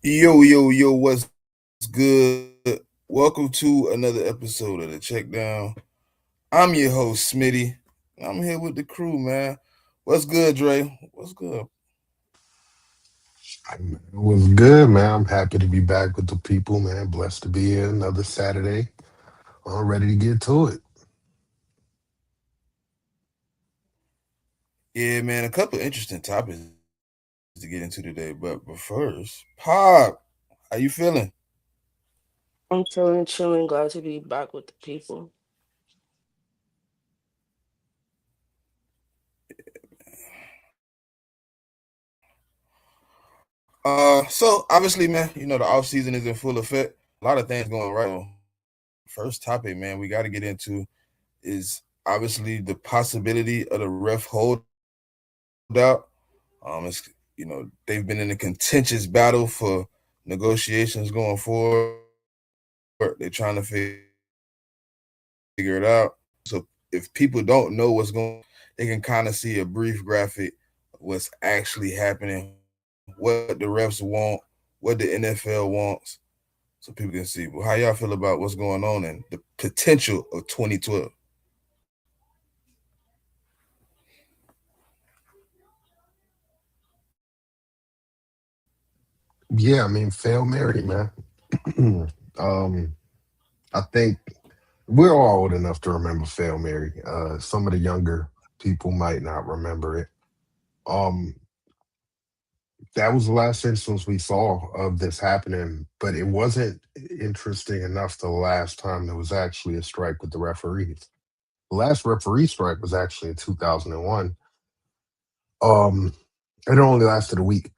Yo, what's good? Welcome to another episode of the CheckDown. I'm your host, Smitty. I'm here with the crew, man. What's good, Dre? What's good? It was good, man. I'm happy to be back with the people, man. Blessed to be here another Saturday. I'm ready to get to it. Yeah, man, a couple interesting topics to get into today. But first, Pop, how you feeling? I'm chilling, chilling. Glad to be back with the people. So obviously, man, the off season is in full effect. A lot of things going right. First topic, man, we got to get into is obviously the possibility of the ref holdout. It's they've been in a contentious battle for negotiations going forward. They're trying to figure it out. So if people don't know what's going on, they can kind of see a brief graphic of what's actually happening, what the refs want, what the NFL wants, so people can see. Well, how y'all feel about what's going on and the potential of 2012? Yeah, I mean, fail Mary, man. um, I think we're all old enough to remember fail Mary. Some of the younger people might not remember it. Um, that was the last instance we saw of this happening, but it wasn't interesting enough the last time there was actually a strike with the referees. The last referee strike was actually in 2001. Um, it only lasted a week.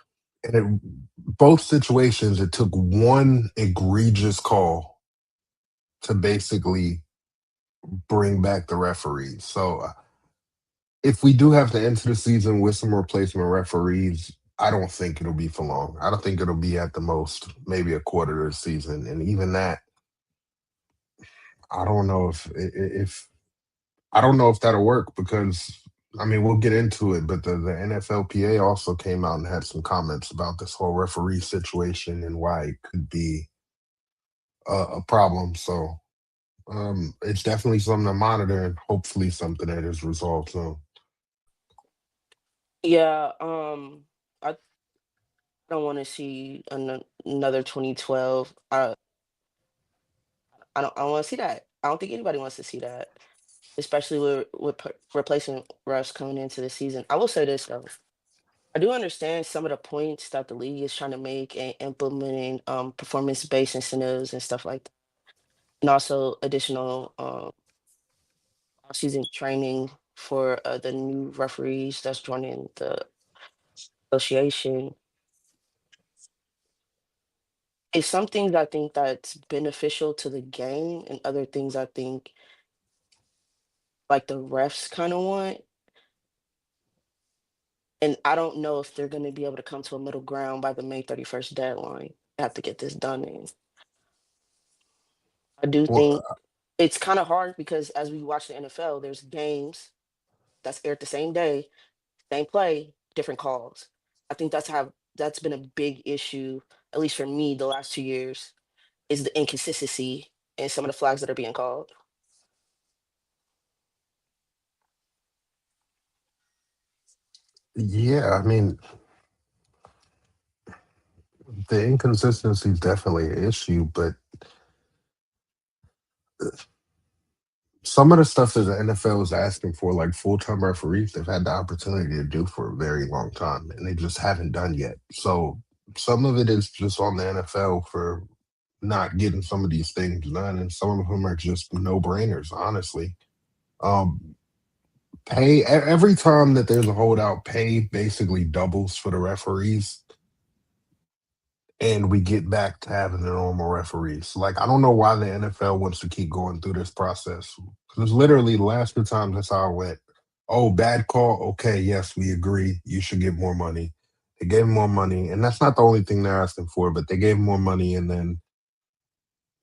And both situations, it took one egregious call to basically bring back the referees. So if we do have to enter the season with some replacement referees, I don't think it'll be for long. I don't think it'll be at the most maybe a quarter of the season, and even that, I don't know if I don't know if that'll work because I mean we'll get into it, but the NFLPA also came out and had some comments about this whole referee situation and why it could be a problem. So it's definitely something to monitor and hopefully something that is resolved soon. Yeah, I don't want to see another 2012. I don't want to see that. I don't think anybody wants to see that, especially with replacement refs coming into the season. I will say this though. I do understand some of the points that the league is trying to make and implementing performance-based incentives and stuff like that, and also additional season training for the new referees that's joining the association. It's some things I think that's beneficial to the game, and other things I think like the refs kind of want. And I don't know if they're going to be able to come to a middle ground by the May 31st deadline. I have to get this done in. I do think Well, it's kind of hard because as we watch the NFL, there's games that's aired the same day, same play, different calls. I think that's been a big issue, at least for me, the last 2 years, is the inconsistency in some of the flags that are being called. yeah, I mean the inconsistency is definitely an issue, but some of the stuff that the NFL is asking for, like full time referees, they've had the opportunity to do for a very long time, and they just haven't done yet. So some of it is just on the NFL for not getting some of these things done, and some of them are just no brainers, honestly. Um, every time that there's a holdout, pay basically doubles for the referees, and we get back to having the normal referees. Like, I don't know why the NFL wants to keep going through this process. Because literally, the last two times that's how it went. Oh, bad call. Okay, yes, we agree. You should get more money. They gave him more money, and that's not the only thing they're asking for. But they gave him more money, and then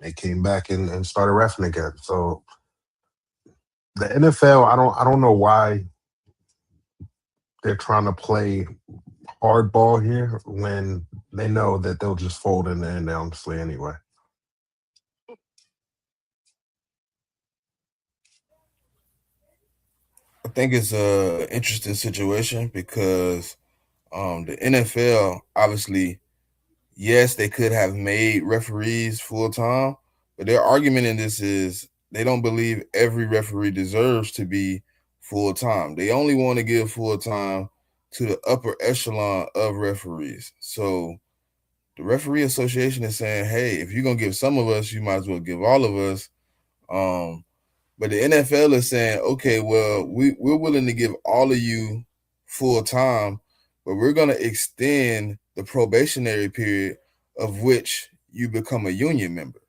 they came back and started refing again. So the NFL, I don't know why they're trying to play hardball here when they know that they'll just fold in the end, honestly, anyway. I think it's a interesting situation because the NFL obviously, yes, they could have made referees full time, but their argument in this is they don't believe every referee deserves to be full time. They only want to give full time to the upper echelon of referees. So the referee association is saying, hey, if you're gonna give some of us, you might as well give all of us. Um, but the NFL is saying, okay, well, we're willing to give all of you full time, but we're going to extend the probationary period of which you become a union member.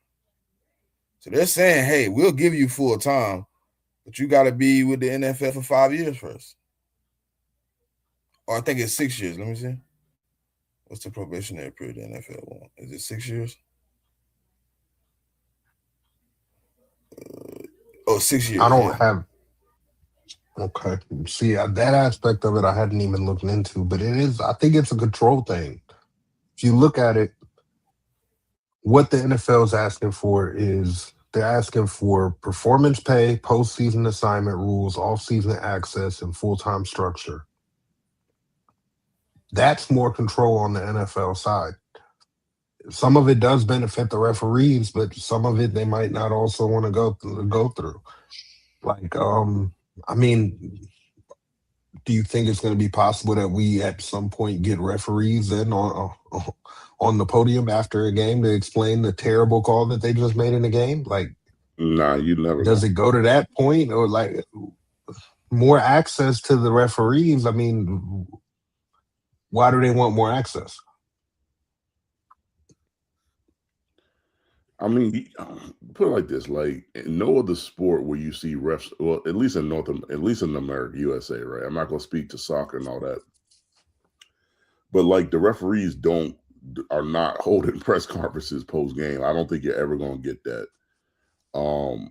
So they're saying, hey, we'll give you full time, but you got to be with the NFL for 5 years first. Or I think it's 6 years. Let me see. What's the probationary period the NFL want? Is it 6 years? Oh, 6 years. I Yeah. don't have okay. See, that aspect of it I hadn't even looked into, but it is. I think it's a control thing. If you look at it, what the NFL is asking for is they're asking for performance pay, postseason assignment rules, off-season access, and full-time structure. That's more control on the NFL side. Some of it does benefit the referees, but some of it they might not also want to go through. Like, I mean, do you think it's going to be possible that we at some point get referees in on the podium after a game to explain the terrible call that they just made in the game? Like, Nah, you never does gonna. it go to that point, or like more access to the referees? I mean, why do they want more access? I mean, put it like this: like in no other sport where you see refs, well, at least in at least in America, USA, right? I'm not gonna speak to soccer and all that, but like the referees don't are not holding press conferences post game. I don't think you're ever gonna get that. Um,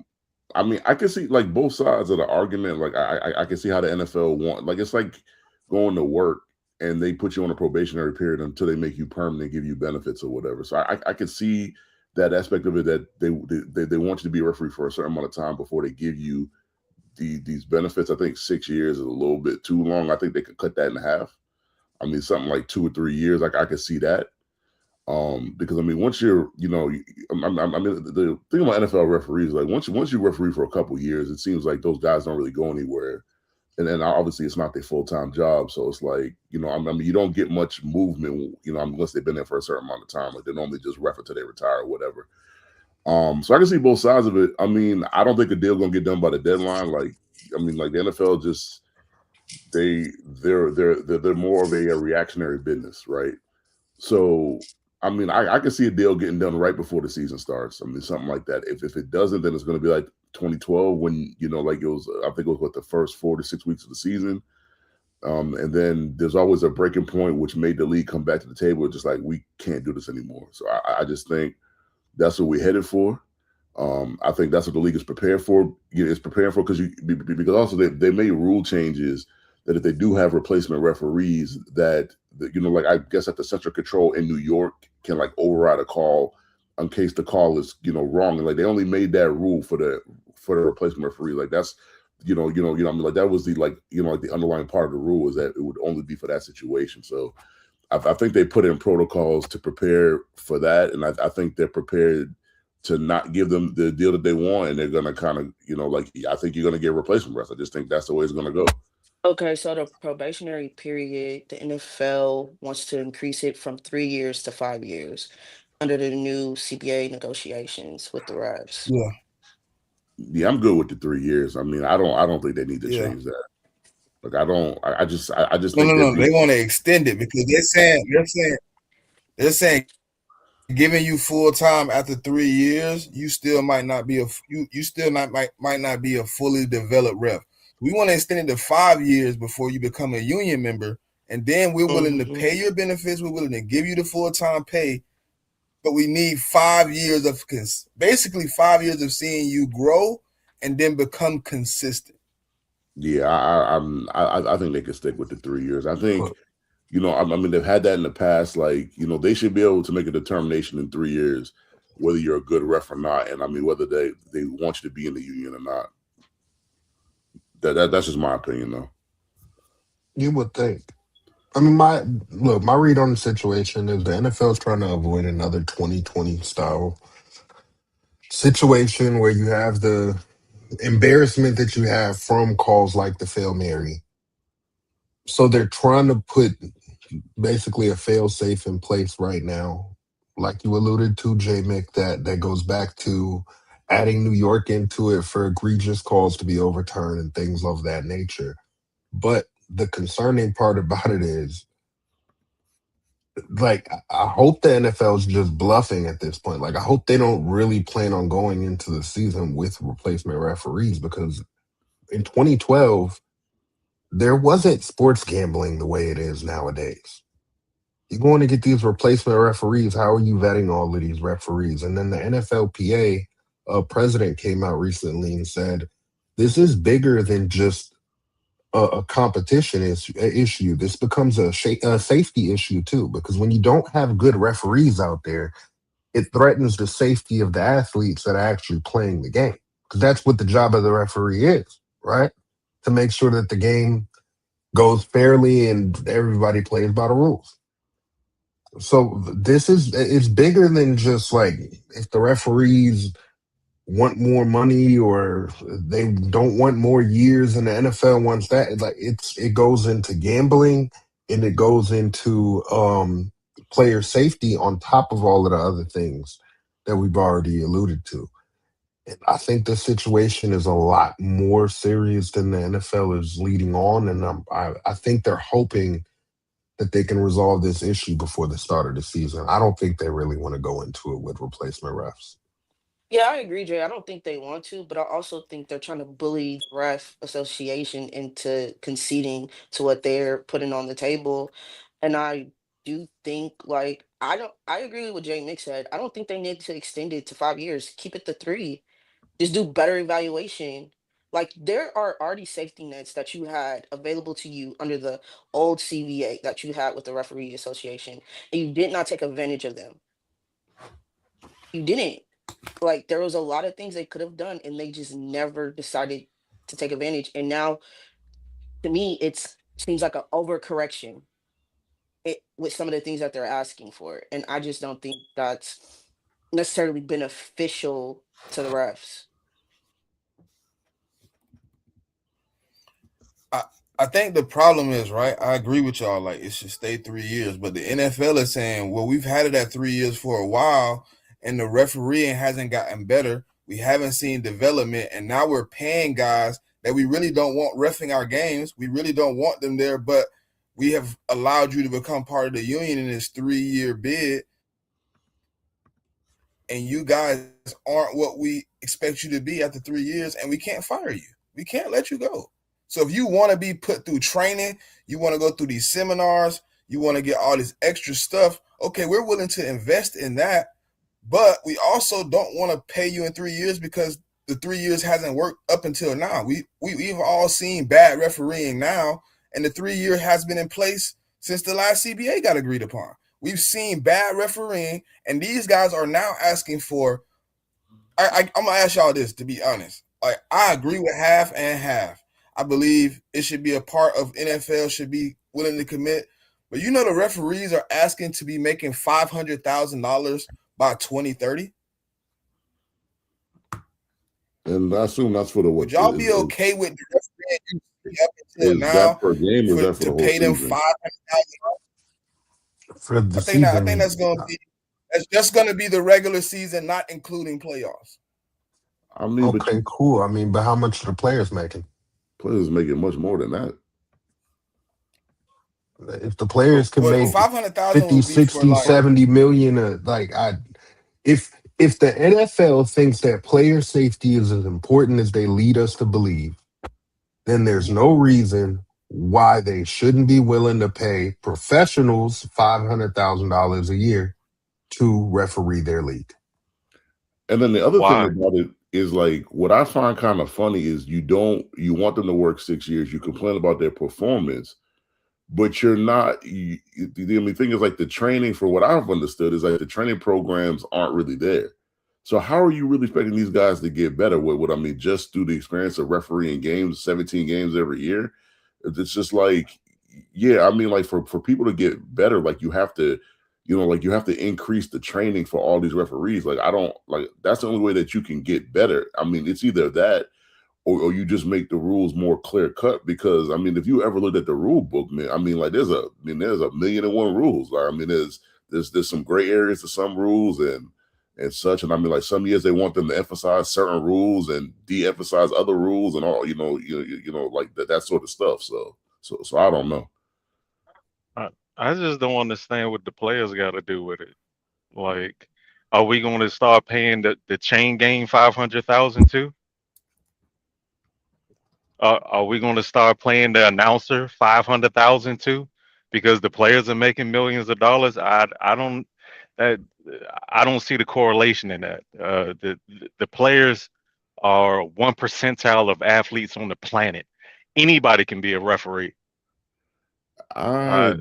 I mean, I can see like both sides of the argument. Like I can see how the NFL want like it's like going to work and they put you on a probationary period until they make you permanent, give you benefits or whatever. So I can see that aspect of it that they want you to be a referee for a certain amount of time before they give you these benefits. I think 6 years is a little bit too long. I think they could cut that in half. I mean, something like 2 or 3 years. Like I could see that. Because I mean, once you're, I mean, the thing about NFL referees, like once you referee for a couple years, it seems like those guys don't really go anywhere, and then obviously it's not their full time job, so it's like I mean, you don't get much movement, unless they've been there for a certain amount of time. Like they normally just ref until they retire or whatever. So I can see both sides of it. I mean, I don't think a deal gonna get done by the deadline. Like, I mean, like the NFL just they're more of a reactionary business, right? So, I mean, I can see a deal getting done right before the season starts. I mean, something like that. If it doesn't, then it's going to be like 2012 when like it was. I think it was what the first 4 to 6 weeks of the season. And then there's always a breaking point which made the league come back to the table. Just like we can't do this anymore. So I just think that's what we're headed for. I think that's what the league is prepared for. It's preparing for because also they made rule changes that if they do have replacement referees, that like I guess that the central control in New York can like override a call in case the call is wrong, and like they only made that rule for the replacement referee. Like that's I mean, like that was the like like the underlying part of the rule is that it would only be for that situation. So I think they put in protocols to prepare for that, and I think they're prepared to not give them the deal that they want, and they're gonna kind of like I think you're gonna get replacement refs. I just think that's the way it's gonna go. Okay, so the probationary period, the NFL wants to increase it from 3 years to 5 years under the new CBA negotiations with the refs. Yeah. Yeah, I'm good with the 3 years. I mean, I don't think they need to Yeah. change that. Like I don't. I just No, think no, that no. They want to extend it because they're saying giving you full time after 3 years, you still might not be you still not might not be a fully developed ref. We want to extend it to 5 years before you become a union member, and then we're willing to Hmm. pay your benefits. We're willing to give you the full time pay, but we need 5 years of basically 5 years of seeing you grow and then become consistent. yeah. I think they could stick with the 3 years. I think I mean, they've had that in the past. Like, they should be able to make a determination in 3 years whether you're a good ref or not, and I mean whether they want you to be in the union or not. That's just my opinion, though. You would think. I mean, my read on the situation is the NFL is trying to avoid another 2020 style situation where you have the embarrassment that you have from calls like the Fail Mary. So they're trying to put basically a fail safe in place right now, like you alluded to, J Mick, that goes back to adding New York into it for egregious calls to be overturned and things of that nature. But the concerning part about it is, like, I hope the NFL is just bluffing at this point. Like, I hope they don't really plan on going into the season with replacement referees, because in 2012, there wasn't sports gambling the way it is nowadays. You're going to get these replacement referees. How are you vetting all of these referees? And then the NFLPA president came out recently and said, this is bigger than just a competition issue. This becomes a safety issue too, because when you don't have good referees out there, it threatens the safety of the athletes that are actually playing the game. Because that's what the job of the referee is, right? To make sure that the game goes fairly and everybody plays by the rules. So it's bigger than just like if the referees want more money or they don't want more years and the NFL wants that. Like it goes into gambling and it goes into player safety on top of all of the other things that we've already alluded to. And I think the situation is a lot more serious than the NFL is leading on, and I think they're hoping that they can resolve this issue before the start of the season. I don't think they really want to go into it with replacement refs. Yeah, I agree, Jay. I don't think they want to, but I also think they're trying to bully the ref association into conceding to what they're putting on the table. And I do think, like, I agree with what Jay Mick said. I don't think they need to extend it to 5 years. Keep it to three. Just do better evaluation. Like, there are already safety nets that you had available to you under the old CVA that you had with the referee association, and you did not take advantage of them. You didn't. Like, there was a lot of things they could have done, and they just never decided to take advantage. And now, to me, it's seems like an overcorrection with some of the things that they're asking for, and I just don't think that's necessarily beneficial to the refs. I I think the problem is, right. I agree with y'all. Like it should stay 3 years, but the NFL is saying, well, we've had it at 3 years for a while, and the refereeing hasn't gotten better. We haven't seen development, and now we're paying guys that we really don't want refing our games. We really don't want them there, but we have allowed you to become part of the union in this 3 year bid, and you guys aren't what we expect you to be after 3 years, and we can't fire you. We can't let you go. So if you want to be put through training, you want to go through these seminars, you want to get all this extra stuff, okay, we're willing to invest in that. But we also don't want to pay you in 3 years because the 3 years hasn't worked up until now. We've all seen bad refereeing now, and the 3 year has been in place since the last CBA got agreed upon. We've seen bad refereeing, and these guys are now asking for. I'm gonna ask y'all this to be honest. Like I agree with half and half. I believe it should be a part of NFL should be willing to commit. But the referees are asking to be making $500,000 by 2030. And I assume that's for the Would what y'all be okay with the refereeing up until is that now per game or is for that for to the whole pay them season? $500,000? For the I think season, that's just gonna be the regular season, not including playoffs. I mean, but okay, cool. I mean, but how much are the players making? players making much more than that. If the players can Well, make 500,000 50, would be for 60, like 70 million, if the NFL thinks that player safety is as important as they lead us to believe, then there's no reason why they shouldn't be willing to pay professionals $500,000 a year to referee their league. And then the other thing Why? about it is like what I find kind of funny is you want them to work 6 years. You complain about their performance, but you're not. The only thing is like the training, for what I've understood, is like the training programs aren't really there. So how are you really expecting these guys to get better? What I mean, just through the experience of refereeing games, 17 games every year? It's just like, yeah, I mean, like for people to get better, like you have to, like you have to increase the training for all these referees. Like I don't like that's the only way that you can get better. I mean, it's either that or you just make the rules more clear cut. Because I mean, if you ever looked at the rule book, man, I mean, like there's a million and one rules. Like, I mean, there's some gray areas to some rules and such. And I mean, like some years they want them to emphasize certain rules and de-emphasize other rules and all, like that sort of stuff. So I don't know. I just don't understand what the players got to do with it. Like, are we going to start paying the chain gang 500,000 too? Are we going to start paying the announcer 500,000 too? Because the players are making millions of dollars. I don't that I don't see the correlation in that. The players are 1% of athletes on the planet. Anybody can be a referee. I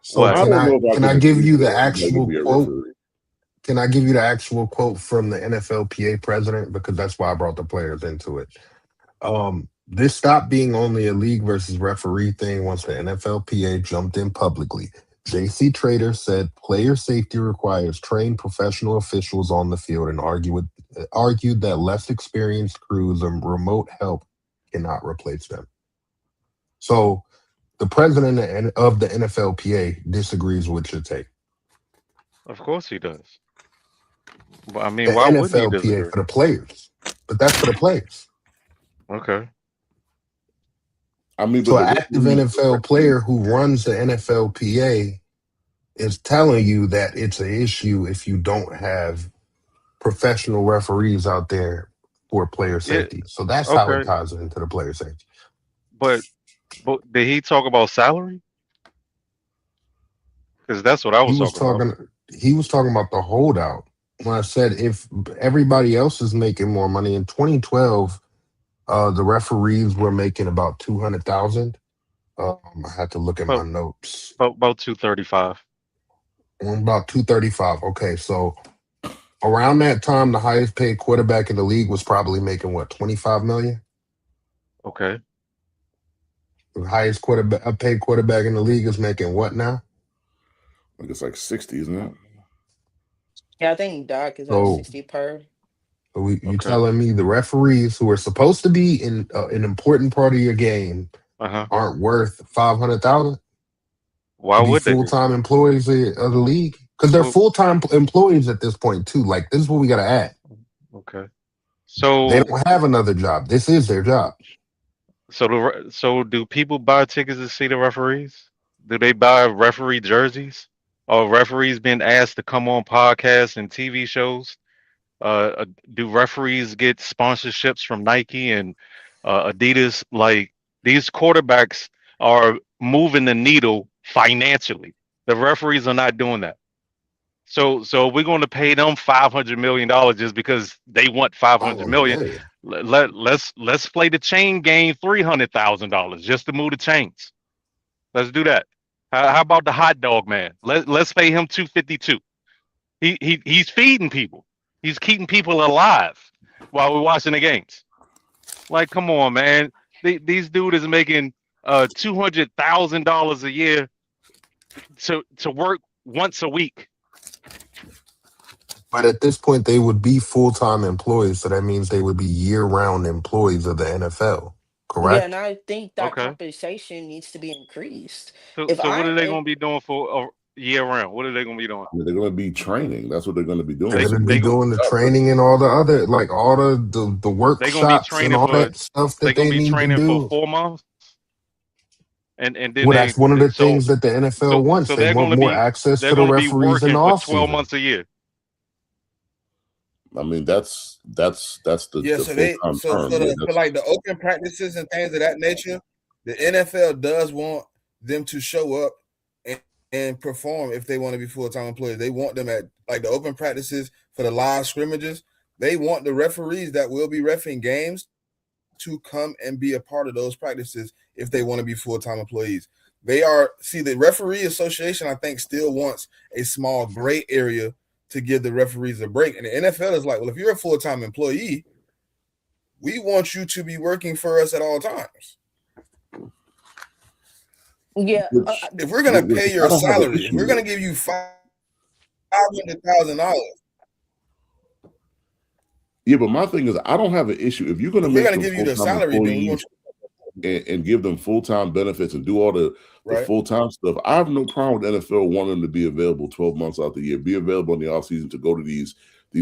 So What? I don't know if I can can I give agree you that the anybody can actual be a quote? referee. Can I give you the actual quote from the NFLPA president? Because that's why I brought the players into it. This stopped being only a league versus referee thing once the NFLPA jumped in publicly. JC Trader said player safety requires trained professional officials on the field and argued that less experienced crews and remote help cannot replace them. So the president of the NFLPA disagrees with your take. Of course he does. But I mean, The why wouldn't he NFLPA disagree? for the players, but that's for the players. Okay. I mean, but So the an active referees, NFL player who runs the NFLPA is telling you that it's an issue if you don't have professional referees out there for player Yeah. safety. So that's how it Okay. ties into the player safety. But did he talk about salary? Because that's what I He was was talking about. talking he was talking about the holdout. When I said if everybody else is making more money in 2012, the referees were making about 200,000. I had to look at my About notes. about 235. About 235. Okay, so around that time, the highest paid quarterback in the league was probably making what, 25 million? Okay. The highest quarterback paid quarterback in the league is making what now? I think it's like 60, isn't it? Yeah, I think Doc is at So 60 per. you Okay. telling me the referees who are supposed to be in an important part of your game Uh-huh. aren't worth 500,000 Why to be would they full be? time employees of the league? Because they're Well, full time employees at this point too. Like this is what we got to add. okay. They So don't have another job. This is their job. so do people buy tickets to see the referees? Do they buy referee jerseys? Are referees being asked to come on podcasts and TV shows? Uh, do referees get sponsorships from Nike and Adidas? Like these quarterbacks are moving the needle financially. The referees are not doing that. So we're going to pay them $500 million just because they want 500 Oh million. yeah. Let's play the chain game $300,000 just to move the chains. Let's do that. How about the hot dog man? Let's pay him 252. He's feeding people. He's keeping people alive while we're watching the games. Like, come on, man. These dude is making $200,000 a year to work once a week. But at this point, they would be full time employees. So that means they would be year round employees of the NFL. Yeah, and Correct? I think that Okay. compensation needs to be increased. So If so what are I'm they a gonna be doing for a year round? What are they gonna be doing? I mean, they're going to be training. That's what they're going to be They're doing. They So going to be they go doing the job, right? training and all the other, like all the they gonna be workshops and training all for that stuff they that gonna they be need to training for do. 4 months, and then Well, that's one of the so things that the NFL wants. They they're want gonna more be access to the referees in the working for off 12 season. months a year. I mean, that's Yeah, the full time so term. Yeah, for that's like the open practices and things of that nature, the NFL does want them to show up and perform if they want to be full time employees. They want them at like the open practices for the live scrimmages. They want the referees that will be refereeing games to come and be a part of those practices if they want to be full time employees. They are see the referee association. I think still wants a small gray area to give the referees a break, and the NFL is like, well, if you're a full time employee, we want you to be working for us at all times. Yeah, Which, If we're gonna which pay your I don't have an salary, if issue we're gonna with. give you $500,000, Yeah, but my thing is, I don't have an issue if you're going to if we're make gonna them give you full the time salary, then we want employees and give them full time benefits and do all the right. full time stuff. I have no problem with NFL wanting them to be available 12 months out the year, be available in the off season to go to these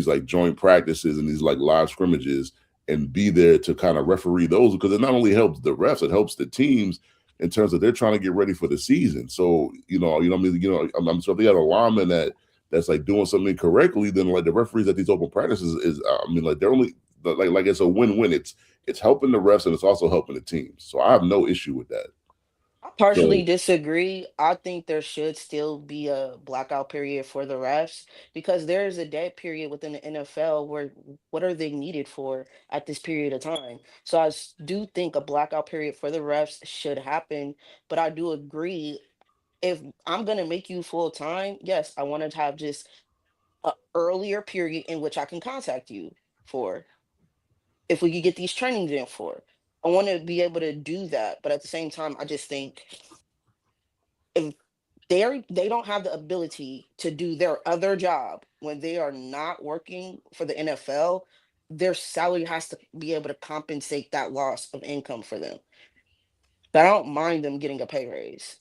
like joint practices and these like live scrimmages and be there to kind of referee those because it not only helps the refs, it helps the teams in terms of they're trying to get ready for the season. So I mean, I'm sure if they have a lineman that's like doing something incorrectly, then like the referees at these open practices is, I mean, like they're only like it's a win-win. It's helping the refs and it's also helping the teams. So I have no issue with that. I partially So disagree. I think there should still be a blackout period for the refs because there is a dead period within the NFL where what are they needed for at this period of time? So do think a blackout period for the refs should happen, but I do agree if I'm gonna make you full time, yes, I want to have just a earlier period in which I can contact you for if we could get these trainings in for. I want to be able to do that, but at the same time, I just think if they don't have the ability to do their other job when they are not working for the NFL, their salary has to be able to compensate that loss of income for them. But I don't mind them getting a pay raise.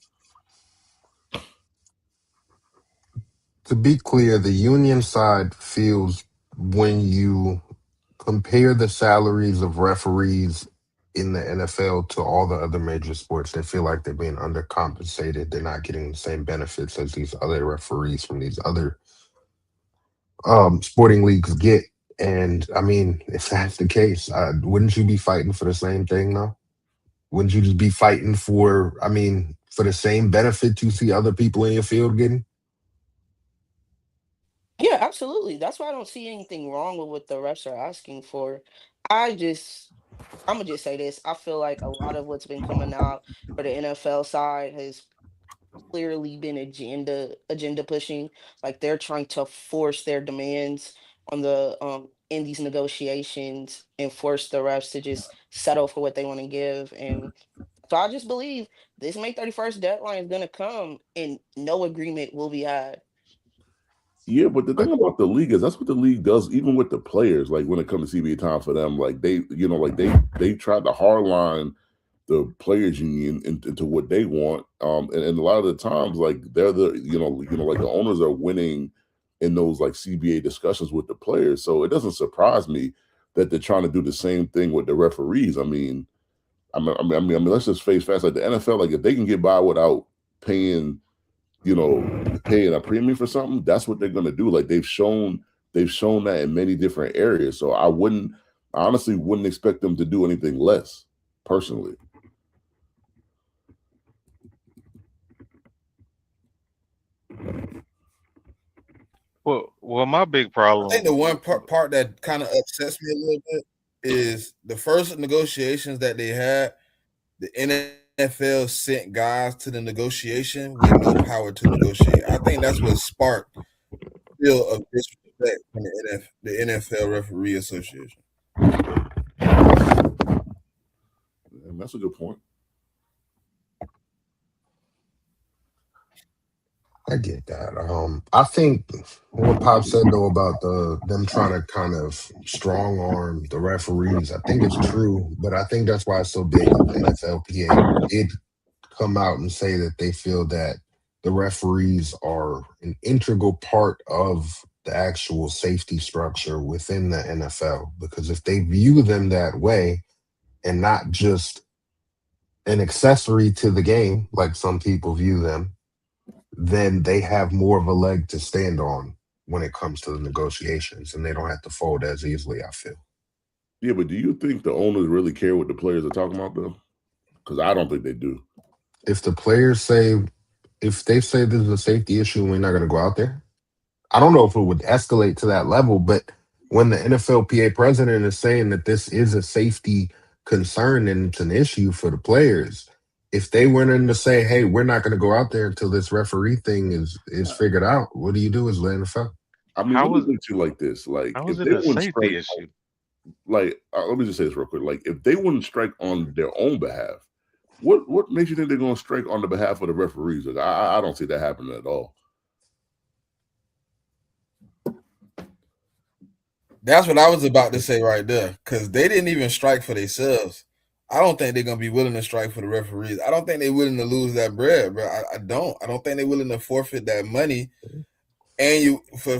To be clear, the union side feels when you compare the salaries of referees in the NFL to all the other major sports, they feel like they're being undercompensated. They're not getting the same benefits as these other referees from these other sporting leagues get. And I mean, if that's the case, wouldn't you be fighting for the same thing though? Wouldn't you just be fighting for, I mean, for the same benefit you see other people in your field getting? Yeah, absolutely. That's why I don't see anything wrong with what the refs are asking for. I just, I'm gonna just say this. I feel like a lot of what's been coming out for the NFL side has clearly been agenda pushing. Like they're trying to force their demands on the in these negotiations and force the refs to just settle for what they want to give. And so I just believe this May 31st deadline is gonna come and no agreement will be had. yeah, but the I, thing about the league is that's what the league does, even with the players. Like when it comes to CBA time for them, like they tried to hardline the players union into what they want. And a lot of the times, like they're like the owners are winning in those like CBA discussions with the players. So it doesn't surprise me that they're trying to do the same thing with the referees. Let's just face facts. Like the NFL, like if they can get by without paying, paying a premium for something, that's what they're gonna do. Like they've shown that in many different areas. So I honestly wouldn't expect them to do anything less, personally. Well, my big I think problem. the one part that kind of upsets me a little bit is the first negotiations that they had. The NFL sent guys to the negotiation with no power to negotiate. I think that's what sparked feel of disrespect from the NFL Referee Association. And that's a good point. I get that. I think what Pop said though about them trying to kind of strong arm the referees, I think it's true, but I think that's why it's so big that the NFLPA did come out and say that they feel that the referees are an integral part of the actual safety structure within the NFL. Because if they view them that way and not just an accessory to the game, like some people view them, then they have more of a leg to stand on when it comes to the negotiations and they don't have to fold as easily, I feel. Yeah, but do you think the owners really care what the players are talking about though? Because I don't think they do. If the players say, if they say this is a safety issue and we're not going to go out there, I don't know if it would escalate to that level, but when the NFLPA president is saying that this is a safety concern and it's an issue for the players, If they went in to say, "Hey, we're not going to go out there until this referee thing is figured out," what do you do as the NFL? I mean, let How me was put it to you like this: like, how if is they it a wouldn't strike, safety issue? let me just say this real quick: like, if they wouldn't strike on their own behalf, what makes you think they're going to strike on the behalf of the referees? Like, I don't see that happening at all. That's what I was about to say right there, because they didn't even strike for themselves. I don't think they're gonna be willing to strike for the referees. I don't think they're willing to lose that bread, bro. I don't. I don't think they're willing to forfeit that money and you for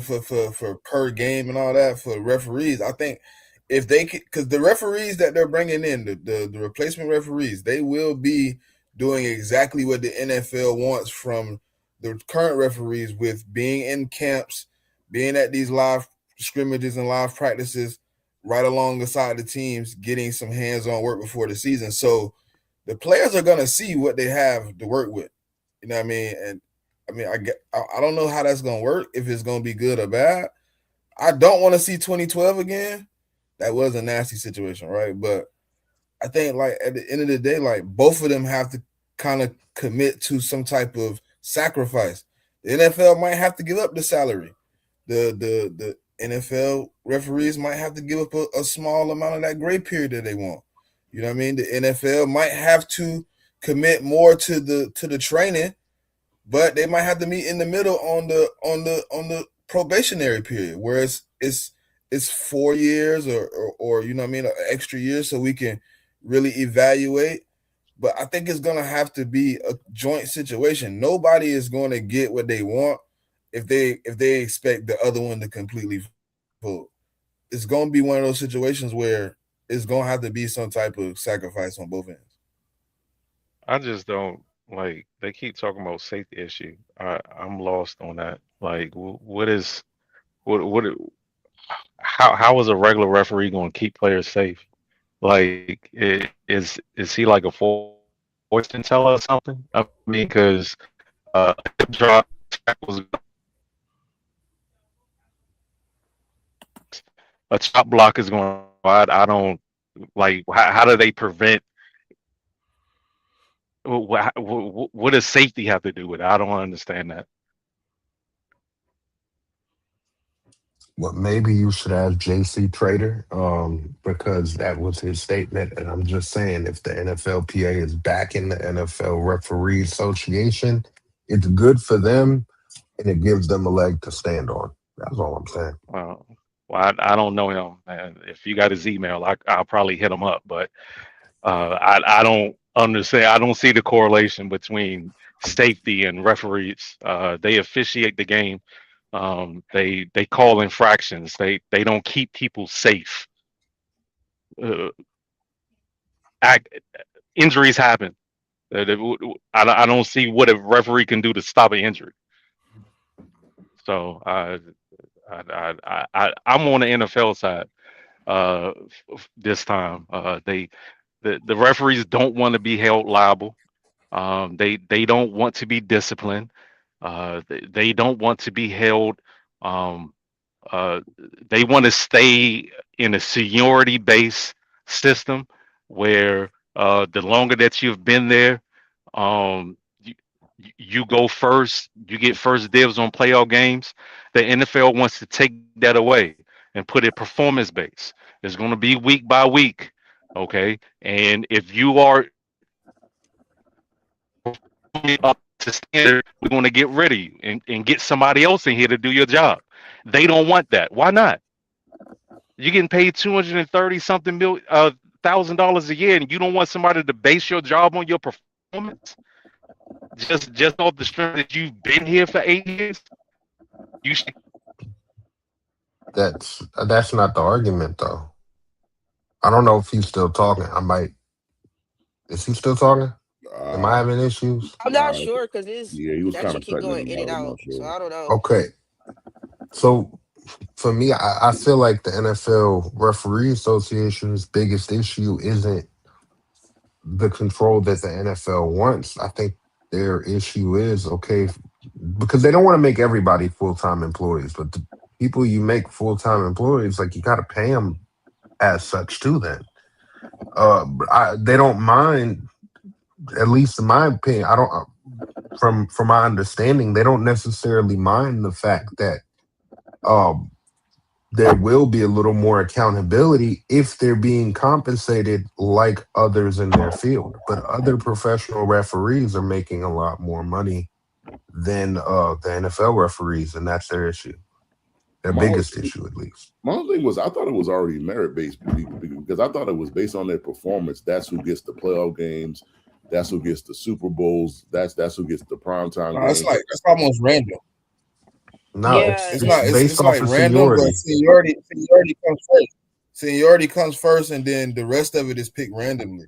per game and all that for referees. I think if they could, because the referees that they're bringing in, the replacement referees, they will be doing exactly what the NFL wants from the current referees, with being in camps, being at these live scrimmages and live practices, right alongside the teams, getting some hands-on work before the season. So the players are gonna see what they have to work with. You know what I mean? And I mean, I don't know how that's gonna work, if it's gonna be good or bad. I don't want to see 2012 again. That was a nasty situation, right? But I think, like, at the end of the day, like, both of them have to kind of commit to some type of sacrifice. The NFL might have to give up the salary. The NFL referees might have to give up a small amount of that gray period that they want. You know what I mean? The NFL might have to commit more to the training, but they might have to meet in the middle on the probationary period, where it's 4 years, or you know what I mean, an extra year, so we can really evaluate. But I think it's gonna have to be a joint situation. Nobody is going to get what they want if they expect the other one to completely pull. It's gonna be one of those situations where it's gonna have to be some type of sacrifice on both ends. I just don't like they keep talking about safety issue. I'm lost on that. Like, what is what how is a regular referee going to keep players safe? Like, is he like a fortune teller or something? I mean, because a hip drop tackles, a chop block is going. I don't like. How do they prevent? What does safety have to do with it? I don't understand that. Well, maybe you should ask JC Trader, because that was his statement. And I'm just saying, if the NFLPA is backing the NFL Referee Association, it's good for them and it gives them a leg to stand on. That's all I'm saying. Well, I don't know him, man. If you got his email, I'll probably hit him up. But I don't understand. I don't see the correlation between safety and referees. They officiate the game. They call infractions. They don't keep people safe. Uh, act, injuries happen. I don't see what a referee can do to stop an injury. So I'm on the NFL side this time. The referees don't want to be held liable. They don't want to be disciplined. They don't want to be held. Um, uh, they want to stay in a seniority based system where the longer that you've been there, um, you, you go first, you get first dibs on playoff games. The NFL wants to take that away and put it performance based. It's going to be week by week, okay? And if you are up to standard, we're going to get rid of you and get somebody else in here to do your job. They don't want that. Why not? You're getting paid 230 something $1,000 a year, and you don't want somebody to base your job on your performance just off the strength that you've been here for 8 years. You should. That's not the argument though. I don't know if he's still talking. I might. Is he still talking? Am Uh, I having issues? I'm not uh, sure because his yeah, he was kind connection of keep cutting in going and in and out. I'm out. not So sure. I don't know. Okay. So for me, I feel like the NFL Referee Association's biggest issue isn't the control that the NFL wants. I think their issue is, okay, because they don't want to make everybody full time employees, but the people you make full time employees, like, you got to pay them as such too. Then they don't mind at least in my opinion, I don't. From my understanding, they don't necessarily mind the fact that um there will be a little more accountability if they're being compensated like others in their field. But other professional referees are making a lot more money than the NFL referees, and that's their issue, their My only, biggest issue, at least. my only thing was I thought it was already merit based because I thought it was based on their performance. That's who gets the playoff games. That's who gets the Super Bowls. That's who gets the primetime No, it's games. like it's almost random. No, Yeah, It's not. it's it's based It's like off of random, but seniority. seniority comes first. Seniority comes first, and then the rest of it is picked randomly.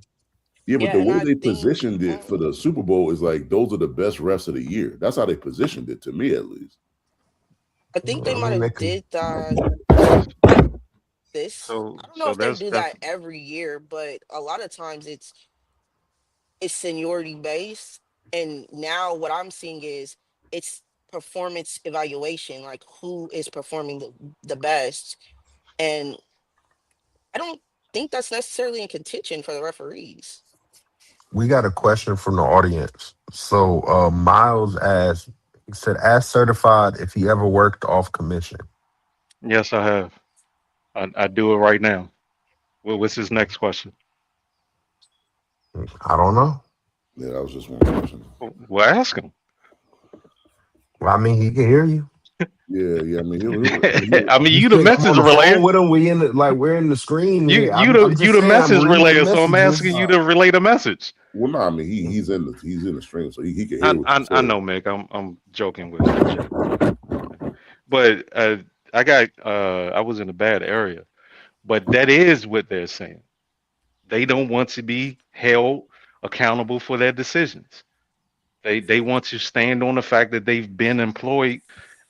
Yeah, but yeah, the and way I they think positioned it for the Super Bowl is like those are the best refs of the year. That's how they positioned it to me, at least. they I might mean, they have can. did that this. I don't know So if they that's do that's that every year, but a lot of times it's seniority based. And now what I'm seeing is it's performance evaluation, like who is performing the best. And I don't think that's necessarily in contention for the referees. We got a question from the audience. So Miles asked, he said, "Ask certified if he ever worked off commission." yes, I have. I do it right now. What's his next question? I don't know. Yeah, that was just one question. Well, ask him. Well, I mean, he can hear you. Yeah, yeah. I mean, I mean, You you the think I'm on message the phone relayer. with him? We in the, like we're in the screen You here. you I'm the you just the saying I'm message reading the relayer. So I'm asking messages. you to relay the message. well, no, I mean, he's in the stream, so he can hear what you I say. know, Mick. I'm joking with you, Jay. But I was in a bad area. But that is what they're saying. They don't want to be held accountable for their decisions. They want to stand on the fact that they've been employed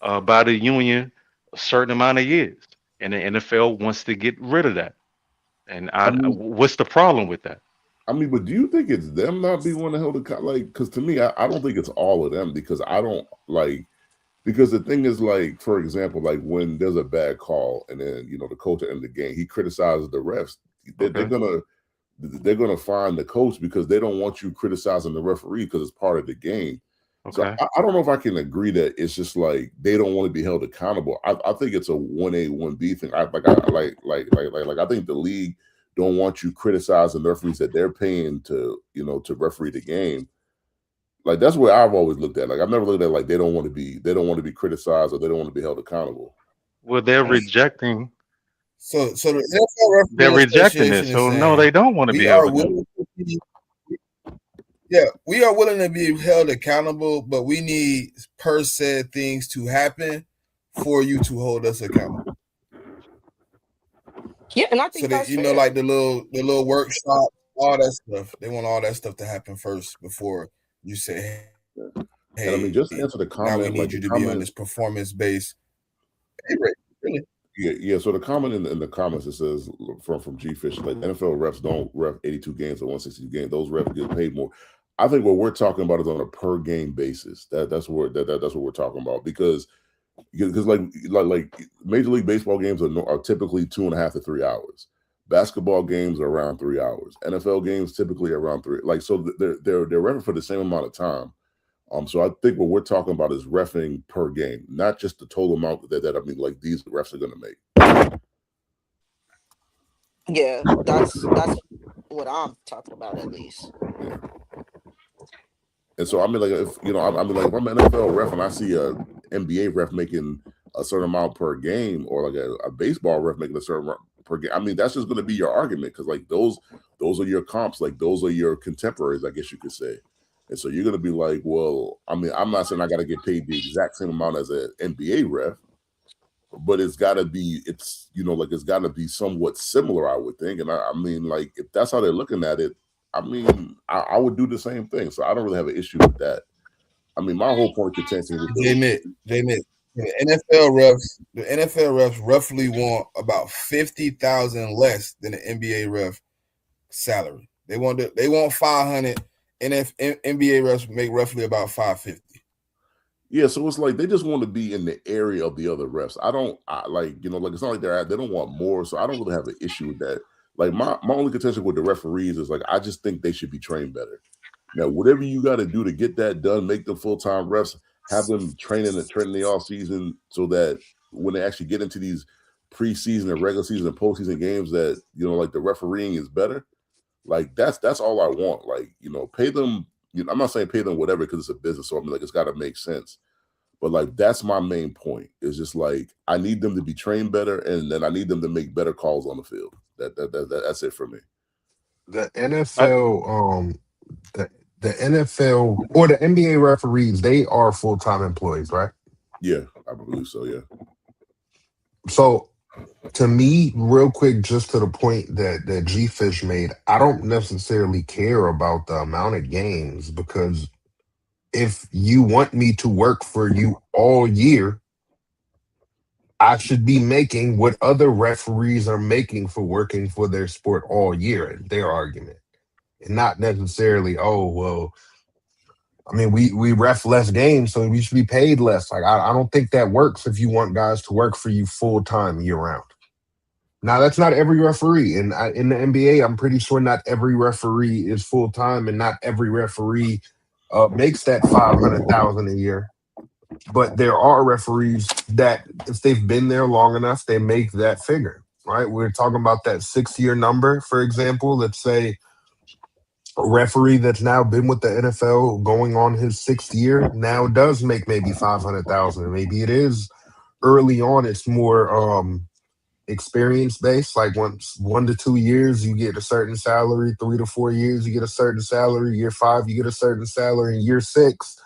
by the union a certain amount of years, and the NFL wants to get rid of that. And I mean, what's the problem with that? but do you think it's them not being one to hold like? Because to me, I don't think it's all of them because I don't like because the thing is like, for example, like when there's a bad call and then the coach at the end of the game he criticizes the refs, they're Okay, gonna find the coach because they don't want you criticizing the referee because it's part of the game. So okay. I don't know if I can agree that it's just like they don't want to be held accountable. I think it's a 1A 1B thing. I think the league don't want you criticizing the referees that they're paying to referee the game. Like that's where I've always looked at. Like I've never looked at like they don't want to be criticized or they don't want to be held accountable. Well, So the NFL they're Referee rejecting it. Association is So no, they saying don't want to be we held are accountable. willing to be yeah, we are willing to be held accountable, but we need per se things to happen for you to hold us accountable. Yeah, and I So think that that's fair. like the little workshop, all that stuff. They want all that stuff to happen first before you say, "Hey, And I mean, just to now answer we the need you to comment, be like on the this comment, performance based pay rate." Really? yeah. So the comment in the comments it says from G Fish like NFL refs don't ref 82 games or 162 games. Those refs get paid more. I think what we're talking about is on a per game basis. That's what we're talking about because like Major League Baseball games are typically 2.5 to 3 hours. Basketball games are around 3 hours. NFL games typically around three. Like so, they're refing for the same amount of time. So I think what we're talking about is refing per game, not just the total amount that I mean, like these refs are going to make. Yeah, that's what I'm talking about at least. Yeah. And so I mean, like if I mean, like if I'm an NFL ref and I see a NBA ref making a certain amount per game, or like a baseball ref making a certain amount per game, I mean, that's just going to be your argument because like those are your comps, like those are your contemporaries, I guess you could say. And so you're going to be like, well, I mean, I'm not saying I got to get paid the exact same amount as an NBA ref, but it's got to be, like it's got to be somewhat similar, I would think. And I mean, like if that's how they're looking at it, I mean, I would do the same thing. So I don't really have an issue with that. I mean, my whole point of contention with the J-Mitt, the NFL refs roughly want about 50,000 less than the NBA ref salary. They want 500, and if NBA refs make roughly about 550. yeah, so it's like they just want to be in the area of the other refs. Like it's not like they don't want more. So I don't really have an issue with that. Like my only contention with the referees is like I just think they should be trained better. Now, whatever you got to do to get that done, make them full-time refs, have them training the off season so that when they actually get into these preseason and regular season and postseason games, that like the refereeing is better. Like that's all I want. Like pay them. I'm not saying pay them whatever because it's a business, so I mean like it's got to make sense. But like that's my main point. It's just like I need them to be trained better, and then I need them to make better calls on the field. That's it for me. The I, NFL, the NFL or the NBA referees, they are full time employees, right? Yeah, I believe so. Yeah. So to me, real quick, just to the point that G Fish made, I don't necessarily care about the amount of games because if you want me to work for you all year, I should be making what other referees are making for working for their sport all year, their argument. And not necessarily, oh, well, I mean, we ref less games, so we should be paid less. Like, I don't think that works if you want guys to work for you full time year round. Now, that's not every referee. And in the NBA, I'm pretty sure not every referee is full time and not every referee makes that 500,000 a year. But there are referees that, if they've been there long enough, they make that figure, right? We're talking about that 6 year number, for example. Let's say a referee that's now been with the NFL going on his 6th year now does make maybe 500,000. Maybe it is early on, it's more experience based. Like once 1 to 2 years, you get a certain salary. 3 to 4 years, you get a certain salary. Year 5, you get a certain salary. And year 6,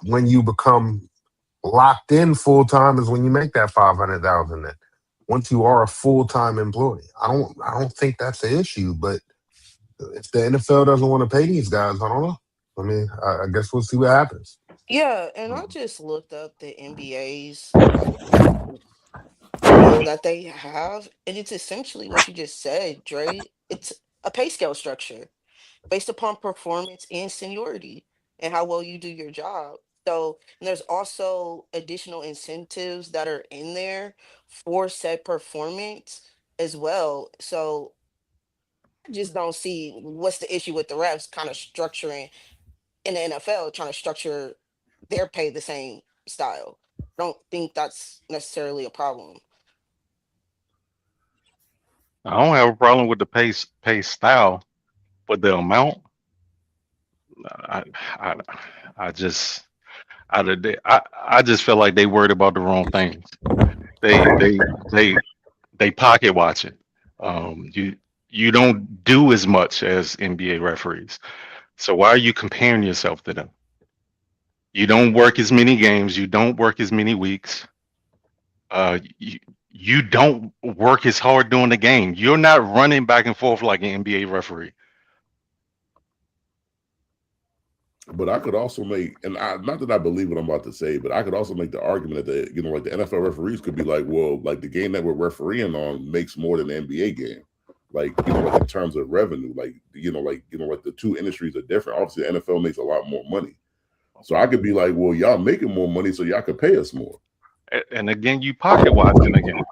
when you become locked in full time is when you make that 500,000. Then once you are a full time employee, I don't think that's the issue. But if the NFL doesn't want to pay these guys, I don't know. I mean, I guess we'll see what happens. Yeah, and I just looked up the NBA's rule that they have, and it's essentially what you just said, Dre. It's a pay scale structure based upon performance and seniority and how well you do your job. So, and there's also additional incentives that are in there for said performance as well. So, I just don't see what's the issue with the refs kind of structuring in the NFL, trying to structure their pay the same style. I don't think that's necessarily a problem. I don't have a problem with the pay style, but the amount, I, I, I just, I just feel like they worried about the wrong things. They, they, they, they pocket watching. You don't do as much as NBA referees. So why are you comparing yourself to them? You don't work as many games. You don't work as many weeks. You don't work as hard during the game. You're not running back and forth like an NBA referee. But I could also make, and not that I believe what I'm about to say, but I could also make the argument that like the NFL referees could be like, well, like the game that we're refereeing on makes more than the NBA game, like like in terms of revenue, like like the two industries are different. Obviously, the NFL makes a lot more money, so I could be like, well, y'all making more money, so y'all could pay us more. And again, you pocket watching again.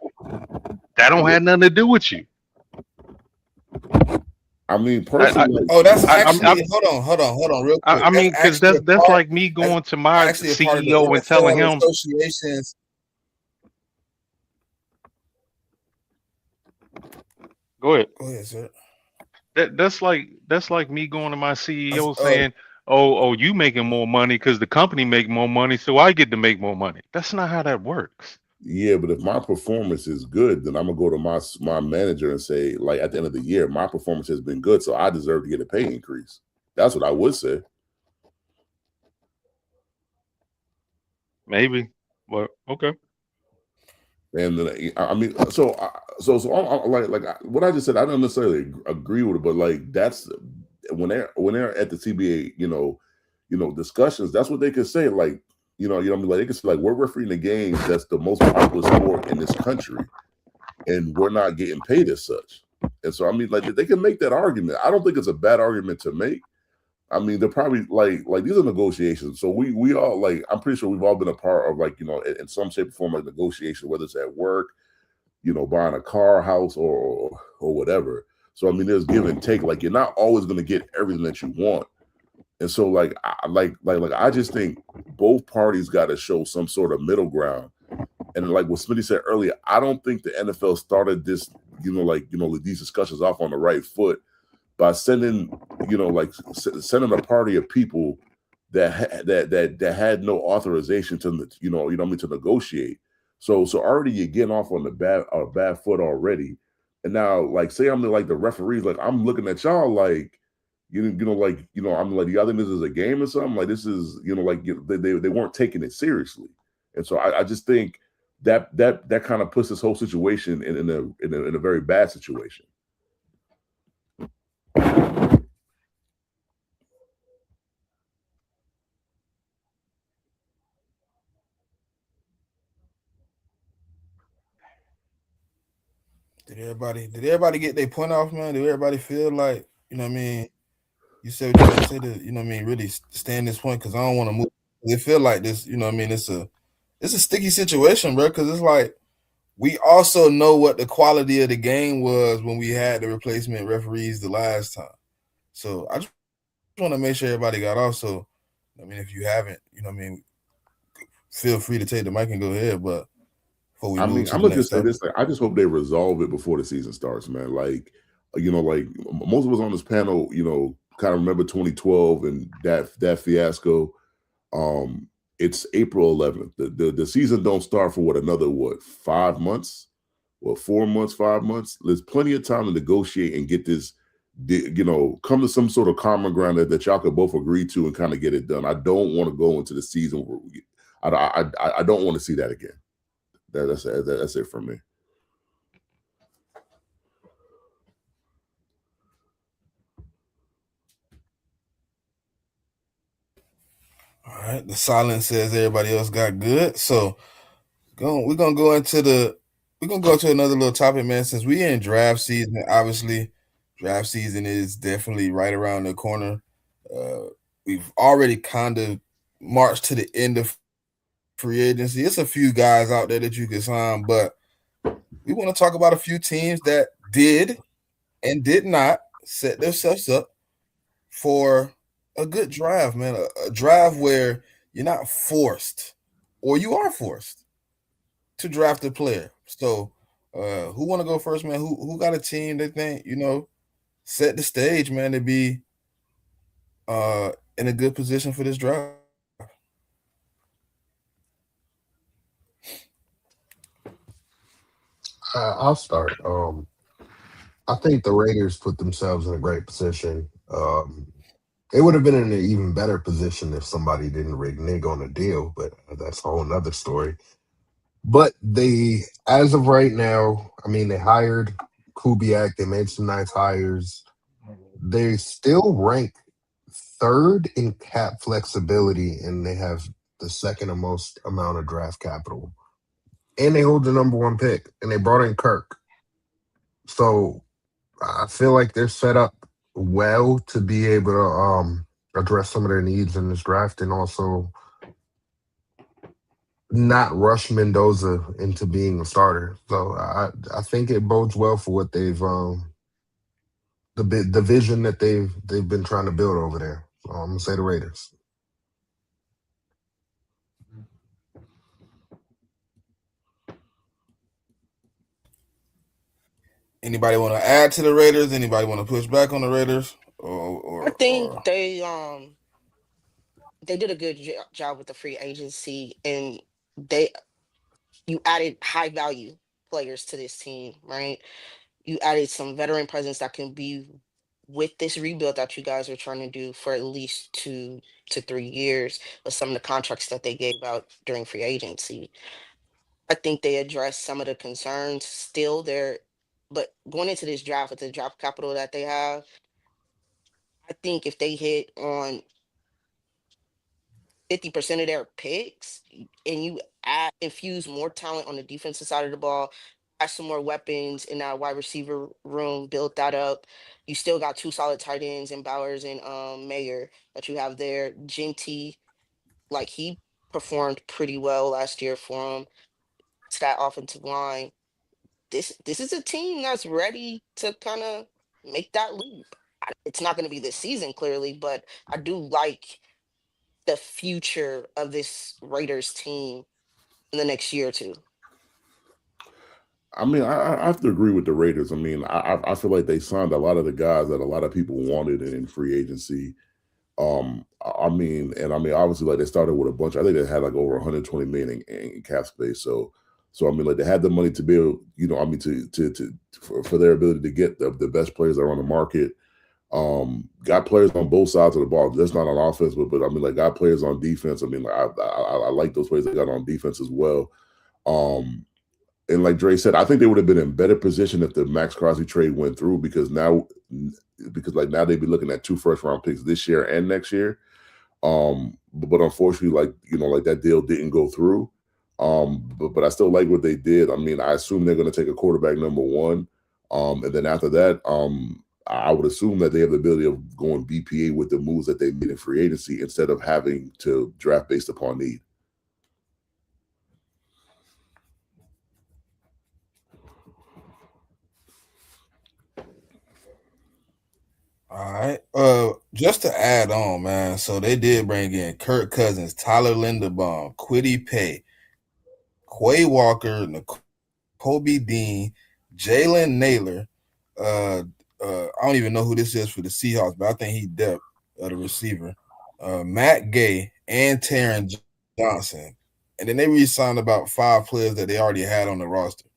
That don't Yeah. have nothing to do with you. I mean, I, personally, Oh, that's I, I'm, actually I'm, hold on, real quick. I That's mean, because actually a that's part. like me That's going to my actually a part of the CEO and telling NFL him, associations. "Go ahead." Go ahead, sir. That's like me going to my CEO Uh, saying, "Oh, you making more money because the company make more money, so I get to make more money." That's not how that works. yeah, but if my performance is good, then I'm gonna go to my manager and say, like at the end of the year, my performance has been good, so I deserve to get a pay increase. That's what I would say. Maybe, but okay. And then I mean, so I'm what I just said. I don't necessarily agree with it, but like that's when they're at the CBA, discussions. That's what they could say. Like what I mean, like they could say like we're refereeing the game that's the most popular sport in this country, and we're not getting paid as such. And so I mean, like they can make that argument. I don't think it's a bad argument to make. I mean, they're probably like these are negotiations. So we all like I'm pretty sure we've all been a part of like in some shape or form like negotiation, whether it's at work, buying a car, house, or whatever. So I mean, there's give and take. Like you're not always going to get everything that you want, And so like I just think both parties got to show some sort of middle ground. And like what Smitty said earlier, I don't think the NFL started this, these discussions off on the right foot by sending, sending a party of people that had no authorization to, to negotiate. So already you're getting off on the bad foot already. And now, like, say I'm the referees, like I'm looking at y'all like, I'm like, y'all think this is a game or something? Like this is, they weren't taking it seriously. And so I just think that kind of puts this whole situation in a very bad situation. Did everybody get their point off, man? Did everybody feel like, what I mean? You said what you got to say to, what I mean, really stand this point because I don't want to move. It feel like this, what I mean? It's a sticky situation, bro, because it's like we also know what the quality of the game was when we had the replacement referees the last time. So I just want to make sure everybody got off. So, I mean, if you haven't, what I mean, feel free to take the mic and go ahead. But before we I move mean, to I'm the gonna next just say topic. this: like, I just hope they resolve it before the season starts, man. Like, like most of us on this panel, kind of remember 2012 and that fiasco. Um, it's April 11th. The season don't start for another 5 months, 4 months, 5 months. There's plenty of time to negotiate and get this, come to some sort of common ground that y'all could both agree to and kind of get it done. I don't want to go into the season where I don't want to see that again. That's it for me. All right. The silence says everybody else got good. So we're gonna go into another little topic, man. Since we in draft season, obviously, draft season is definitely right around the corner. We've already kind of marched to the end of free agency. It's a few guys out there that you can sign, but we want to talk about a few teams that did and did not set themselves up for a good draft, man. A draft where you're not forced, or you are forced to draft a player. So, who want to go first, man? Who got a team they think set the stage, man, to be in a good position for this draft? I'll start. I think the Raiders put themselves in a great position. They would have been in an even better position if somebody didn't renege on a deal, but that's a whole nother story. But they, as of right now, I mean, they hired Kubiak. They made some nice hires. They still rank third in cap flexibility, and they have the second most amount of draft capital. And they hold the number one pick, and they brought in Kirk. So I feel like they're set up well to be able to address some of their needs in this draft, and also not rush Mendoza into being a starter. So I think it bodes well for what they've the vision that they've been trying to build over there. So I'm gonna say the Raiders. Anybody want to add to the Raiders? Anybody want to push back on the Raiders? I think Or they did a good job with the free agency, and they you added high value players to this team, right? You added some veteran presence that can be with this rebuild that you guys are trying to do for at least 2 to 3 years with some of the contracts that they gave out during free agency. I think they addressed some of the concerns still there, but going into this draft with the draft capital that they have, I think if they hit on 50% of their picks and you infuse more talent on the defensive side of the ball, add some more weapons in that wide receiver room, build that up. You still got two solid tight ends in Bowers and Mayer that you have there. Jinty, like he performed pretty well last year for him. To that offensive line. This is a team that's ready to kind of make that leap. It's not going to be this season, clearly, but I do like the future of this Raiders team in the next year or two. I mean, I have to agree with the Raiders. I mean, I feel like they signed a lot of the guys that a lot of people wanted in free agency. I mean, obviously, like they started with a bunch. I think they had like over 120 million in cap space. So I mean, like they had the money to build. I mean, for their ability to get the best players that are on the market. Got players on both sides of the ball. That's not on offense, but I mean, like got players on defense. I mean, like I like those players they got on defense as well. Um, and like Dre said, I think they would have been in better position if the Max Crosby trade went through because like now they'd be looking at 2 first-round picks this year and next year. But unfortunately, like that deal didn't go through. But I still like what they did. I mean, I assume they're going to take a quarterback number one. And then after that, I would assume that they have the ability of going BPA with the moves that they made in free agency instead of having to draft based upon need. All right. Just to add on, man. So they did bring in Kirk Cousins, Tyler Linderbaum, Quiddy Pay, Quay Walker, Kobe Dean, Jalen Naylor. Uh, I don't even know who this is for the Seahawks, but I think he depth the receiver. Matt Gay and Taron Johnson, and then they re-signed about 5 players that they already had on the roster.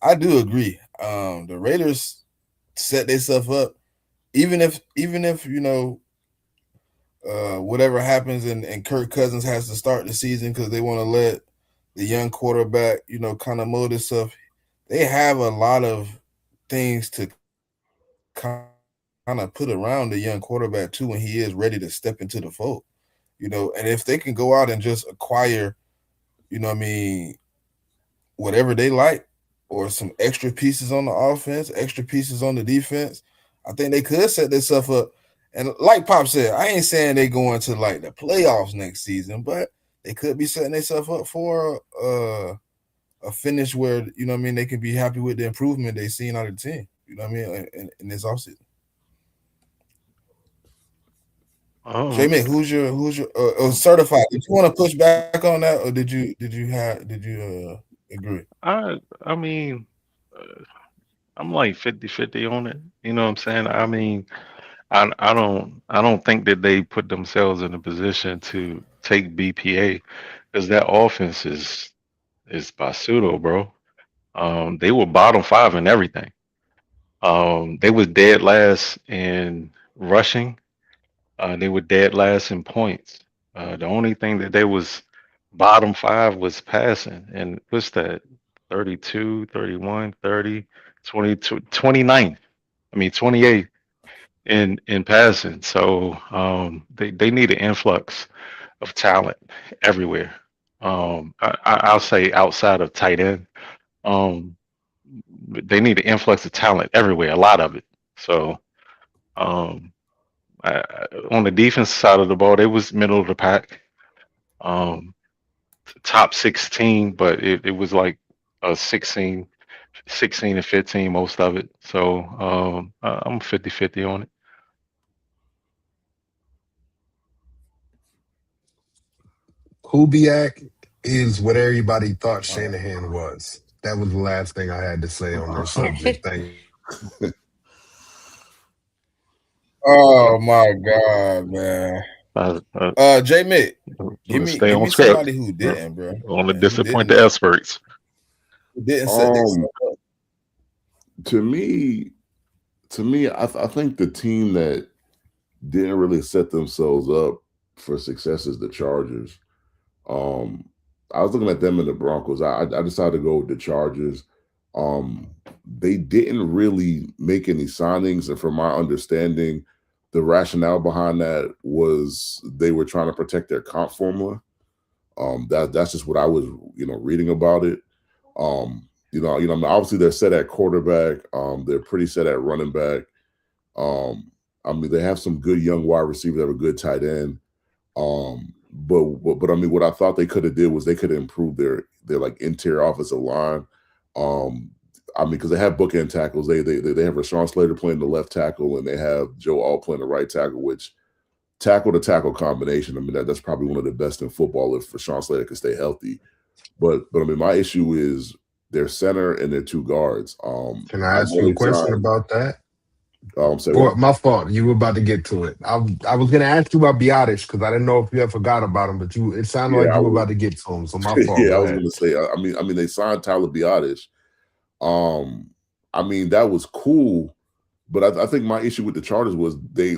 I do agree. The Raiders set themselves up, even if whatever happens and Kirk Cousins has to start the season because they want to let the young quarterback, kind of mold himself. They have a lot of things to kind of put around the young quarterback too when he is ready to step into the fold. And if they can go out and just acquire, whatever they like, or some extra pieces on the offense, extra pieces on the defense, I think they could set themselves up. And like Pop said, I ain't saying they going to like the playoffs next season, but they could be setting themselves up for a finish where they can be happy with the improvement they seen out of the team. In this offseason. J-Mick, who's your certified? Did you want to push back on that, or did you agree? I mean, I'm like 50-50 on it. You know what I'm saying? I mean, I don't think that they put themselves in a position to take BPA because that offense is pseudo, bro. They were bottom 5 in everything. They was dead last in rushing. They were dead last in points. The only thing that they was bottom 5 was passing. And what's that? 32, 31, 30, 22, 29. I mean 28 in passing. So they need an influx of talent everywhere. I'll say outside of tight end. Um, they need an influx of talent everywhere, a lot of it. So um, on the defense side of the ball, they was middle of the pack, um, top 16, but it was like a 16 and 15 most of it. So I'm 50-50 on it. Kubiak is what everybody thought All right. Shanahan was. That was the last thing I had to say on their subject. Thank you. Oh my God, man. Uh, uh, J Mick, give me Stay give on me script. somebody who didn't, bro, On the and who disappoint didn't the experts. who didn't set this Um, up. to me, I think the team that didn't really set themselves up for success is the Chargers. Um, I was looking at them and the Broncos. I decided to go with the Chargers. They didn't really make any signings, and from my understanding, the rationale behind that was they were trying to protect their comp formula. That's just what I was, reading about it. I mean, obviously they're set at quarterback. They're pretty set at running back. Um, I mean, they have some good young wide receivers. They have a good tight end. But I mean, what I thought they could have did was they could have improved their like interior offensive line. Um, I mean, because they have bookend tackles. They have Rashawn Slater playing the left tackle, and they have Joe Alt playing the right tackle, which tackle to tackle combination. I mean, that's probably one of the best in football if Rashawn Slater can stay healthy. But I mean, my issue is their center and their two guards. Can I I ask know you a they question signed. about that? Say Or what? my fault. You were about to get to it. I was gonna ask you about Biotish because I didn't know if you had forgot about him, but you it sounded Yeah, like I you were was. about to get to him. So my fault. Yeah, I Go was ahead. going to say. I mean, they signed Tyler Biotis. Um, I mean, that was cool, but I think my issue with the Chargers was they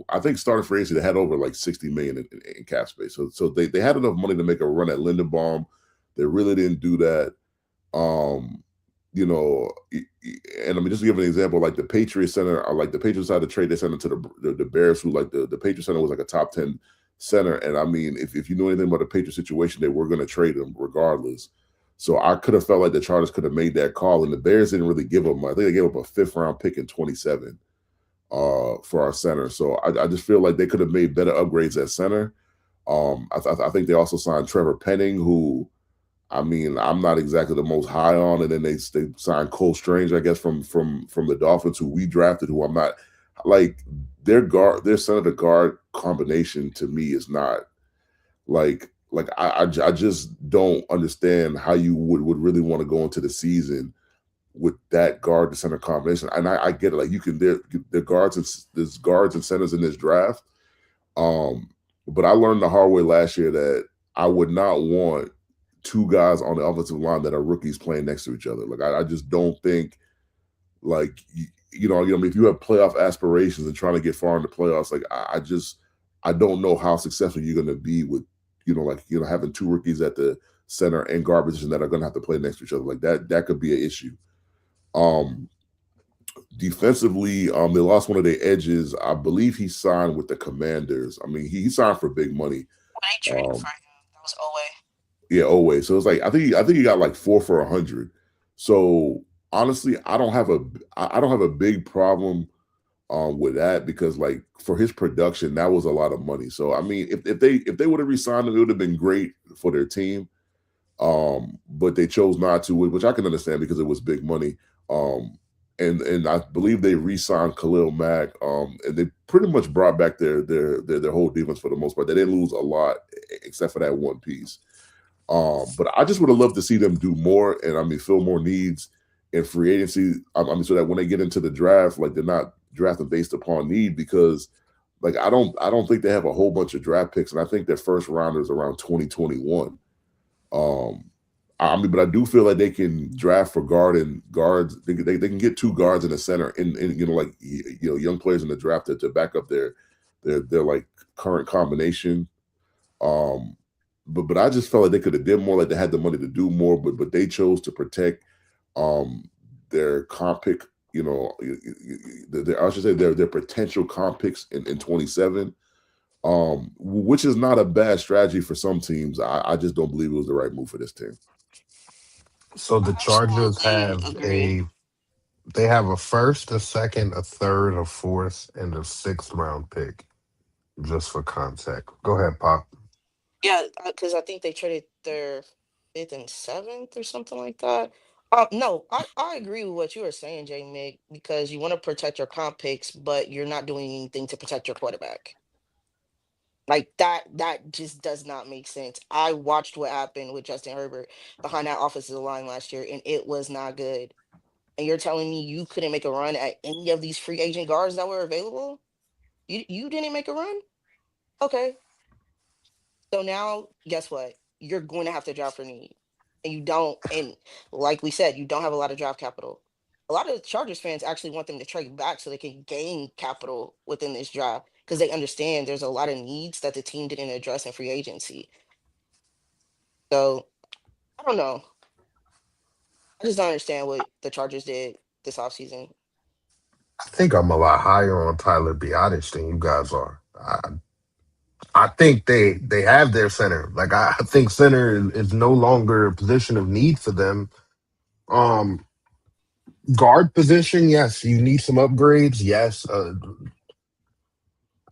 I think starting free agency they had over like 60 million in cap space, so they had enough money to make a run at Lindenbaum. They really didn't do that. Um, and I mean, just to give an example, like the Patriots center, or like the Patriots had to trade their center to the Bears, who like the Patriots center was like a top 10 center. And I mean, if you know anything about the Patriots situation, they were going to trade him regardless. So I could have felt like the Chargers could have made that call, and the Bears didn't really give them. I think they gave up a 5th round pick in 27 for our center. So I just feel like they could have made better upgrades at center. I think they also signed Trevor Penning, who I mean, I'm not exactly the most high on, and then they signed Cole Strange, I guess, from the Dolphins, who we drafted, who I'm not like their center to guard combination to me is not I just don't understand how you would really want to go into the season with that guard to center combination. And I get it, like you can there guards and there's guards and centers in this draft. Um, but I learned the hard way last year that I would not want two guys on the offensive line that are rookies playing next to each other. Like I just don't think like if you have playoff aspirations and trying to get far in the playoffs, like I don't know how successful you're going to be with having two rookies at the center and guard position that are going to have to play next to each other. Like that could be an issue. Um, Defensively, they lost one of their edges. I believe he signed with the Commanders. I mean, he signed for big money. When they traded for Um, him, that was Owe. yeah, always. So it's like I think he got like 4 for 100. So honestly, I don't have a big problem with that because like for his production, that was a lot of money. So I mean, if they would have re-signed him, it would have been great for their team. But they chose not to, which I can understand because it was big money. And I believe they re-signed Khalil Mack. And they pretty much brought back their whole defense for the most part. They didn't lose a lot except for that one piece. But I just would have loved to see them do more and I mean fill more needs in free agency. I mean, so that when they get into the draft, like they're not drafting based upon need because like I don't think they have a whole bunch of draft picks, and I think their first round is around 2021. Um, I mean, but I do feel like they can draft for guards. They can get two guards in the center, and young players in the draft to back up their like current combination. Um, but I just felt like they could have did more. Like they had the money to do more, but they chose to protect their comp pick. I should say their potential comp picks in 27. Which is not a bad strategy for some teams. I just don't believe it was the right move for this team. So the I Chargers absolutely have agree. a first, a second, a third, a fourth, and a 6th round pick. Just for context. Go ahead, Pop. Yeah, because I think they traded their fifth and seventh or something like that. No, I agree with what you were saying, Jay Mick, because you want to protect your comp picks, but you're not doing anything to protect your quarterback. Like that just does not make sense. I watched what happened with Justin Herbert behind that offensive line last year, and it was not good. And you're telling me you couldn't make a run at any of these free agent guards that were available? You didn't make a run? Okay. So now, guess what? You're going to have to draft for need, and you don't. And like we said, you don't have a lot of draft capital. A lot of Chargers fans actually want them to trade back so they can gain capital within this draft because they understand there's a lot of needs that the team didn't address in free agency. So I don't know. I just don't understand what the Chargers did this offseason. I think I'm a lot higher on Tyler Biotish than you guys are. I think they have their center. Like I think center is no longer a position of need for them. Um, Guard position, yes, you need some upgrades. Yes,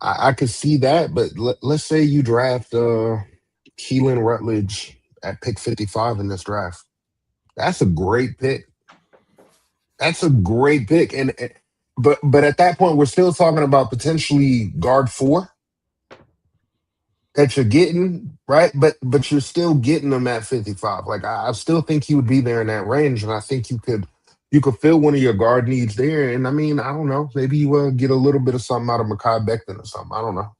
I could see that. But let's say you draft Keelan Rutledge at pick 55 in this draft. That's a great pick. That's a great pick. But at that point, we're still talking about potentially guard four that you're getting, right? But you're still getting them at 55. Like I still think he would be there in that range, and I think you could fill one of your guard needs there. And I mean, I don't know, maybe you get a little bit of something out of Makai Becton or something. I don't know.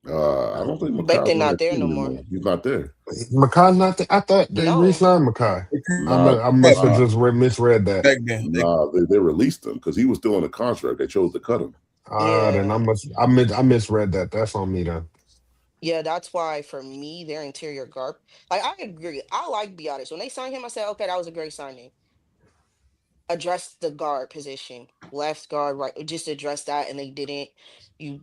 I don't think Makai's Becton on not that there team no more. anymore. He's not there. Makai's not. I thought they No. re-signed Makai. Nah, I must have nah, just misread that. back then. nah. They released him because he was still on the contract. They chose to cut him. Then Yeah. I misread that. That's on me then. Yeah, that's why for me, their interior guard. Like I agree. I like Biotis. When they signed him, I said, okay, that was a great signing. Address the guard position, left guard, right. Just address that, and they didn't. You,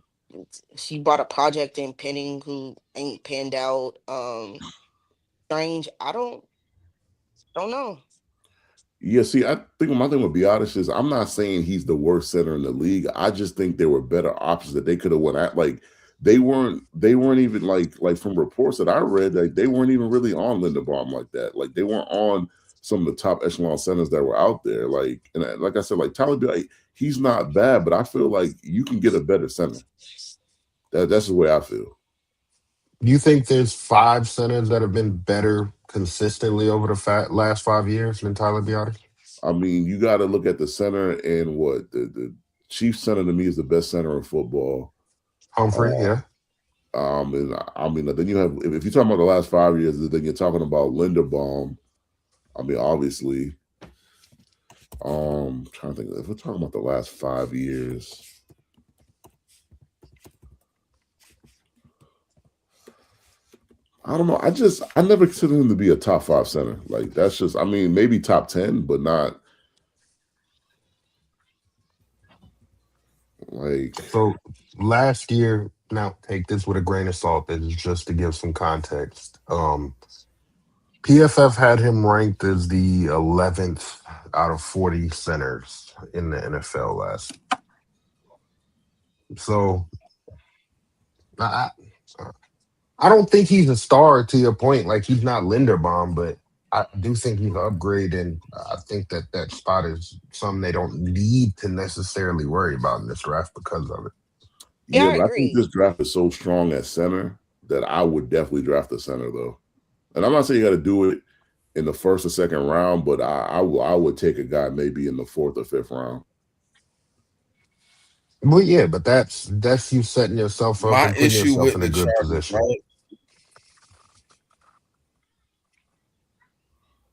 she brought a project in Penning who ain't panned out. Strange. I don't know. Yeah, see, I think my thing with Biotis is I'm not saying he's the worst center in the league. I just think there were better options that they could have went at. Like they weren't even like from reports that I read, like they weren't even really on Linderbaum like that. Like they weren't on some of the top echelon centers that were out there. Like and like I said, like Tyler, he's not bad, but I feel like you can get a better center. That's the way I feel. Do you think there's five centers that have been better consistently over the last 5 years than Tyler Biotis? I mean, you got to look at the center and what the Chief center to me is the best center in football. Humphrey, Uh, yeah. And I mean, then you have if you're talking about the last 5 years, then you're talking about Linderbaum. I mean, obviously, trying to think if we're talking about the last 5 years. I don't know. I never considered him to be a top five center. Like that's just I mean, maybe top 10, but not like So last year, now take this with a grain of salt. This is just to give some context. PFF had him ranked as the 11th out of 40 centers in the NFL last. So I I don't think he's a star to your point. Like he's not Linderbaum, but I do think he's an upgrade, and I think that spot is something they don't need to necessarily worry about in this draft because of it. Yeah, yeah, I but I think agree. this draft is so strong at center that I would definitely draft the center though. And I'm not saying you got to do it in the first or second round, but I would take a guy maybe in the fourth or fifth round. Well, yeah, but that's you setting yourself up My and putting issue yourself with in a the good Chargers, position. right?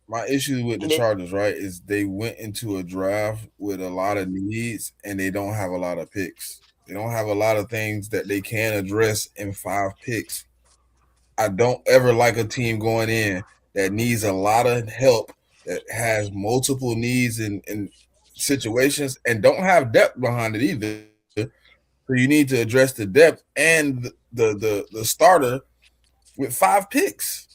My issue with the Did- Chargers, right, is they went into a draft with a lot of needs and they don't have a lot of picks. They don't have a lot of things that they can address in 5 picks. I don't ever like a team going in that needs a lot of help, that has multiple needs in situations and don't have depth behind it either. So you need to address the depth and the starter with 5 picks.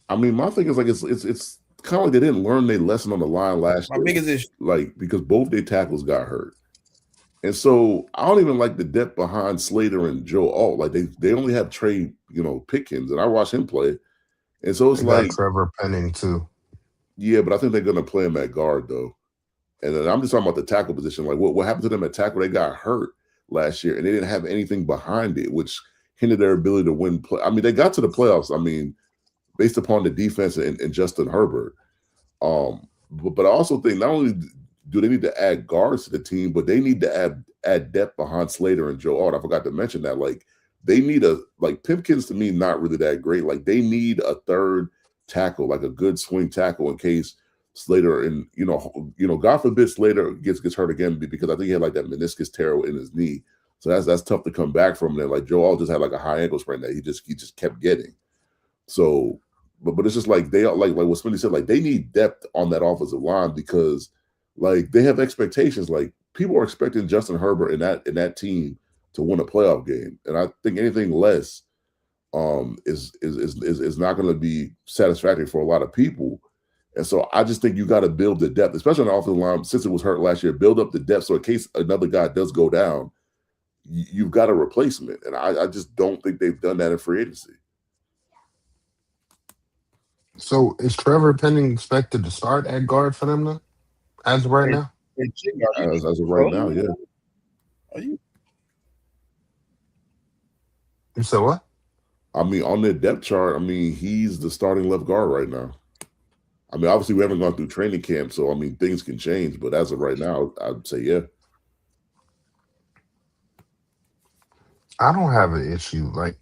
I mean, my thing is like it's kind of like they didn't learn their lesson on the line last My year, biggest issue. like because both their tackles got hurt. And so I don't even like the depth behind Slater and Joe Alt. Like they only have Trey, Pickens, and I watch him play. And so it's They got like, Trevor Penning too. yeah, but I think they're gonna play him at guard though. And then I'm just talking about the tackle position. Like what happened to them at tackle? They got hurt last year and they didn't have anything behind it, which hindered their ability to win play. I mean, they got to the playoffs, I mean, based upon the defense and Justin Herbert. But I also think not only do they need to add guards to the team, but they need to add depth behind Slater and Joe Alt. I forgot to mention that. Like they need Pipkins to me not really that great. Like they need a third tackle, like a good swing tackle in case Slater and God forbid Slater gets hurt again because I think he had like that meniscus tear in his knee. So that's tough to come back from. And like Joe Alt just had like a high ankle sprain that he just kept getting. So but it's just like they are like what Smitty said, like they need depth on that offensive line because like they have expectations. Like people are expecting Justin Herbert in that team to win a playoff game. And I think anything less is not going to be satisfactory for a lot of people. And so I just think you got to build the depth, especially on the offensive line, since it was hurt last year, build up the depth so in case another guy does go down, you've got a replacement. And I just don't think they've done that in free agency. So is Trevor Penning expected to start at guard for them now, as of right Hey, now? hey, Jigga, are you As of right trolling now, me? yeah. Are you? You said what? I mean, on their depth chart, I mean, he's the starting left guard right now. I mean, obviously, we haven't gone through training camp, so I mean, things can change. But as of right now, I'd say yeah. I don't have an issue. Like,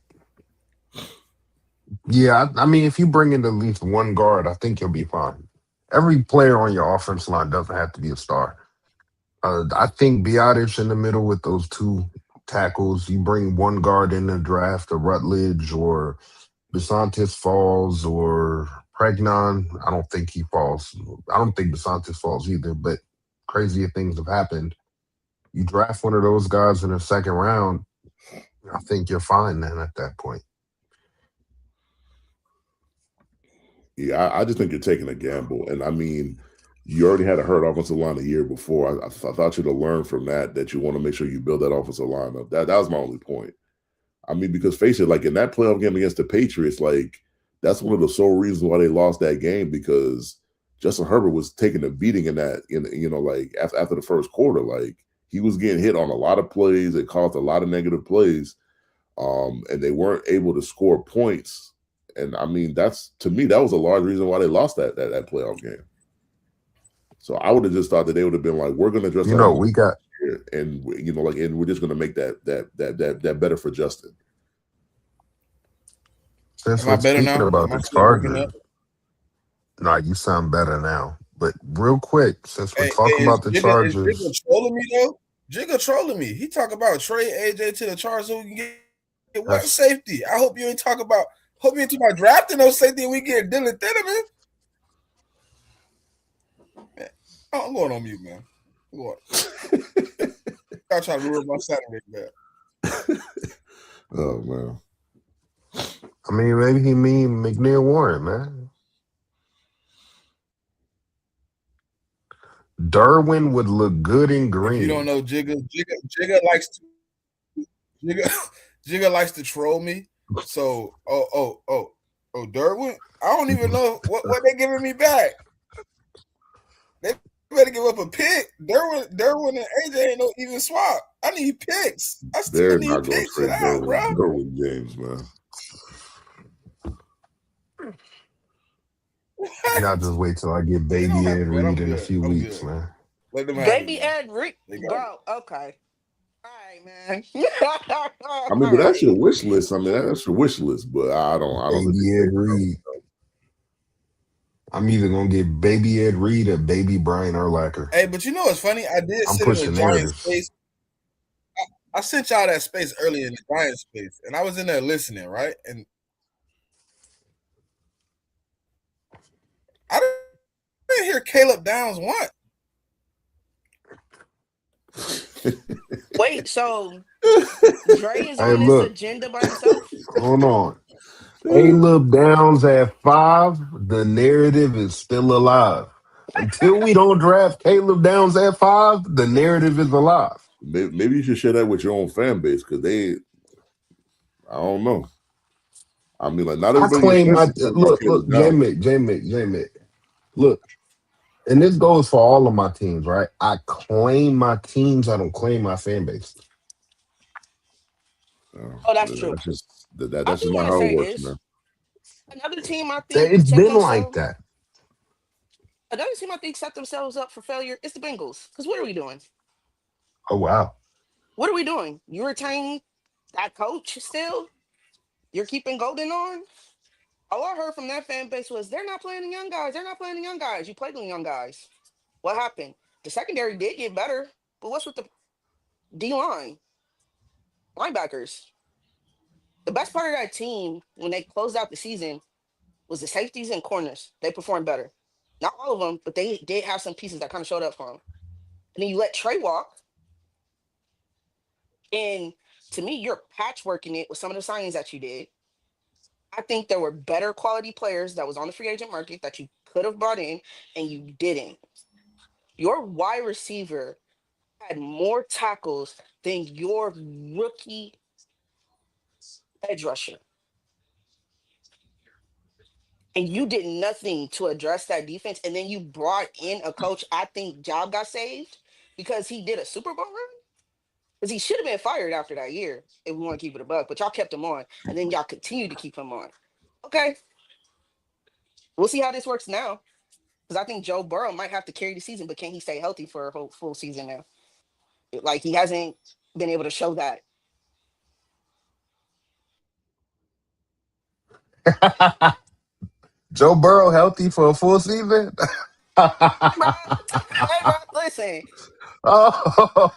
yeah, I mean, if you bring in at least one guard, I think you'll be fine. Every player on your offense line doesn't have to be a star. I think Biotish in the middle with those two tackles. You bring one guard in the draft, a Rutledge or Besantis falls or Pregnon. I don't think he falls. I don't think Besantis falls either, but crazier things have happened. You draft one of those guys in the second round, I think you're fine then at that point. Yeah, I just think you're taking a gamble. And I mean, you already had a hurt offensive line a year before. I thought you'd have learned from that you want to make sure you build that offensive line up. That was my only point. I mean, because face it, like in that playoff game against the Patriots, like that's one of the sole reasons why they lost that game because Justin Herbert was taking a beating in that, like after the first quarter, like he was getting hit on a lot of plays. It caused a lot of negative plays, and they weren't able to score points. And I mean, that's to me that was a large reason why they lost that playoff game. So I would have just thought that they would have been like, we're going to address You our know, we got here, and and we're just going to make that better for Justin. since Am I we're better speaking now? about Am I the still breaking Chargers. up? Nah, you sound better now. But real quick, since we're Hey, talking is about the Jigga Chargers, trolling me though? Jigga trolling me. He talk about trade AJ to the Chargers so we can get what that's safety? I hope you ain't talk about hope you ain't talk about drafting no safety and we get Dylan Thinnerman. Man, I'm going on mute, man. I'm going. Y'all trying to ruin my Saturday, man. Oh man. I mean, maybe he mean McNeil Warren, man. Derwin would look good in If you don't green. know Jigga likes to Jigga, Jigga likes to troll me. So oh Derwin, I don't even know what they giving me back. They better give up a pick. Derwin and AJ ain't no even swap. I need picks. I still They're need not going to picks for trade that, bro. Derwin James, man. Y'all What? just wait till I get They don't baby have Ed to, man. Reed I'm in a good. few I'm weeks, good. man. Let them have it, Baby man. Ed Rick, They got it. bro. Okay, all right, man. I All mean, but that's your right. wish list. I mean, that's your wish list. But I don't think Baby they Ed Reed. I'm either gonna get baby Ed Reed or baby Brian Urlacher. Hey, but you know what's funny? I did I'm sit in the pushing Giant narratives. space. I sent y'all that space earlier in the Giant space, and I was in there listening, right? And I didn't hear Caleb Downs once. Wait, so Dre is Hey, on this look, agenda by himself? hold on. Caleb Downs at 5, the narrative is still alive. Until we don't draft Caleb Downs at 5, the narrative is alive. maybe you should share that with your own fan base because I don't know. I mean, like not I everybody gets claim my sensitive about look, Caleb Downs. J Mick. Look, and this goes for all of my teams, right? I claim my teams. I don't claim my fan base. Oh, that's true. I That's do just not want to how it say works, this. man. Another team I think It's set been like themselves. that. Another team I think set themselves up for failure is the Bengals. Because what are we doing? Oh wow. What are we doing? You retain that coach still? You're keeping Golden on? All I heard from that fan base was they're not playing the young guys. They're not playing the young guys. You played the young guys. What happened? The secondary did get better, but what's with the D line, linebackers? The best part of that team when they closed out the season was the safeties and corners. They performed better. Not all of them, but they did have some pieces that kind of showed up for them. And then you let Trey walk, and to me, you're patchworking it with some of the signings that you did. I think there were better quality players that was on the free agent market that you could have brought in, and you didn't. Your wide receiver had more tackles than your rookie edge rusher. and you did nothing to address that defense, and then you brought in a coach. I think job got saved because he did a Super Bowl run. Because he should have been fired after that year if we want to keep it a buck. But y'all kept him on, and then y'all continue to keep him on. Okay, we'll see how this works now. Because I think Joe Burrow might have to carry the season, but can he stay healthy for a whole full season now? Like he hasn't been able to show that. Joe Burrow healthy for a full season? Hey, bro. Hey, bro. Listen, Oh,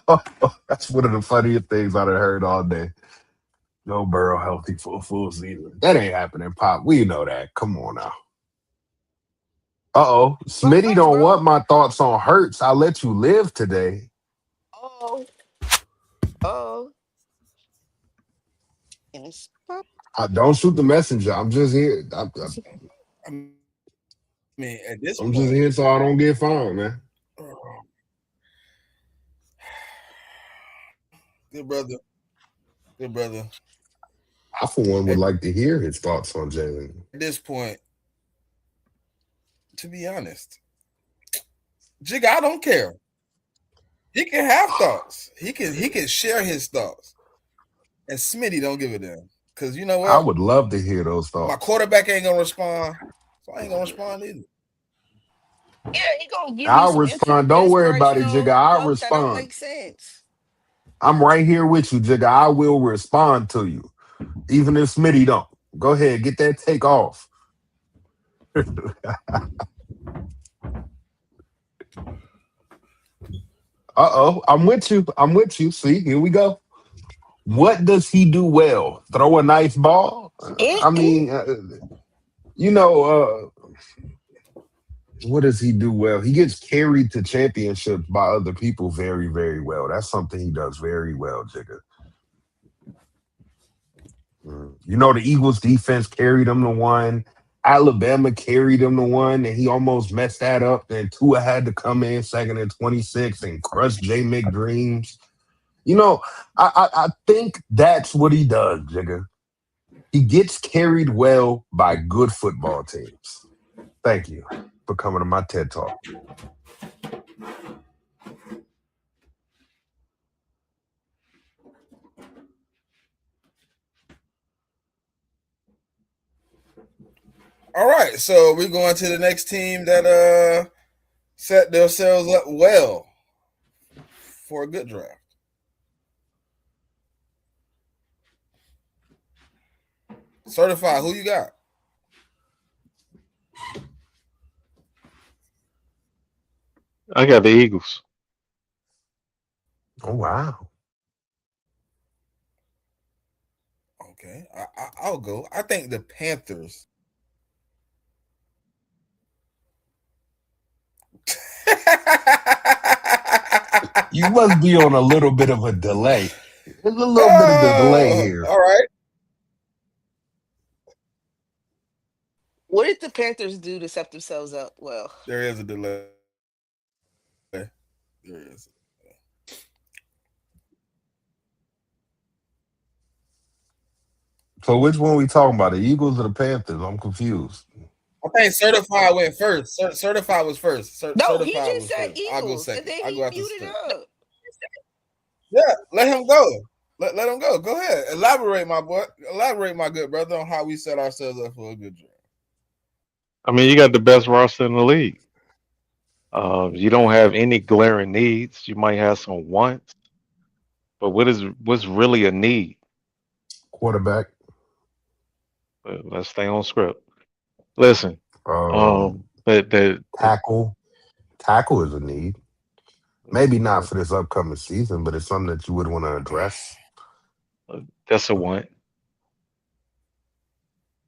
that's one of the funniest things I've heard all day. Joe Burrow healthy for a full season. That ain't happening, Pop. We know that. Come on now. Uh-oh. go Smitty first, don't bro. want my thoughts on Hurts. I'll let you live today. Oh, oh, and it's Don't shoot the messenger. I'm just here. I mean, at this point, I'm just here so I don't get fined, man. good brother, good brother. I, for one, would At like to hear his thoughts on Jalen. this point, to be honest, Jigga, I don't care. He can have thoughts. He can share his thoughts. And Smitty don't give a damn. Cause you know I what? would love to hear those My thoughts. quarterback ain't gonna respond. So I ain't gonna respond either. yeah, he gonna give you I'll some respond. Don't worry about it, Jigga. inspirational I'll quotes that don't respond. make sense. I'm right here with you, Jigga. I will respond to you, even if Smitty don't. Go ahead, get that take off. Uh-oh, I'm with you. I'm with you. See, here we go. What does he do well? Throw a nice ball? I Mm-mm. mean, you know, what does he do well? He gets carried to championships by other people very, very well. That's something he does very well, Jigga. You know, the Eagles defense carried him to one. Alabama carried him to one, and he almost messed that up. Then Tua had to come in second and 26 and crush J McDreams. You know, I think that's what he does, Jigga. He gets carried well by good football teams. Thank you for coming to my TED Talk. All right, so we're going to the next team that set themselves up well for a good draft. Certified, who you got? I got the Eagles. Oh, wow. Okay, I'll go. I think the Panthers. You must be on a little bit of a delay. There's a little bit of delay Oh, here. all right. What did the Panthers do to set themselves up well? There is a delay. There is. So which one we talking about? The Eagles or the Panthers? I'm confused. I think certified went first. Certified was first. No, he Certified just was said first. I'll go Eagles, and second. then I'll he go after muted State. up. Yeah, let him go. Let him go. Go ahead. Elaborate, my boy. Elaborate, my good brother, on how we set ourselves up for a good draft. I mean, you got the best roster in the league. You don't have any glaring needs. You might have some wants, but what's really a need? Quarterback. Let's stay on script. Listen, Um, the tackle. Tackle is a need. Maybe not for this upcoming season, but it's something that you would want to address. that's a want.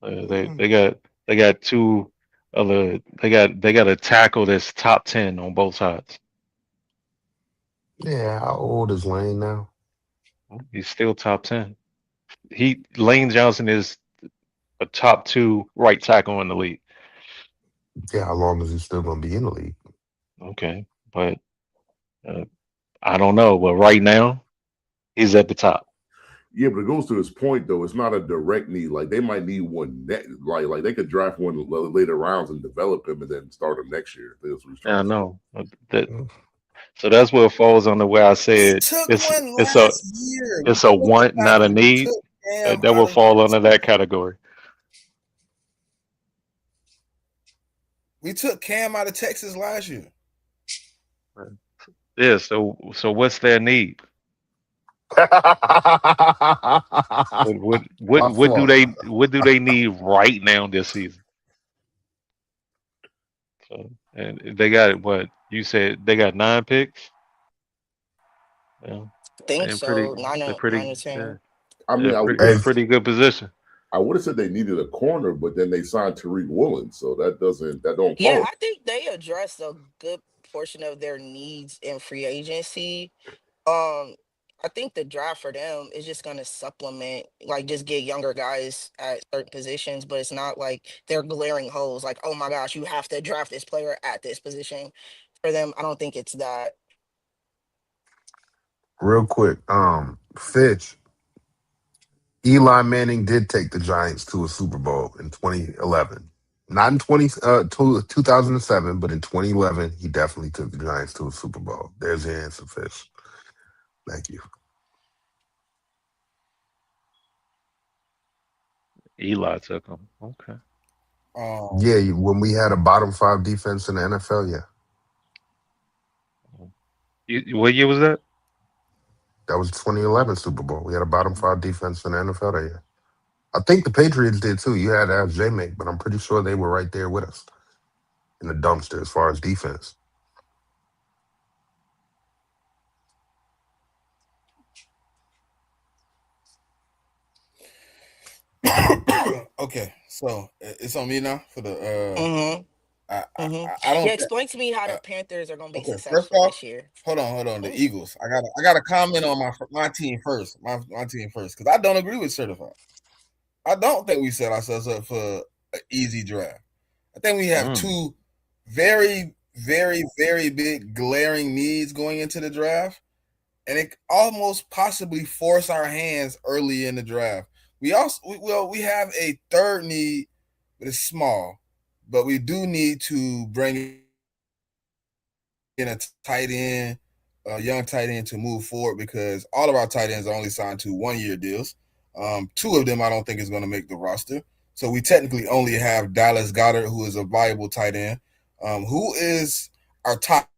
They Mm, they got they got two other they got a tackle that's top 10 on both sides. yeah, how old is Lane now? He's still top 10. He Lane Johnson is a top two right tackle in the league. Yeah, how long is he still going to be in the league? Okay, but uh, I don't know. But right now, he's at the top. Yeah, but it goes to this point though. It's not a direct need. Like they might need one like they could draft one later rounds and develop him and then start him next year. That's what he's Yeah, trying I to say. know. That so that's where it falls under where I We said took it's one it's a last year. We it's a took the want, not a fact that we need. took Cam That will out of fall under that category. we took Cam out of Texas last year. Yeah. So what's their need? My fault. What do they need right now this season? So and they got what you said they got 9 picks. Yeah, I think and pretty so. Nine they're or nine pretty or yeah, 10. I mean, they're I pretty would Hey, pretty good position. I would have said they needed a corner, but then they signed Tariq Woolen, so that don't Yeah, follow. I think they addressed a good portion of their needs in free agency. Um, I think the draft for them is just gonna supplement, like just get younger guys at certain positions, but it's not like they're glaring holes. Like, oh my gosh, you have to draft this player at this position. For them, I don't think it's that. real quick, Fitch, Eli Manning did take the Giants to a Super Bowl in 2011. Not in 2007, but in 2011, he definitely took the Giants to a Super Bowl. There's your answer, Fitch. Thank you. Eli took them. Okay. Um, Yeah, when we had a bottom five defense in the NFL, yeah, What year was that? that was 2011 Super Bowl. We had a bottom five defense in the NFL that year. I think the Patriots did too. You had to ask J-Make, but I'm pretty sure they were right there with us in the dumpster as far as defense. okay, so it's on me now for the. Mm-hmm. I Yeah, don't think. explain to me how the Uh, Panthers are gonna be okay, first successful off, this year. hold on. The Oh, Eagles. I got to comment on my team first. My team first because I don't agree with certified. I don't think we set ourselves up for an easy draft. I think we have Mm. two very, very, very big glaring needs going into the draft, and it almost possibly force our hands early in the draft. We have a third need, but it's small, but we do need to bring in a tight end, a young tight end to move forward because all of our tight ends are only signed to 1 year deals. Two of them I don't think is going to make the roster. So we technically only have Dallas Goddard, who is a viable tight end. Who is our top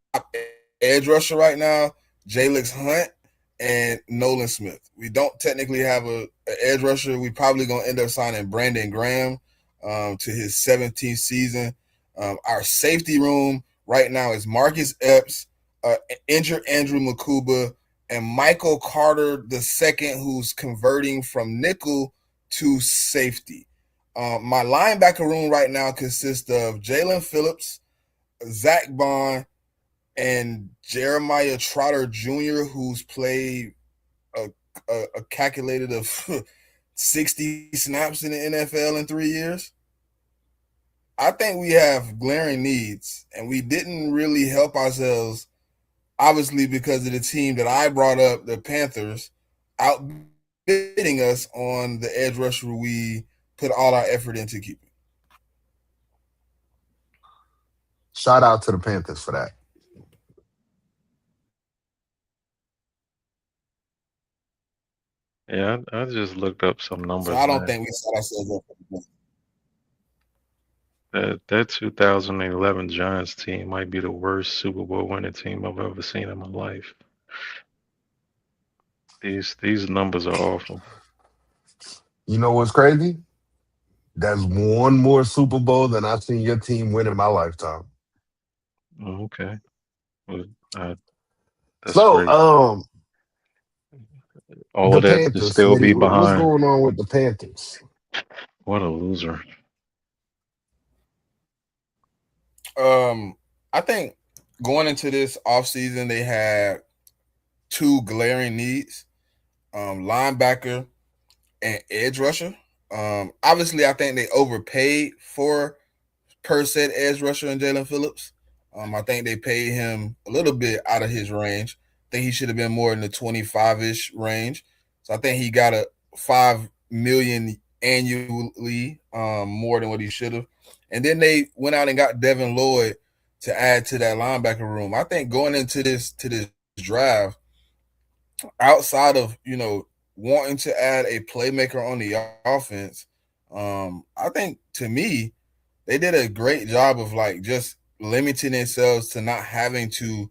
edge rusher right now? Jalix Hunt and Nolan Smith. We don't technically have a edge rusher. We probably going to end up signing Brandon Graham to his 17th season. Our safety room right now is Marcus Epps, injured Andrew Makuba, and Michael Carter II, who's converting from nickel to safety. My linebacker room right now consists of Jalen Phillips, Zach Bond, and Jeremiah Trotter Jr., who's played a calculated of 60 snaps in the NFL in 3 years. I think we have glaring needs, and we didn't really help ourselves, obviously, because of the team that I brought up, the Panthers, outbidding us on the edge rusher we put all our effort into keeping. Shout out to the Panthers for that. Yeah, I just looked up some So numbers, I don't man. think we set ourselves up for the That 2011 Giants team might be the worst Super Bowl winning team I've ever seen in my life. These numbers are awful. You know what's crazy? That's one more Super Bowl than I've seen your team win in my lifetime. Oh, okay, well, that's So, great. All the of that to Panthers, still Smitty, be what's behind. going on with the Panthers? What a loser. I think going into this offseason, they had two glaring needs: linebacker and edge rusher. Obviously, I think they overpaid for per set edge rusher and Jalen Phillips. I think they paid him a little bit out of his range. I think he should have been more in the 25-ish range. So I think he got a 5 million annually, more than what he should have. And then they went out and got Devin Lloyd to add to that linebacker room. I think going into this draft, outside of wanting to add a playmaker on the offense, I think to me they did a great job of like just limiting themselves to not having to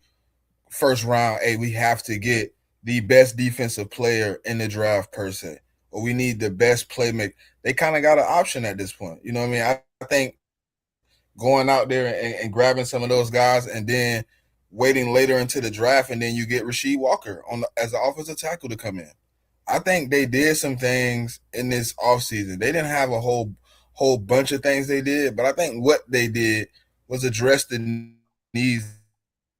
first round. Hey, we have to get the best defensive player in the draft per se, or we need the best playmaker. They kind of got an option at this point. You know what I mean? I think going out there and grabbing some of those guys and then waiting later into the draft, and then you get Rasheed Walker as an offensive tackle to come in. I think they did some things in this offseason. They didn't have a whole bunch of things they did, but I think what they did was address the needs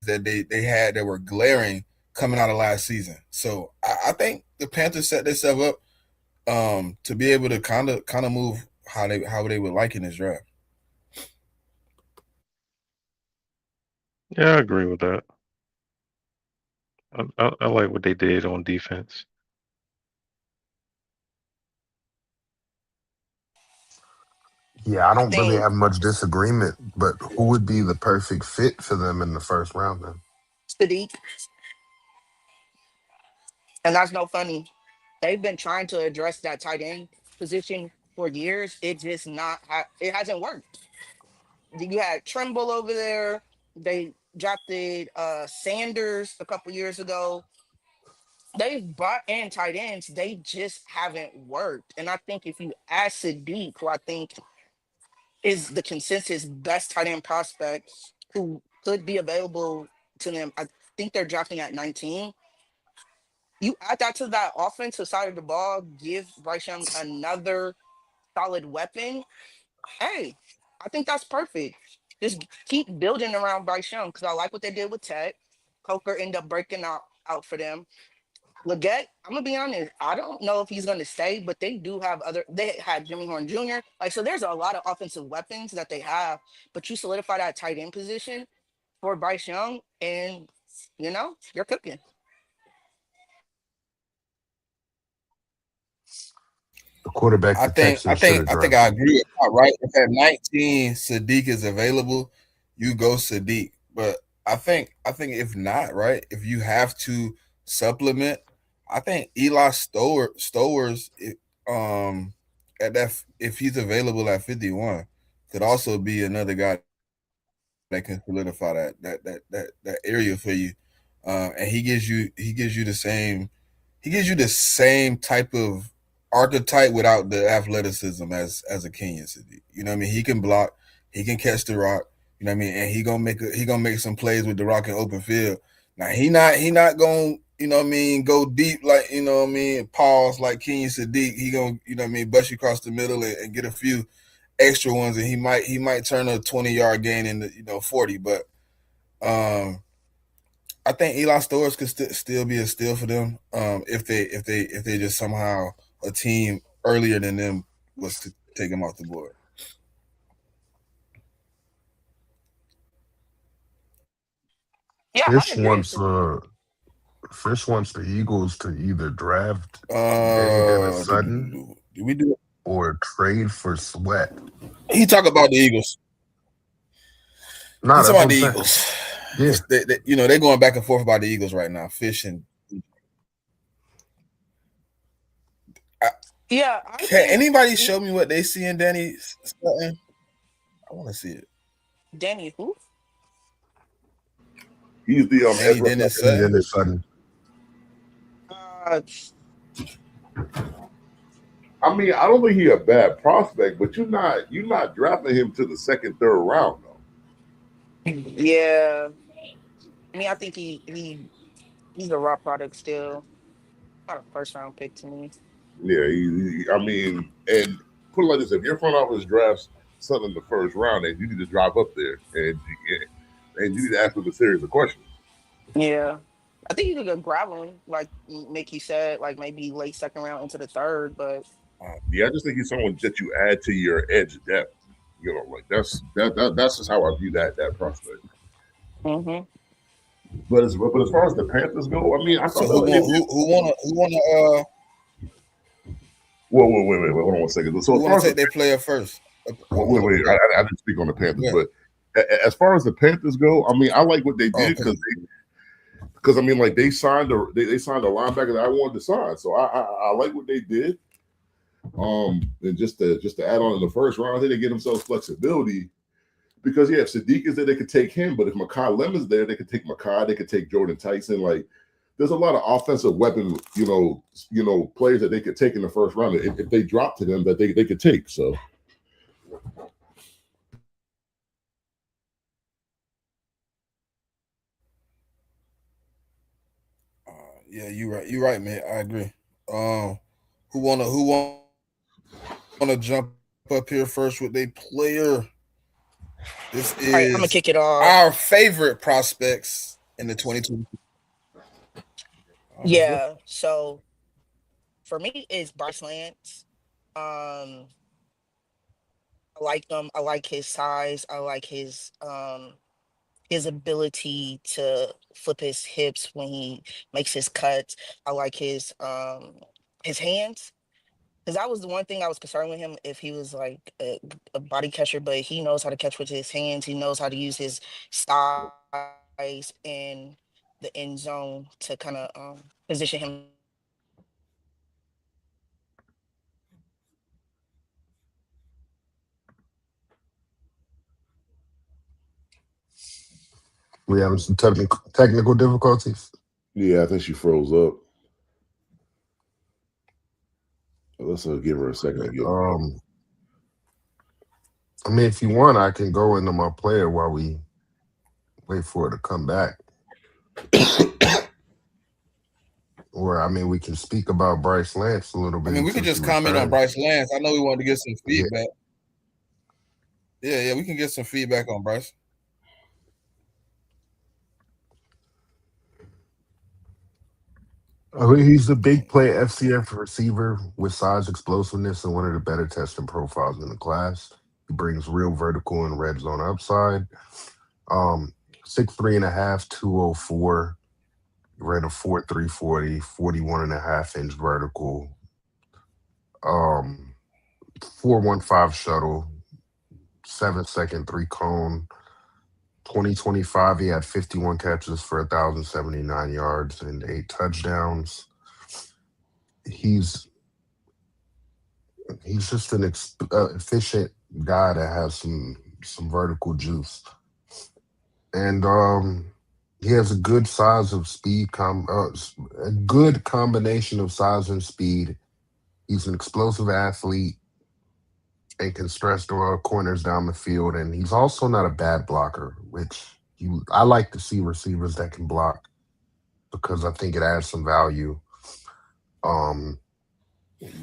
that they had that were glaring coming out of last season. So I think the Panthers set themselves up, to be able to kind of move how they would like in this draft. Yeah, I agree with that. I like what they did on defense. Yeah, I I don't really think have much disagreement, but who would be the perfect fit for them in the first round then? Sadiq, and that's no funny. They've been trying to address that tight end position for years. It just not it hasn't worked. You had Trimble over there. They drafted Sanders a couple years ago. They've brought in tight ends. They just haven't worked. And I think if you ask Sadiq, who I think is the consensus best tight end prospect who could be available to them, I think they're drafting at 19. You add that to that offensive side of the ball, give Bryce Young another solid weapon. Hey, I think that's perfect. Just keep building around Bryce Young because I like what they did with Tech. Coker ended up breaking out for them. Leggett, I'm gonna be honest. I don't know if he's gonna stay, but they do have other. They had Jimmy Horn Jr. Like so, there's a lot of offensive weapons that they have. But you solidify that tight end position for Bryce Young, and you're cooking. The quarterback I the think I Texans should think have I think I drafted. agree with that, right. If at 19 Sadiq is available, you go Sadiq. But I think if not, right, if you have to supplement, I think Eli Stowers, at that, if he's available at 51, could also be another guy that can solidify that area for you. And he gives you the same type of archetype without the athleticism as a Kenyan Sadiq. You know what I mean? He can block, he can catch the rock. You know what I mean? And he gonna make some plays with the rock in open field. Now he not gonna, you know what I mean, go deep, like, you know what I mean, pause like Kenyan Sadiq. He gonna, you know what I mean, bust you across the middle and get a few extra ones, and he might turn a 20-yard gain into 40. But um I think Eli Stores could still be a steal for them, if they just somehow, a team earlier than them was to take him off the board. Yeah, I Fish agree. wants Fish wants the Eagles to either draft Danny Sutton Do we do? or trade for Sweat. He talk about the Eagles. Nah, He's that's talking what about I'm the saying. Eagles. Yeah. They're going back and forth about the Eagles right now. Fish and I, Yeah, I can think anybody show me what they see in Danny Sutton? I want to see it. Danny who? He's the edge Danny rusher. Dennis And Sutton. then it's Sutton. Uh, I mean, I don't think he's a bad prospect, but you're not drafting him to the second, third round though. yeah. I mean, I think he's a raw product still. Not a first round pick to me. Yeah, I mean, and put it like this: if your front office drafts something in the first round, then you need to drive up there and you need to ask them a series of questions. Yeah. I think you could go grab him, like Mickey said, like maybe late second round into the third, but Yeah, I just think he's someone that you add to your edge depth. Like that's just how I view that prospect. hmm But as far as the Panthers go, I mean, I So thought who that want who wanna Well, wait. Hold on one second. So Who as want far to as the take their player first? wait, I didn't speak on the Panthers, Yeah. but as far as the Panthers go, I mean, I like what they did Okay. because I mean, like they signed they signed a linebacker that I wanted to sign, so I like what they did. And just to add on in the first round, I think they get themselves flexibility because yeah, if Sadiq is there, they could take him, but if Makai Lemon's there, they could take Makai, they could take Jordan Tyson. Like, there's a lot of offensive weapon, players that they could take in the first round if they drop to them that they could take. So Yeah, you right. You right, man. I agree. Um, who wanna jump up here first with their player? This All right, is I'm gonna kick it our off. favorite prospects in the 2020. Let's go. Yeah. So for me, it's Bryce Lance. Um, I like him. I like his size. I like his ability to flip his hips when he makes his cuts. I like his hands. Because that was the one thing I was concerned with him if he was like a body catcher, but he knows how to catch with his hands. He knows how to use his size in the end zone to kind of position himself to make plays. We having some technical difficulties. yeah, I think she froze up. Let's give her a second to Okay. get back. I mean, if you want, I can go into my player while we wait for it to come back. Or I mean, we can speak about Bryce Lance a little I bit mean, we could until she just comment on returns. Bryce Lance. I know we wanted to get some Yeah. feedback. Yeah, we can get some feedback on Bryce. He's a big play FCF receiver with size, explosiveness, and one of the better testing profiles in the class. He brings real vertical and red zone upside. Um, 6'3" and a half, 204. Ran a 4.340, 41.5 inch vertical. Um, 415 shuttle, 7 second, 3 cone. 2025, he had 51 catches for 1,079 yards and 8 touchdowns. He's he's just an efficient guy that has some vertical juice, and he has a good size of speed, a good combination of size and speed. He's an explosive athlete and can stretch the corners down the field, and he's also not a bad blocker, which I like to see receivers that can block because I think it adds some value. Um,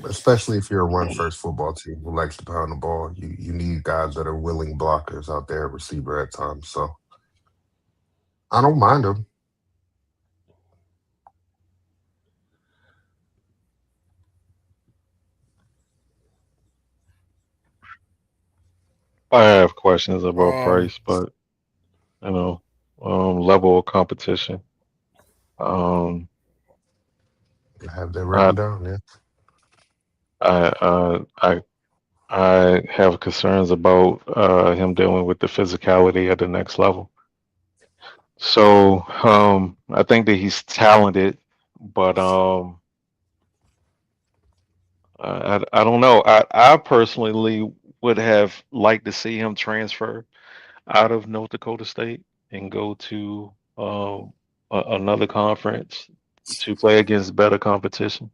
Especially if you're a run first football team who likes to pound the ball, you need guys that are willing blockers out there at receiver at times. So I don't mind him. I have questions about Um, price, but you know, level of competition. Um, I have that I, written down. Yeah. I, I have concerns about him dealing with the physicality at the next level. So, I think that he's talented, but I don't know. I personally would have liked to see him transfer out of North Dakota State and go to another conference to play against better competition.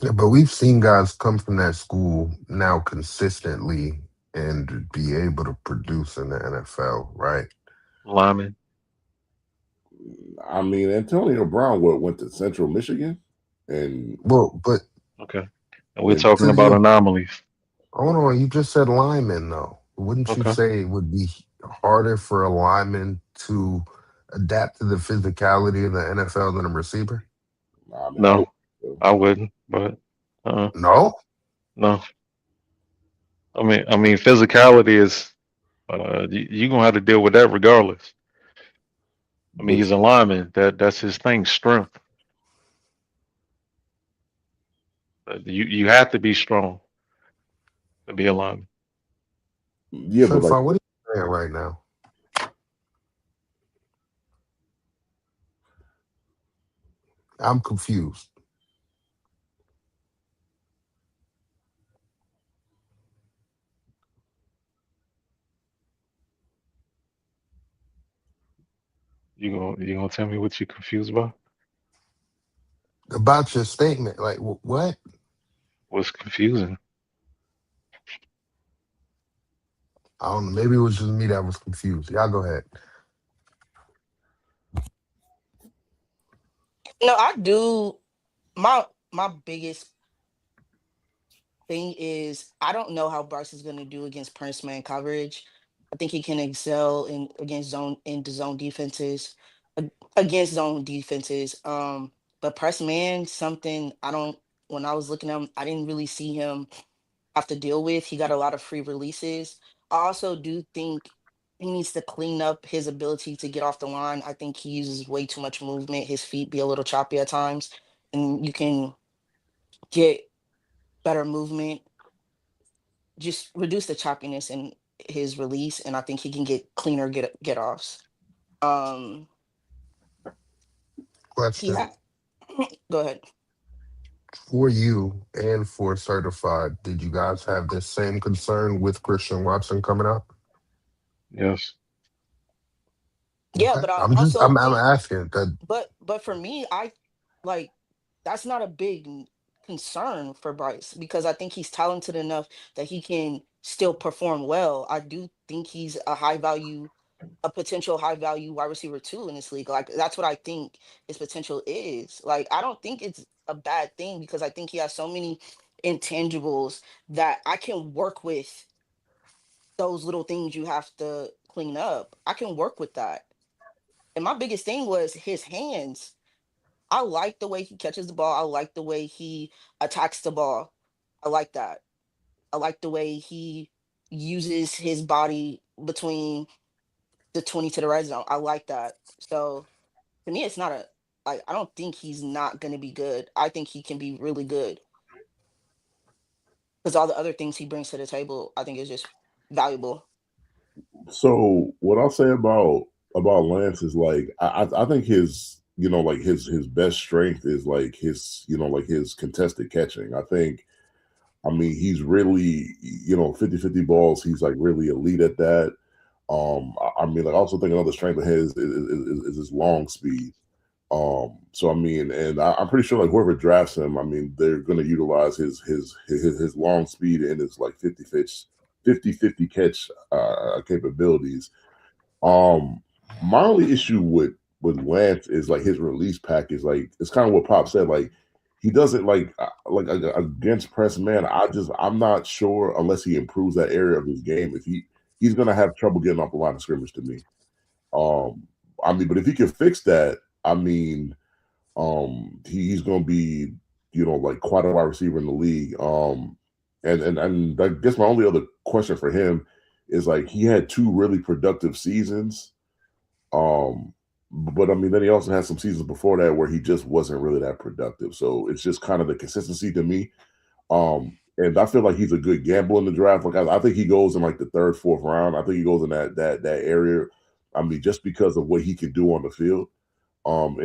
Yeah, but we've seen guys come from that school now consistently and be able to produce in the NFL, right? Lyman. I mean, Antonio Brown went to Central Michigan, and Well, but Okay. And we're talking to about your anomalies. hold on, you just said lineman though. Wouldn't you Okay. say it would be harder for a lineman to adapt to the physicality of the NFL than a receiver? I mean, No, I wouldn't, but No. no. I mean, physicality is you gonna have to deal with that regardless. I mean, but he's a lineman. That's his thing, strength. You have to be strong to be a lineman. Yeah, but like Certified, what are you saying right now? I'm confused. You gonna tell me what you confused about? About your statement. Like, what? What's confusing? I don't know. Maybe it was just me that was confused. Y'all go ahead. No, I do. My biggest thing is I don't know how Bryce is going to do against Prince man coverage. I think he can excel in against zone into zone defenses, against zone defenses. But press man, something I don't. When I was looking at him, I didn't really see him have to deal with. He got a lot of free releases. I also do think he needs to clean up his ability to get off the line. I think he uses way too much movement. His feet be a little choppy at times, and you can get better movement. Just reduce the choppiness in his release, and I think he can get cleaner get offs. Um, he Question had go ahead. for you and for certified. Did you guys have this same concern with Christian Watson coming up? Yes. Yeah, Okay. but I I'm also I'm think, asking that. but for me, I like that's not a big concern for Bryce because I think he's talented enough that he can still perform well. I do think he's a potential high value wide receiver too in this league. Like that's what I think his potential is. Like I don't think it's a bad thing because I think he has so many intangibles that I can work with those little things you have to clean up. I can work with that. And my biggest thing was his hands. I like the way he catches the ball. I like the way he attacks the ball. I like that. I like the way he uses his body between the 20 to the red zone. I like that. So to me, it's not a like I don't think he's not gonna be good. I think he can be really good because all the other things he brings to the table, I think is just valuable. so what I'll say about Lance is like I think his like his best strength is like his like his contested catching. I mean he's really 50-50 balls. He's like really elite at that. I mean like I also think another strength of his is his long speed. So I mean, and I'm pretty sure like whoever drafts him, I mean, they're going to utilize his long speed and his like 50-50 catch capabilities. Um, my only issue with Lance is like his release package. Like it's kind of what Pop said. Like he doesn't against press man. I'm not sure unless he improves that area of his game. If he's going to have trouble getting off the line of scrimmage to me. Um, I mean, but if he can fix that, I mean, he's going to be, like quite a wide receiver in the league. And I guess my only other question for him is like he had two really productive seasons. Um, but I mean, then he also had some seasons before that where he just wasn't really that productive. So it's just kind of the consistency to me. And I feel like he's a good gamble in the draft. Like I think he goes in like the third, fourth round. I think he goes in that area. I mean, just because of what he can do on the field. And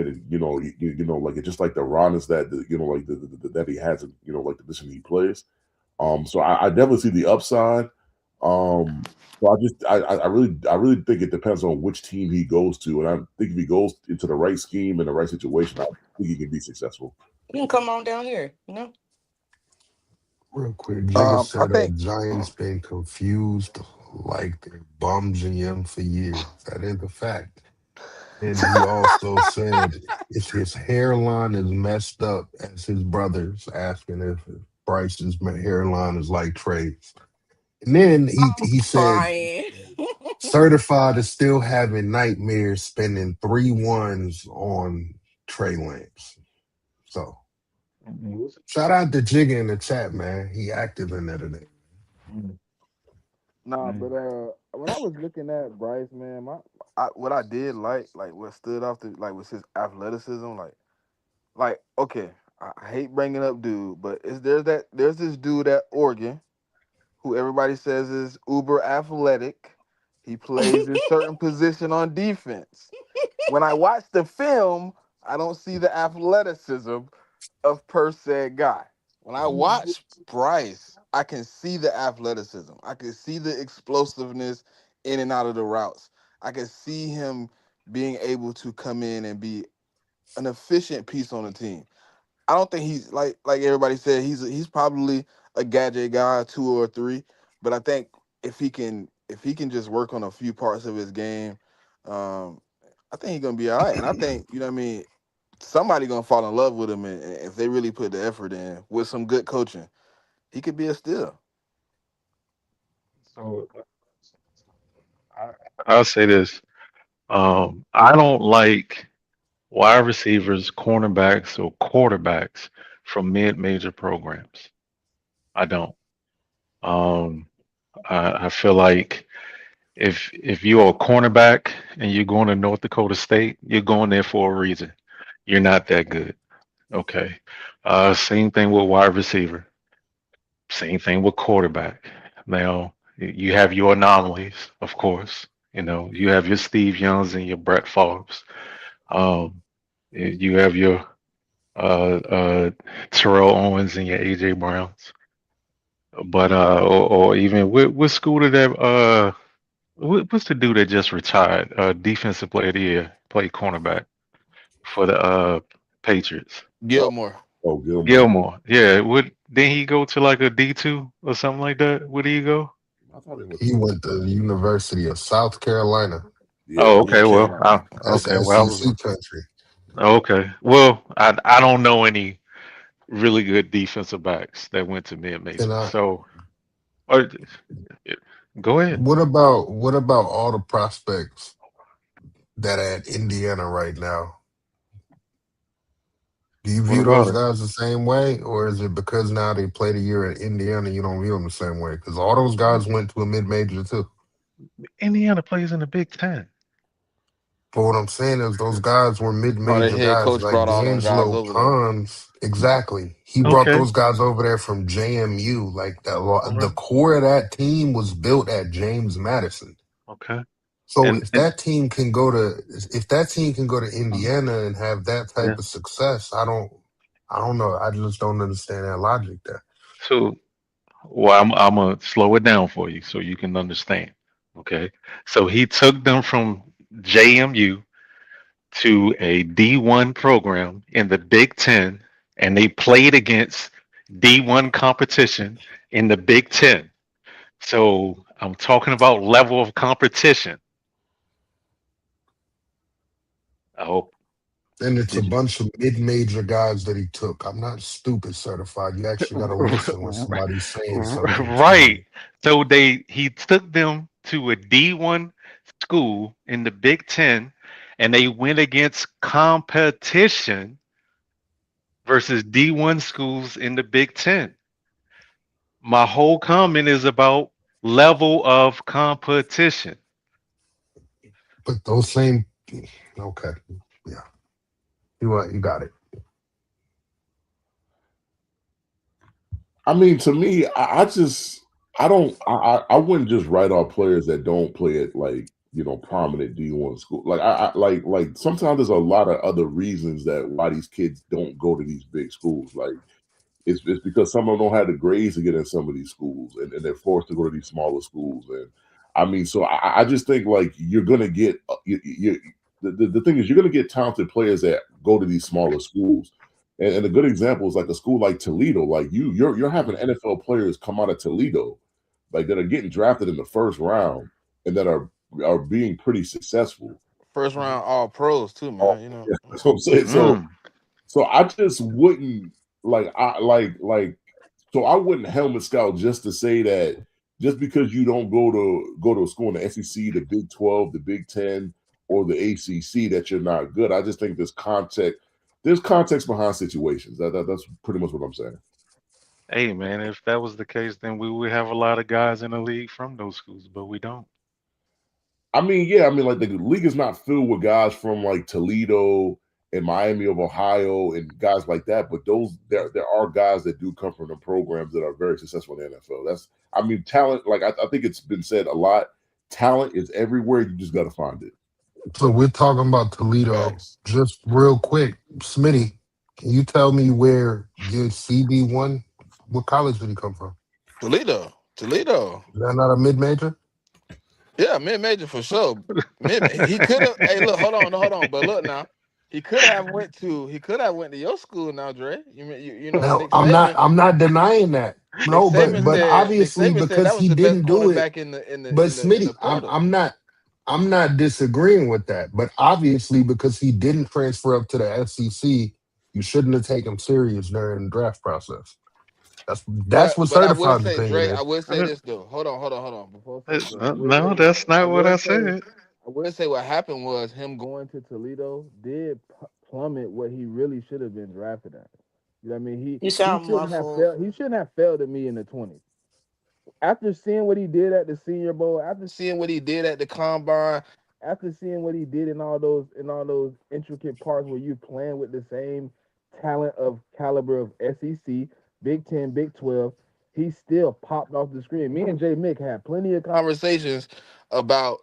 like it's just like the rawness that like that he has, like the position he plays. So I definitely see the upside. So I really think it depends on which team he goes to, and I think if he goes into the right scheme and the right situation, I think he can be successful. You can come on down here, you know. Real quick, Jigga I said think Giants been confused like they're bums and yum for years. That is a fact. And he also said if his hairline is messed up as his brother's, asking if Bryce's hairline is like Trey's. And then I'm he said crying. certified is still having nightmares spending 3 ones on Trey Lance. So Mhm. shout out to Jigga in the chat, man. He active in there today. Mhm. nah, but Mhm. when I was looking at Bryce, man, what I did like what stood off like was his athleticism. Like okay, I hate bringing up dude, but there's this dude at Oregon who everybody says is uber athletic. He plays a certain position on defense. When I watch the film, I don't see the athleticism of per se guy. When I watch Bryce, I can see the athleticism. I can see the explosiveness in and out of the routes. I can see him being able to come in and be an efficient piece on the team. I don't think he's like everybody said he's probably a gadget guy, two or three. But I think if he can just work on a few parts of his game, um, I think he's gonna be all right. And I think you know what I mean. Somebody gonna fall in love with him, and if they really put the effort in with some good coaching, he could be a steal. So I, I'll say this. I don't like wide receivers, cornerbacks, or quarterbacks from mid-major programs. I don't. Um, I feel like if you're a cornerback and you're going to North Dakota State, you're going there for a reason. You're not that good. Okay. Same thing with wide receiver. Same thing with quarterback. Now, you have your anomalies, of course. You know, you have your Steve Youngs and your Brett Favres. Um, you have your Terrell Owens and your AJ Browns. But or even what school did that what's the dude that just retired? Defensive player of the year, played cornerback for the Patriots. Oh, Gilmore. oh, Gilmore. Gilmore. Yeah, would then he go to like a D2 or something like that? Where did he go? I thought it was He went to the University of South Carolina. yeah. Oh, Yeah, okay. Well, Carolina. That's okay. Well, I was SEC country. okay. Well, I don't know any really good defensive backs that went to mid And majors. So, or, go ahead. what about all the prospects that are at Indiana right now? Do you What view those about it? guys the same way, or is it because now they played a year at Indiana, you don't view them the same way? Because all those guys went to a mid major too. Indiana plays in the Big Ten. But what I'm saying is those guys were mid Oh, the major head guys coach like brought all them guys D'Angelo over there. Pons. Exactly. He brought Okay. those guys over there from JMU. Like All the right. core of that team was built at James Madison. Okay. So And if that team can go to Indiana and have that yeah. type of success, I don't know. I just don't understand that logic there. So, well, I'm gonna slow it down for you so you can understand. Okay. So he took them from JMU to a D1 program in the Big Ten, and they played against D1 competition in the Big Ten. So I'm talking about level of competition. I hope. And it's a Did you? bunch of mid-major guys that he took. I'm not stupid certified. You actually got to listen when somebody's saying something to Right. you. So he took them to a D1 school in the Big Ten, and they went against competition versus D1 schools in the Big Ten. My whole comment is about level of competition. But those same, okay, yeah, you got it. I mean, to me, I just I don't I wouldn't just write off players that don't play at like prominent D1 school. Like like sometimes there's a lot of other reasons that why these kids don't go to these big schools. Like it's because some of them don't have the grades to get in some of these schools, and they're forced to go to these smaller schools. And I mean, so I just think like you're gonna get the thing is you're gonna get talented players that go to these smaller schools. And a good example is like a school like Toledo. Like you're having NFL players come out of Toledo, like that are getting drafted in the first round and that are being pretty successful. First round all pros too, Oh, man. You know. yeah, that's what I'm saying. So Mm. so I just wouldn't so I wouldn't helmet scout just to say that just because you don't go to a school in the SEC, the Big 12, the Big 10, or the ACC that you're not good. I just think there's context behind situations. That's pretty much what I'm saying. Hey man, if that was the case, then we would have a lot of guys in the league from those schools, but we don't. I mean, yeah, I mean, like the league is not filled with guys from like Toledo in Miami of Ohio and guys like that. But there are guys that do come from the programs that are very successful in the NFL. Talent. Like I think it's been said a lot. Talent is everywhere. You just got to find it. So we're talking about Toledo. Facts. Just real quick, Smitty, can you tell me where your CB1? What college did he come from? Toledo. Is that not a mid major? Yeah, mid major for sure. He could have. Hey, look, hold on. But look now, he could have went to your school now, Dre. You know No, Nick I'm not. Saban. I'm not denying that. Nick No, Saban but said Nick obviously Saban said because that was he the best didn't do it. cornerback But in Smitty, the portal. I'm not disagreeing with that. But obviously because he didn't transfer up to the SEC, you shouldn't have taken him serious during the draft process. That's what But I would certified's say, opinion Dre, is. I would say Uh, this though. Hold on. Before I say this, Dre, No, that's I not what I would say, said. I would say what happened was him going to Toledo did plummet what he really should have been drafted at. You know what I mean? You He sound shouldn't have muffled. failed. He shouldn't have failed at me in the 20s. After seeing what he did at the Senior Bowl, after seeing what he did at the Combine, after seeing what he did in all those intricate parts where you playing with the same talent of caliber of SEC, Big 10, Big 12, he still popped off the screen. Me and Jay Mick had plenty of conversations about,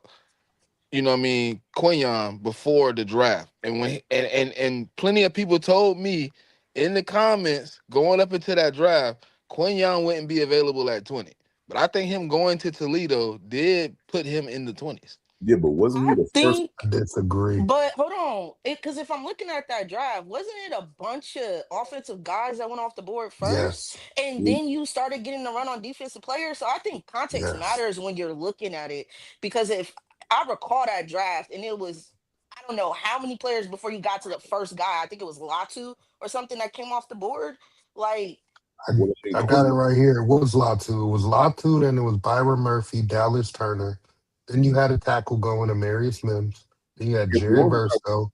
you know what I mean, Quinion before the draft. And and plenty of people told me in the comments going up into that draft, Quinion wouldn't be available at 20. But I think him going to Toledo did put him in the 20s. Yeah, but wasn't he I the first? think, I disagree. but hold on, because if I'm looking at that drive, wasn't it a bunch of offensive guys that went off the board first, Yes. and then you started getting the run on defensive players? So I think context Yes. matters when you're looking at it, because if I recall that draft, and it was, I don't know how many players before you got to the first guy. I think it was Latu or something that came off the board. Like, I, Well, I mean, I got it Quinn, right here. It was Latu. It was Latu, then it was Byron Murphy, Dallas Turner. Then you had a tackle going to Marius Mims. Then you had yeah, Jerry Verso.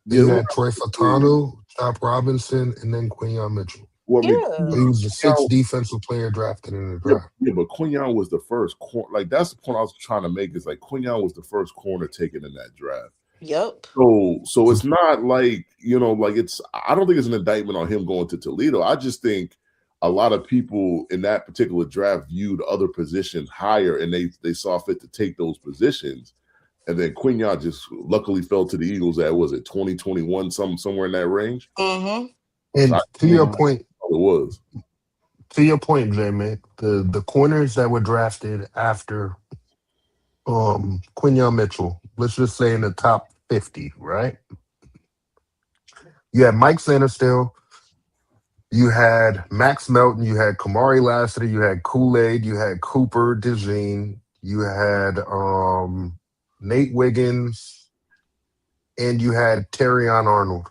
Then yeah, you the one had I Troy would say, Fatanu, Chop Robinson, and then Quinion Mitchell. well, I mean, yeah, So he was the sixth Quinion, defensive player drafted in the yeah, draft. yeah, but Quinion was the first corner. Like that's the point I was trying to make. Is like Quinion was the first corner taken in that draft. yep. So it's not like like it's. I don't think it's an indictment on him going to Toledo. I just think a lot of people in that particular draft viewed other positions higher, and they saw fit to take those positions. And then Quinion just luckily fell to the Eagles at was it 2021, somewhere in that range. Mm-hmm. So I And to think your Mhm. point, that's all it was. J-Man, the corners that were drafted after Quinion Mitchell, let's just say in the top 50, right? You had Mike Sanderstill, you had Max Melton, you had Kamari Lassiter, you had Kool-Aid, you had Cooper DeJean, you had Nate Wiggins, and you had Terrion Arnold.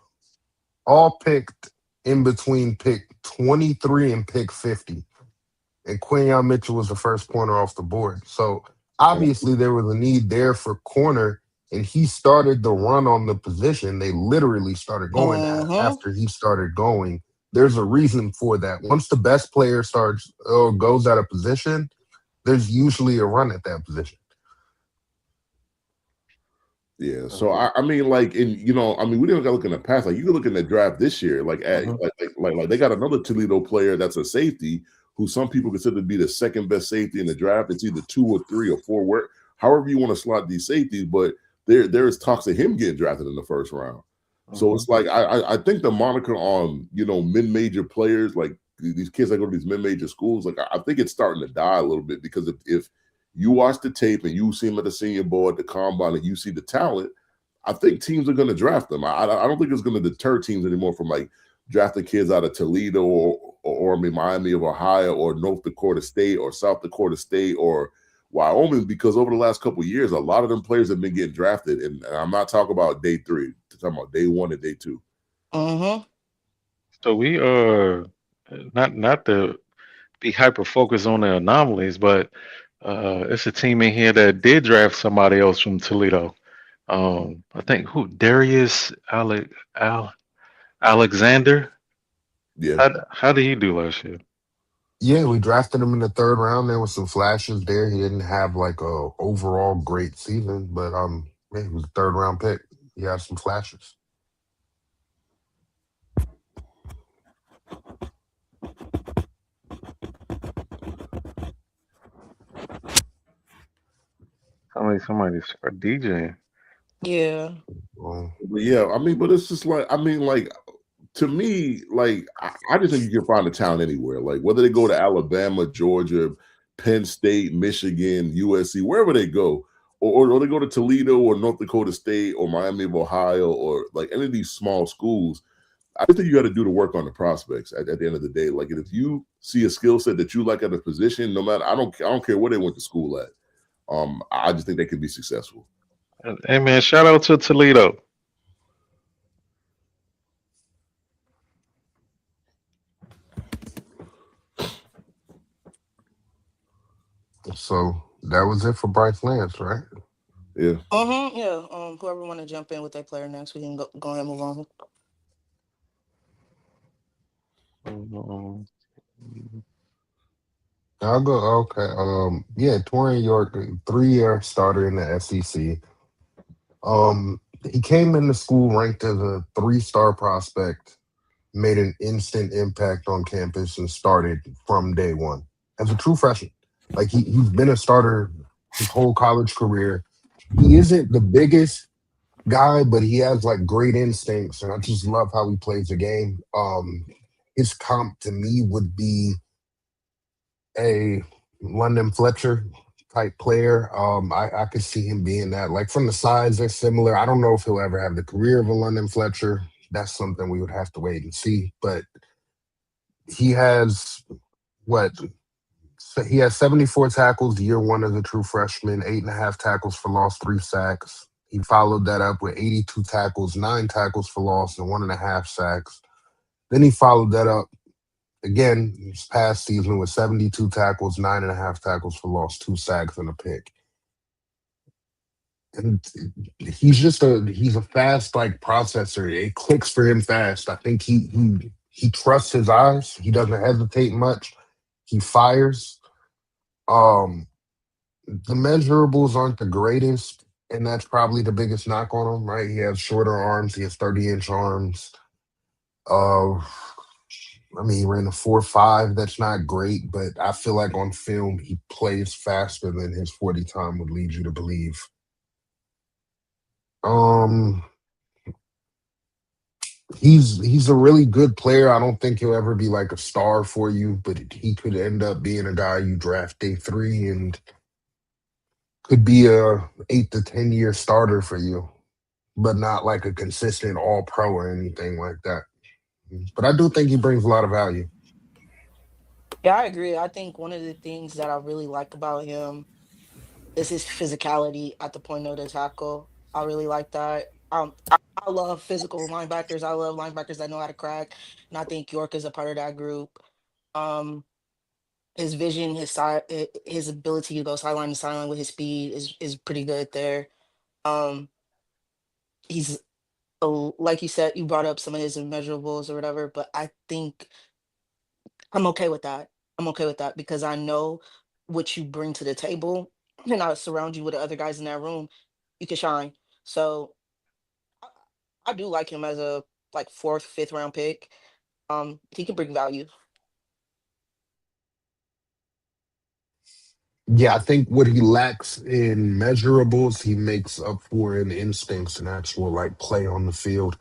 All picked in between pick 23 and pick 50. And Quinion Mitchell was the first corner off the board. So And obviously there was a need there for corner, and he started the run on the position. They literally started going Mm-hmm. after he started going. There's a reason for that. Once the best player starts or goes out of position, there's usually a run at that position. yeah, so I mean, like, in I mean, we didn't got to look in the past. Like, you can look in the draft this year. Like, at Mhm. like they got another Toledo player that's a safety who some people consider to be the second best safety in the draft. It's either 2 or 3 or 4, however you want to slot these safeties. But there is talks of him getting drafted in the first round. So Mhm. it's like I think the moniker on mid major players, like these kids that go to these mid major schools, like I think it's starting to die a little bit because if you watch the tape and you see him at the Senior Bowl at the Combine and you see the talent, I think teams are going to draft them. I don't think it's going to deter teams anymore from like drafting kids out of Toledo or I mean Miami of Ohio or North Dakota State or South Dakota State or Wyoming, because over the last couple of years, a lot of them players have been getting drafted, and I'm not talking about day 3, I'm talking about day 1 and day 2. Mm-hmm. So we not to be hyper focused on the anomalies, but it's a team in here that did draft somebody else from Toledo. I think who Darius Alexander. Yeah, How did he do last year? Yeah, we drafted him in the third round. There was some flashes there. He didn't have like a overall great season, but yeah, he was a third round pick. He had some flashes. Somebody start DJing. Yeah. Um, But yeah, I mean, but it's just like, I mean, like, to me, like, I just think you can find a talent anywhere. Like, whether they go to Alabama, Georgia, Penn State, Michigan, USC, wherever they go, or they go to Toledo or North Dakota State or Miami of Ohio or like any of these small schools. I just think you got to do the work on the prospects at the end of the day. Like, if you see a skill set that you like at a position, no matter, I don't care where they went to school at. I just think they can be successful. Hey man, shout out to Toledo. so that was it for Bryce Lance, right? Yeah. Yeah. Whoever want to jump in with that player next, we can go ahead and move on. Um, I'll go. Okay. Yeah, Torian York, 3-year starter in the SEC. He came into school ranked as a 3-star prospect, made an instant impact on campus, and started from day one as a true freshman. Like he's been a starter his whole college career. He isn't the biggest guy, but he has like great instincts, and I just love how he plays the game. His comp to me would be a London Fletcher type player. I could see him being that. Like from the size, they're similar. I don't know if he'll ever have the career of a London Fletcher. That's something we would have to wait and see. But he has what? So he has 74 tackles year one as a true freshman, 8.5 tackles for loss, 3 sacks. He followed that up with 82 tackles, 9 tackles for loss, and 1.5 sacks. Then he followed that up again this past season with 72 tackles, 9.5 tackles for loss, 2 sacks, and a pick. And he's a fast like processor. It clicks for him fast. I think he trusts his eyes. He doesn't hesitate much. He fires. Um, the measurables aren't the greatest, and that's probably the biggest knock on him, right? He has shorter arms. He has 30-inch arms. Uh, I mean, he ran a 4.5. That's not great, but I feel like on film he plays faster than his 40 time would lead you to believe. Um, he's a really good player. I don't think he'll ever be like a star for you, but he could end up being a guy you draft day 3 and could be a 8 to 10 year starter for you, but not like a consistent all pro or anything like that. But I do think he brings a lot of value. Yeah, I agree. I think one of the things that I really like about him is his physicality at the point of the tackle. I really like that. I love physical linebackers. I love linebackers that know how to crack, and I think York is a part of that group. Um, his vision, his ability to go sideline to sideline with his speed is pretty good there. Um, he's like you said, you brought up some of his immeasurables or whatever, but I think I'm okay with that. I'm okay with that because I know what you bring to the table, and I surround you with the other guys in that room. You can shine. So I, I do like him as a like fourth, fifth round pick. He can bring value. Yeah, I think what he lacks in measurables, he makes up for in instincts and actual like play on the field.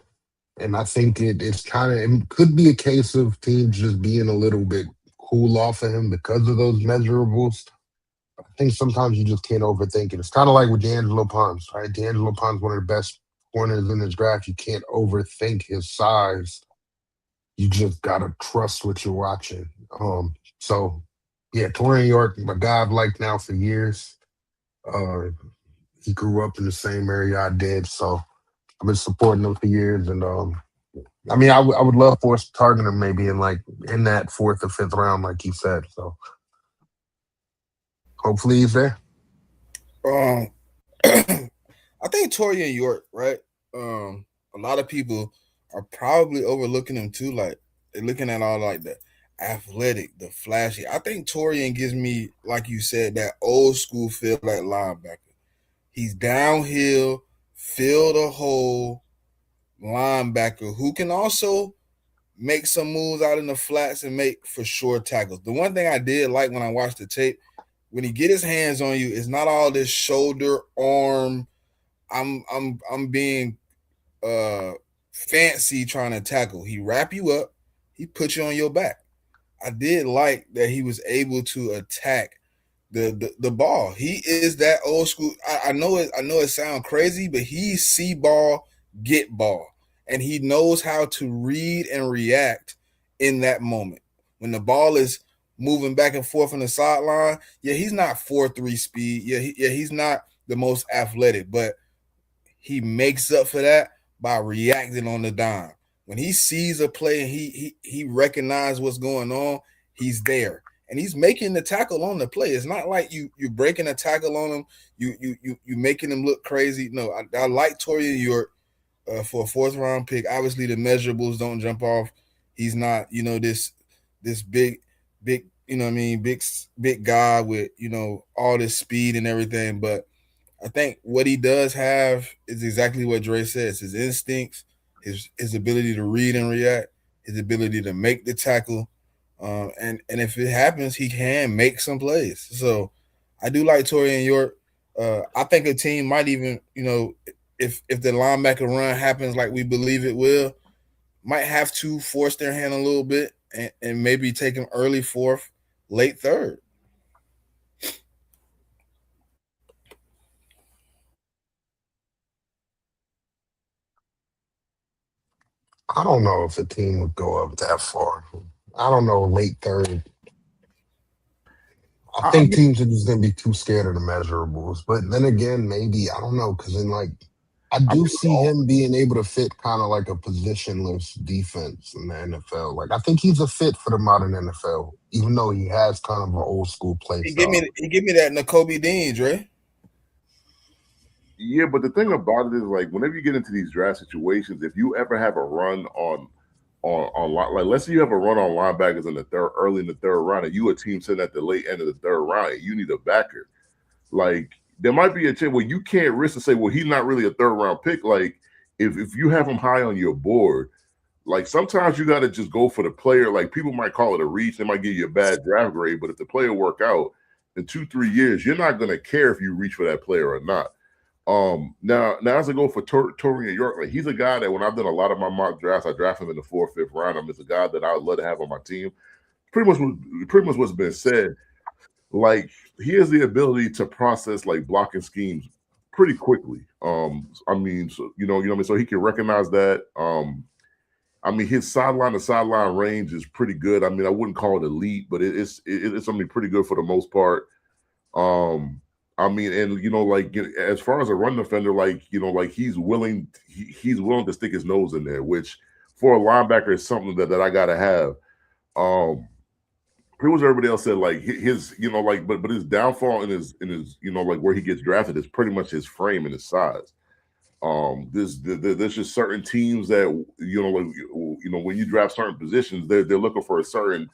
And I think it's kind of it could be a case of teams just being a little bit cool off of him because of those measurables. I think sometimes you just can't overthink it. It's kind of like with D'Angelo Ponce, right? D'Angelo Ponce, one of the best corners in this draft. You can't overthink his size. You just gotta trust what you're watching. So yeah, Torian York, my guy I've liked now for years. Uh, he grew up in the same area I did, so I've been supporting him for years. And I mean, I would love for us to target him maybe in like in that fourth or fifth round, like you said. So hopefully he's there. Um, I think Torian York, right? A lot of people are probably overlooking him too. Like they're looking at all like the athletic, the flashy. I think Torian gives me, like you said, that old school feel like linebacker. He's downhill, fill the hole linebacker who can also make some moves out in the flats and make for sure tackles. The one thing I did like when I watched the tape when he get his hands on you, it's not all this shoulder, arm. I'm being fancy trying to tackle. He wrap you up, he put you on your back. I did like that he was able to attack the ball. He is that old school. I know it. I know it sounds crazy, but he see ball, get ball, and he knows how to read and react in that moment when the ball is moving back and forth on the sideline. Yeah, he's not 4.3 speed. Yeah, he's not the most athletic, but he makes up for that by reacting on the dime. When he sees a play and he recognizes what's going on, he's there. And he's making the tackle on the play. It's not like you're breaking a tackle on him. You making him look crazy. No, I like Torian York for a fourth round pick. Obviously, the measurables don't jump off. He's not this big big guy with all this speed and everything. But I think what he does have is exactly what Dre says: his instincts, his ability to read and react, his ability to make the tackle, and if it happens, he can make some plays. So I do like Torian York. I think a team might even, if the linebacker run happens like we believe it will, might have to force their hand a little bit and maybe take him early fourth, late third. I don't know if a team would go up that far. I don't know, late third. I I think mean, teams are just gonna be too scared of the measurables. But then again, maybe I don't know because then like I I do mean, see him being able to fit kind of like a positionless defense in the NFL. Like I think he's a fit for the modern NFL, even though he has kind of an old school play style. He give me that N'Kobe Dean, Dre. yeah, but the thing about it is, like, whenever you get into these draft situations, if you ever have a run like, let's say you have a run on linebackers in the third, early in the third round, and you a team sitting at the late end of the third round, and you need a backer. Like, there might be a chance where you can't risk to say, well, he's not really a third round pick. Like, if you have him high on your board, like sometimes you got to just go for the player. Like people might call it a reach, they might give you a bad draft grade, but if the player work out in 2 3 years, you're not gonna care if you reach for that player or not. Now as I go for Torian York, like he's a guy that when I've done a lot of my mock drafts, I draft him in the fourth, fifth round. He's a guy that I would love to have on my team. Pretty much what's been said. Like he has the ability to process like blocking schemes pretty quickly. I mean, so you know what I mean. So he can recognize that. I mean, his sideline to sideline range is pretty good. I mean, I wouldn't call it elite, but it's something pretty good for the most part. Um, I mean, and like as far as a run defender, like like he's willing to stick his nose in there, which for a linebacker is something that I gotta have. Um, pretty much everybody else said like his like but his downfall in his like where he gets drafted is pretty much his frame and his size. There's just certain teams that like when you draft certain positions, they're looking for a certain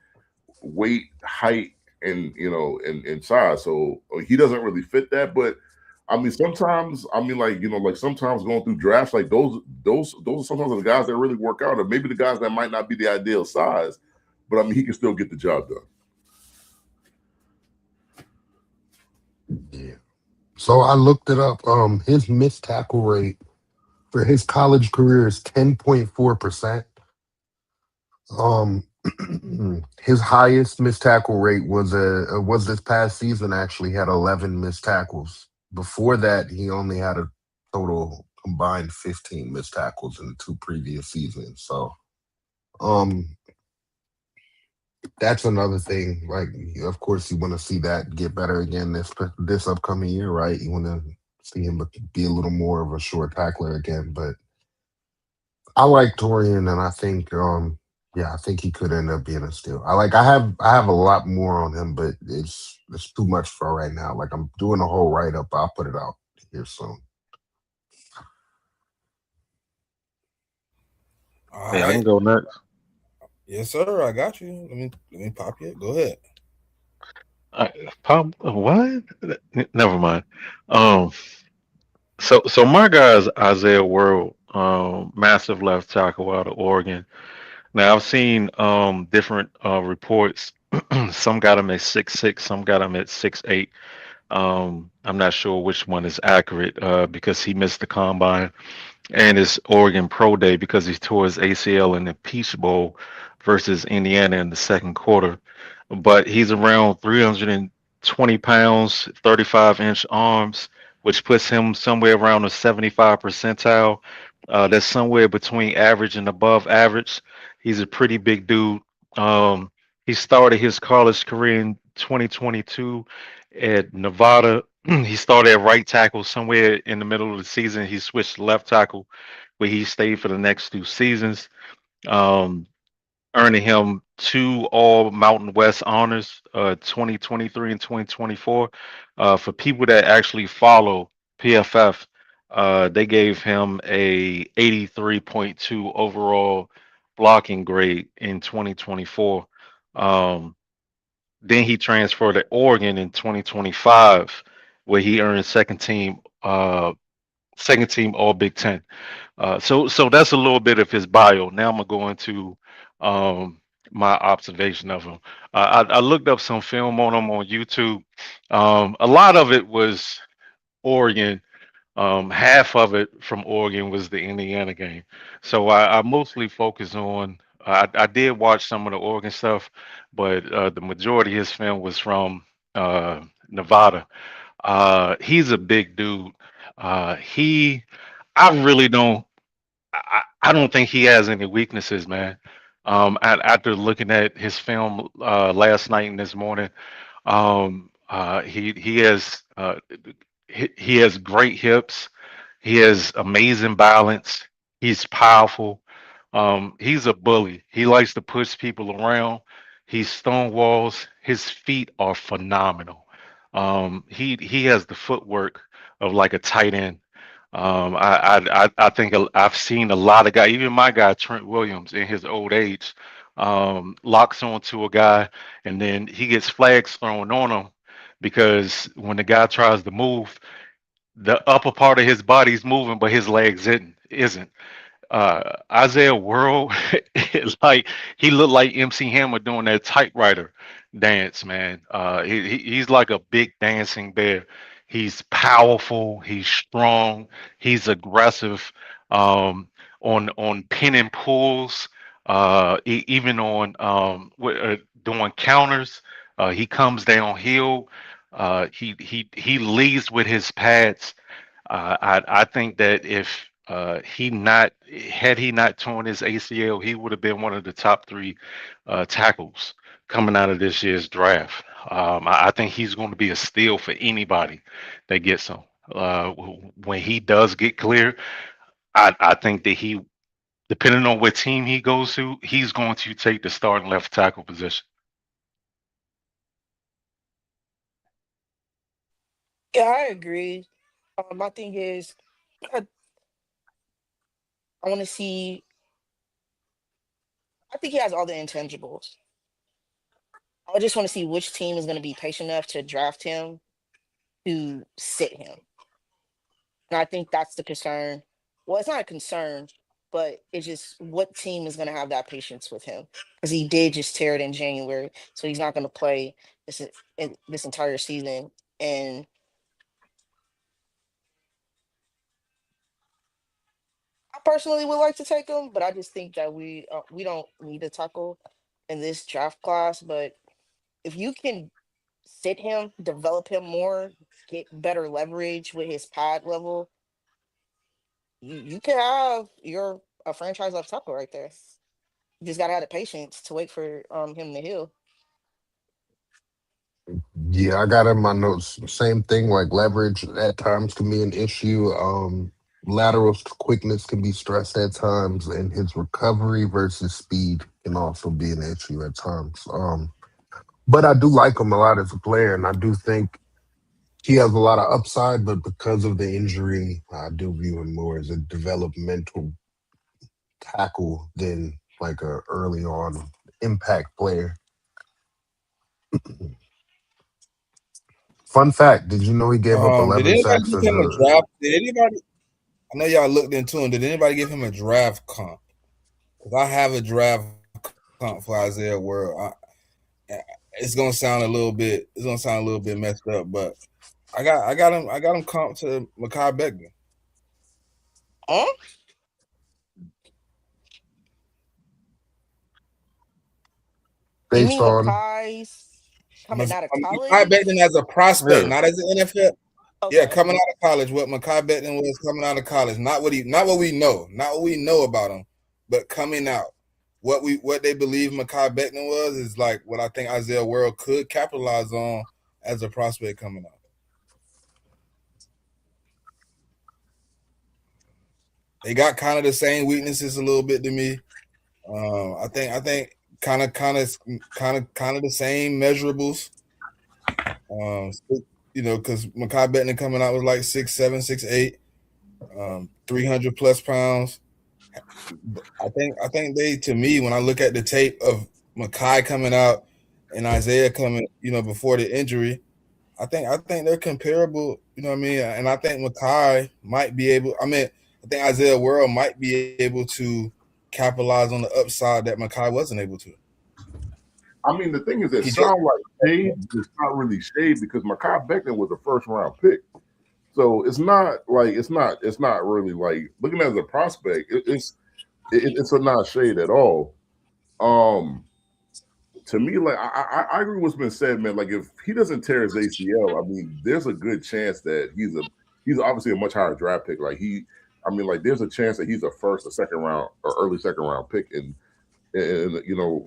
weight, height, and and size. So he doesn't really fit that. But I mean, sometimes I mean like sometimes going through drafts like those are sometimes the guys that really work out, or maybe the guys that might not be the ideal size, but I mean he can still get the job done. Yeah. So I looked it up. His missed tackle rate for his college career is 10.4%. Um, his highest missed tackle rate was this past season. Actually, had 11 missed tackles. Before that, he only had a total combined 15 missed tackles in the two previous seasons. So, um, that's another thing. Like, of course, you want to see that get better again this upcoming year, right? You want to see him be a little more of a short tackler again, but I like Torian, and I think, yeah, I think he could end up being a steal. I have a lot more on him, but it's too much for right now. Like I'm doing a whole write up. I'll put it out here soon. All Yeah, I right. can go next. Yes, sir. I got you. Let me pop you. Go ahead. I, Pop, what? Never mind. Um, so my guy is Isaiah World, massive left tackle out of Oregon. Now I've seen different reports Some got him at 6'6", some got him at 6'8". I'm not sure which one is accurate because he missed the combine and his Oregon Pro Day because he tore his ACL in the Peach Bowl versus Indiana in the second quarter. But he's around 320 pounds, 35-inch arms, which puts him somewhere around the 75 percentile. That's somewhere between average and above average. He's a pretty big dude. Um, he started his college career in 2022 at Nevada. He started at right tackle somewhere in the middle of the season. He switched to left tackle, where he stayed for the next 2 seasons. Um, Earning him two All Mountain West honors, 2023 and 2024. For people that actually follow PFF, they gave him a 83.2 overall blocking grade in 2024. Um, then he transferred to Oregon in 2025, where he earned second team All Big Ten. So that's a little bit of his bio. Now I'm gonna go into um, my observation of him. I looked up some film on him on YouTube. A lot of it was Oregon. Half of it from Oregon was the Indiana game. So I mostly focus on. I did watch some of the Oregon stuff, but the majority of his film was from Nevada. He's a big dude. He I really don't. I don't think he has any weaknesses, man. After looking at his film last night and this morning, he has great hips. He has amazing balance. He's powerful. He's a bully. He likes to push people around. He stonewalls. His feet are phenomenal. He has the footwork of like a tight end. I think I've seen a lot of guys, even my guy Trent Williams in his old age, locks onto a guy and then he gets flags thrown on him because when the guy tries to move, the upper part of his body's moving, but his legs isn't. Isaiah World is like he looked like MC Hammer doing that typewriter dance, man. He's like a big dancing bear. He's powerful. He's strong. He's aggressive. Um, on pin and pulls. Even on doing counters. He comes downhill. He leads with his pads. I think that if he not torn his ACL, he would have been one of the top three tackles coming out of this year's draft. I think he's going to be a steal for anybody that gets him. When he does get clear, I think that depending on what team he goes to, he's going to take the starting left tackle position. Yeah, I agree. My thing is, I, I want to see. I think he has all the intangibles. I just want to see which team is going to be patient enough to draft him to sit him. And I think that's the concern. Well, it's not a concern, but it's just what team is going to have that patience with him because he did just tear it in January, so he's not going to play this entire season. And I personally would like to take him, but I just think that we don't need a tackle in this draft class. But if you can sit him, develop him more, get better leverage with his pad level, you can have your a franchise left tackle right there. You just gotta have the patience to wait for him to heal. Yeah, I got in my notes. Same thing, like leverage at times can be an issue. Lateral quickness can be stressed at times, and his recovery versus speed can also be an issue at times. But I do like him a lot as a player, and I do think he has a lot of upside. But because of the injury, I do view him more as a developmental tackle than like a early on impact player. Fun fact: did you know he gave up Did 11 anybody sacks give as him a a draft? Did anybody? I know y'all looked into him. Did anybody give him a draft comp? Because I have a draft comp for Isaiah World. It's gonna sound a little bit messed up, but I got him comped to Mekhi Becton. Huh? You Based mean on Makai's coming out of Mekhi college? Becton as a prospect, Yeah. not as an NFL. Yeah, Okay. coming out of college, what Mekhi Becton was coming out of college, not what we know, not what we know about him, but coming out. What they believe Mekhi Becton was is like what I think Isaiah World could capitalize on as a prospect coming out. They got kind of the same weaknesses a little bit to me. I think kind of the same measurables. Um, because Mekhi Becton coming out was like 6'7", 6'8", 300 plus pounds. I think they, to me, when I look at the tape of Mekhi coming out and Isaiah coming, before the injury, I think they're comparable. You know what I mean? And I think Mekhi might be able. I mean, I think Isaiah World might be able to capitalize on the upside that Mekhi wasn't able to. I mean, the thing is, it He just sounds like shade, but it's not really shade because Mekhi Becton was a first round pick. So it's not really like looking at it as a prospect. It's a not shade at all. Um, to me, like I agree with what's been said, man. Like if he doesn't tear his ACL, I mean, there's a good chance that he's obviously a much higher draft pick. I mean, like there's a chance that he's a first, or second round, or early second round pick. And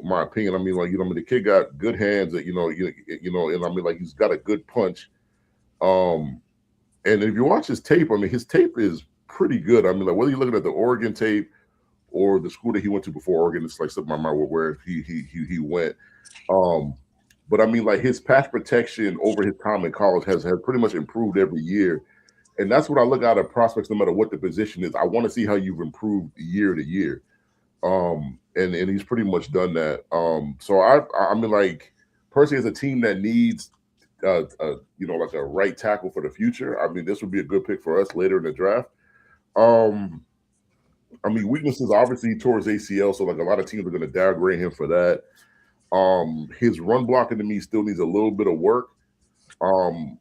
my opinion, I mean, like I mean, the kid got good hands. That and I mean, like he's got a good punch. Um, and if you watch his tape, I mean, his tape is pretty good. I mean, like whether you're looking at the Oregon tape or the school that he went to before Oregon, it's like slipped my mind where he went. Um, but I mean, like his pass protection over his time in college has pretty much improved every year, and that's what I look at prospects, no matter what the position is. I want to see how you've improved year to year. And he's pretty much done that. So I mean, like Percy is a team that needs like a right tackle for the future. I mean, this would be a good pick for us later in the draft. Um, I mean, weaknesses obviously towards ACL, so like a lot of teams are going to downgrade him for that. His run blocking to me still needs a little bit of work. Um,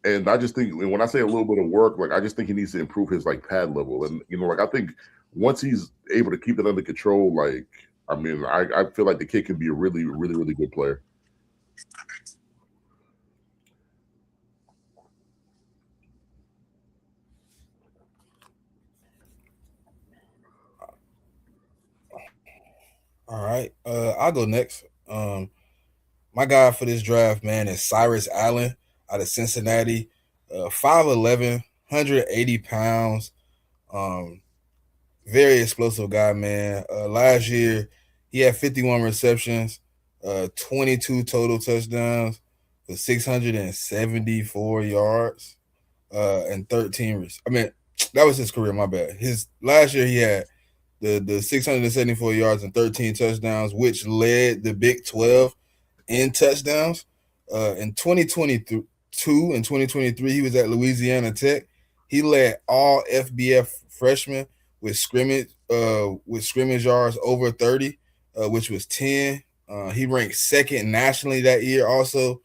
and I just think when I say a little bit of work, like I just think he needs to improve his like pad level. And like I think once he's able to keep it under control, like I mean, I feel like the kid can be a really, really, really good player. All right. I'll go next. My guy for this draft, man, is Cyrus Allen out of Cincinnati. 5'11", 180 pounds. Um, very explosive guy, man. Last year, he had 51 receptions, 22 total touchdowns for 674 yards, and 13. I mean, that was his career. My bad. His last year, he had the 674 yards and 13 touchdowns, which led the Big 12 in touchdowns. In 2022 and 2023, he was at Louisiana Tech. He led all FBF freshmen with scrimmage yards over 30, which was 10. He ranked second nationally that year also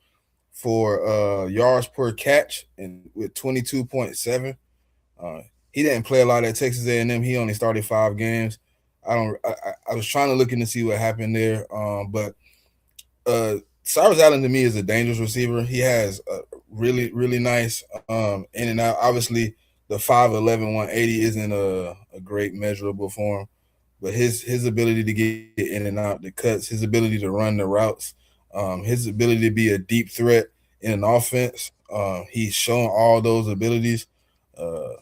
for yards per catch and with 22.7. Uh, he didn't play a lot at Texas A&M. He only started 5 games. I was trying to look in to see what happened there, but Cyrus Allen to me is a dangerous receiver. He has a really, really nice in and out. Obviously, the 5'11", 180 isn't a great measurable for him, but his ability to get in and out the cuts, his ability to run the routes, his ability to be a deep threat in an offense, he's shown all those abilities. Uh,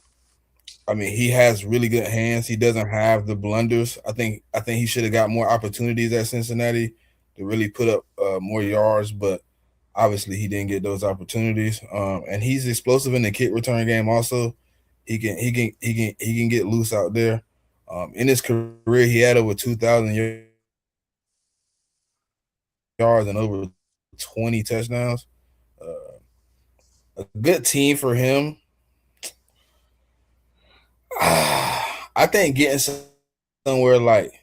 I mean, he has really good hands. He doesn't have the blunders. I think he should have got more opportunities at Cincinnati to really put up more yards, but obviously he didn't get those opportunities. And he's explosive in the kick return game. Also, he can get loose out there. In his career, he had over 2,000 yards and over 20 touchdowns. Uh, a good team for him. I think getting somewhere like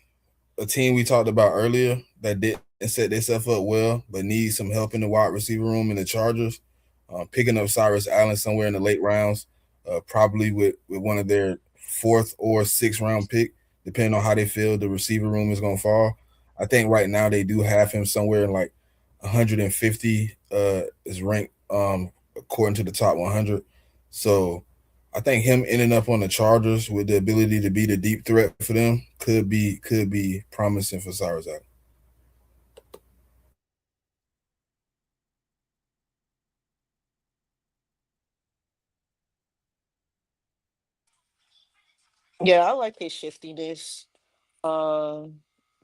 a team we talked about earlier that didn't have and set themselves up well, but need some help in the wide receiver room in the Chargers. Picking up Cyrus Allen somewhere in the late rounds, probably with one of their fourth or sixth round pick, depending on how they feel the receiver room is going to fall. I think right now they do have him somewhere in like 150 is ranked according to the top 100. So I think him ending up on the Chargers with the ability to be the deep threat for them could be promising for Cyrus Allen. Yeah, I like his shiftiness. Um,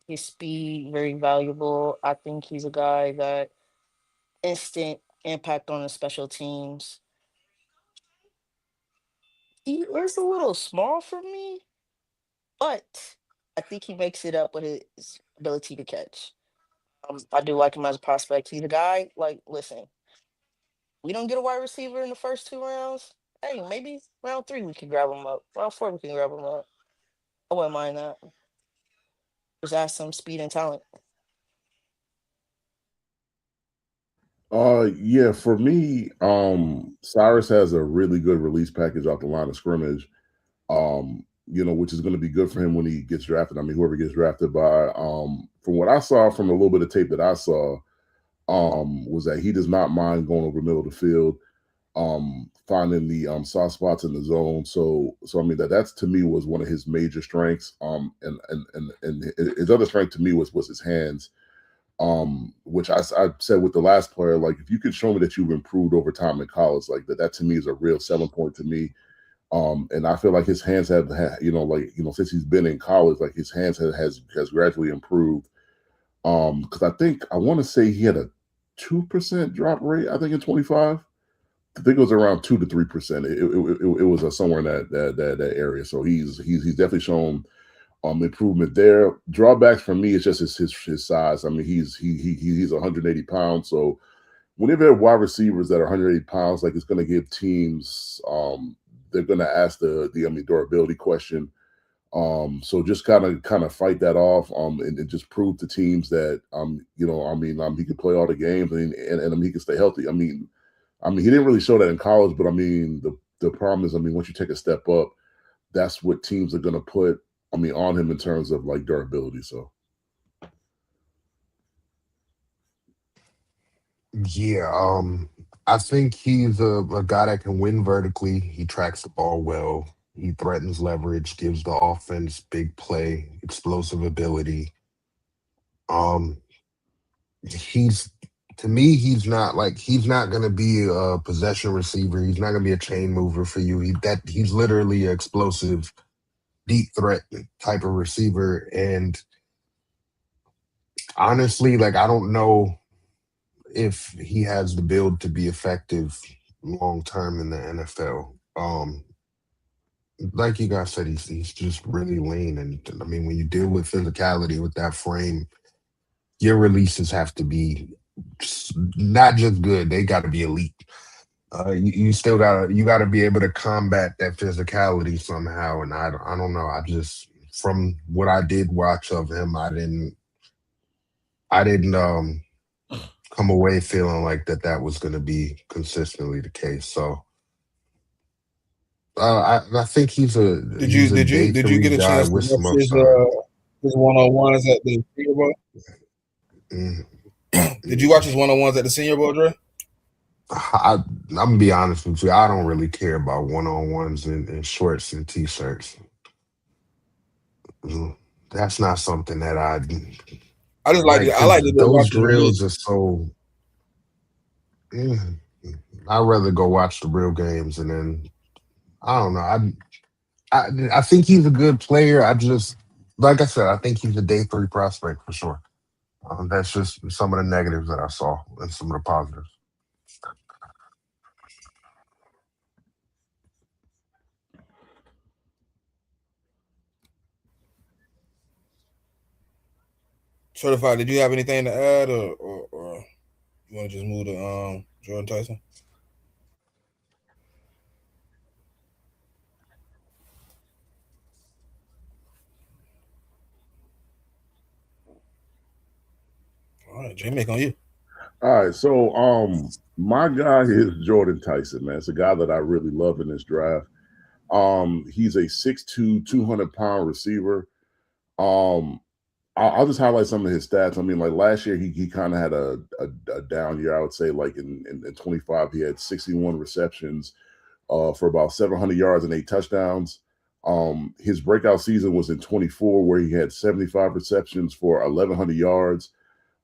his speed very valuable. I think he's a guy that instant impact on the special teams. He is a little small for me, but I think he makes it up with his ability to catch. I do like him as a prospect. He's a guy like, listen, we don't get a wide receiver in the first 2 rounds. Hey, maybe round 3 we can grab him up. Round 4 we can grab him up. I wouldn't mind that. Just add some speed and talent. Yeah, for me, Cyrus has a really good release package off the line of scrimmage. Which is going to be good for him when he gets drafted. I mean, whoever gets drafted by, from what I saw from a little bit of tape that I saw, was that he does not mind going over the middle of the field, finding the soft spots in the zone. So I mean that's to me was one of his major strengths. And his other strength to me was his hands. Which I said with the last player, like if you could show me that you've improved over time in college, like that to me is a real selling point to me. And I feel like his hands have, since he's been in college, like his hands has gradually improved. Because I want to say he had a 2% drop rate. I think in 25. I think it was around 2 to 3%. It was somewhere in that area. So he's definitely shown improvement there. Drawbacks for me is just his size. I mean he's 180 pounds. So whenever you have wide receivers that are 180 pounds, like it's going to give teams they're going to ask the durability question. So just kind of fight that off and just prove to teams that he can play all the games and he can stay healthy. I mean he didn't really show that in college, but I mean the problem is once you take a step up, that's what teams are going to put on him in terms of like durability. So Yeah, I think he's a guy that can win vertically. He tracks the ball well. He threatens leverage, gives the offense big play, explosive ability. Um, he's to me, he's not gonna be a possession receiver. He's not gonna be a chain mover for you. He's literally an explosive, deep threat type of receiver. And honestly, like I don't know if he has the build to be effective long term in the NFL. Like you guys said, he's just really lean, and I mean, when you deal with physicality with that frame, your releases have to be not just good; they got to be elite. You still gotta be able to combat that physicality somehow, and I don't know. I just from what I did watch of him, I didn't come away feeling like that was going to be consistently the case. So I think Did you he's a did you day did you three get a guy chance to with some watch upside. his one on ones at the Senior Bowl? Mm, Did you watch his one on ones at the Senior Bowl, Dre? I'm gonna be honest with you. I don't really care about one on ones and shorts and t-shirts. Mm, That's not something that I I just like like to I because like to go those watch him hit. drills are so. mm, I'd rather go watch the real games and then I don't know. I think he's a good player. I just like I said, I think he's a day three prospect for sure. That's just some of the negatives that I saw and some of the positives. Certified. Did you have anything to add, or you want to just move to Jordan Tyson? All right, J Make on you. All right, so my guy is Jordan Tyson, man. It's a guy that I really love in this draft. He's a 6'2", 200-pound receiver. Um, I'll just highlight some of his stats. I mean, like last year, he kind of had a down year. I would say, like in 25, he had 61 receptions for about 700 yards and 8 touchdowns. His breakout season was in 24, where he had 75 receptions for 1,100 yards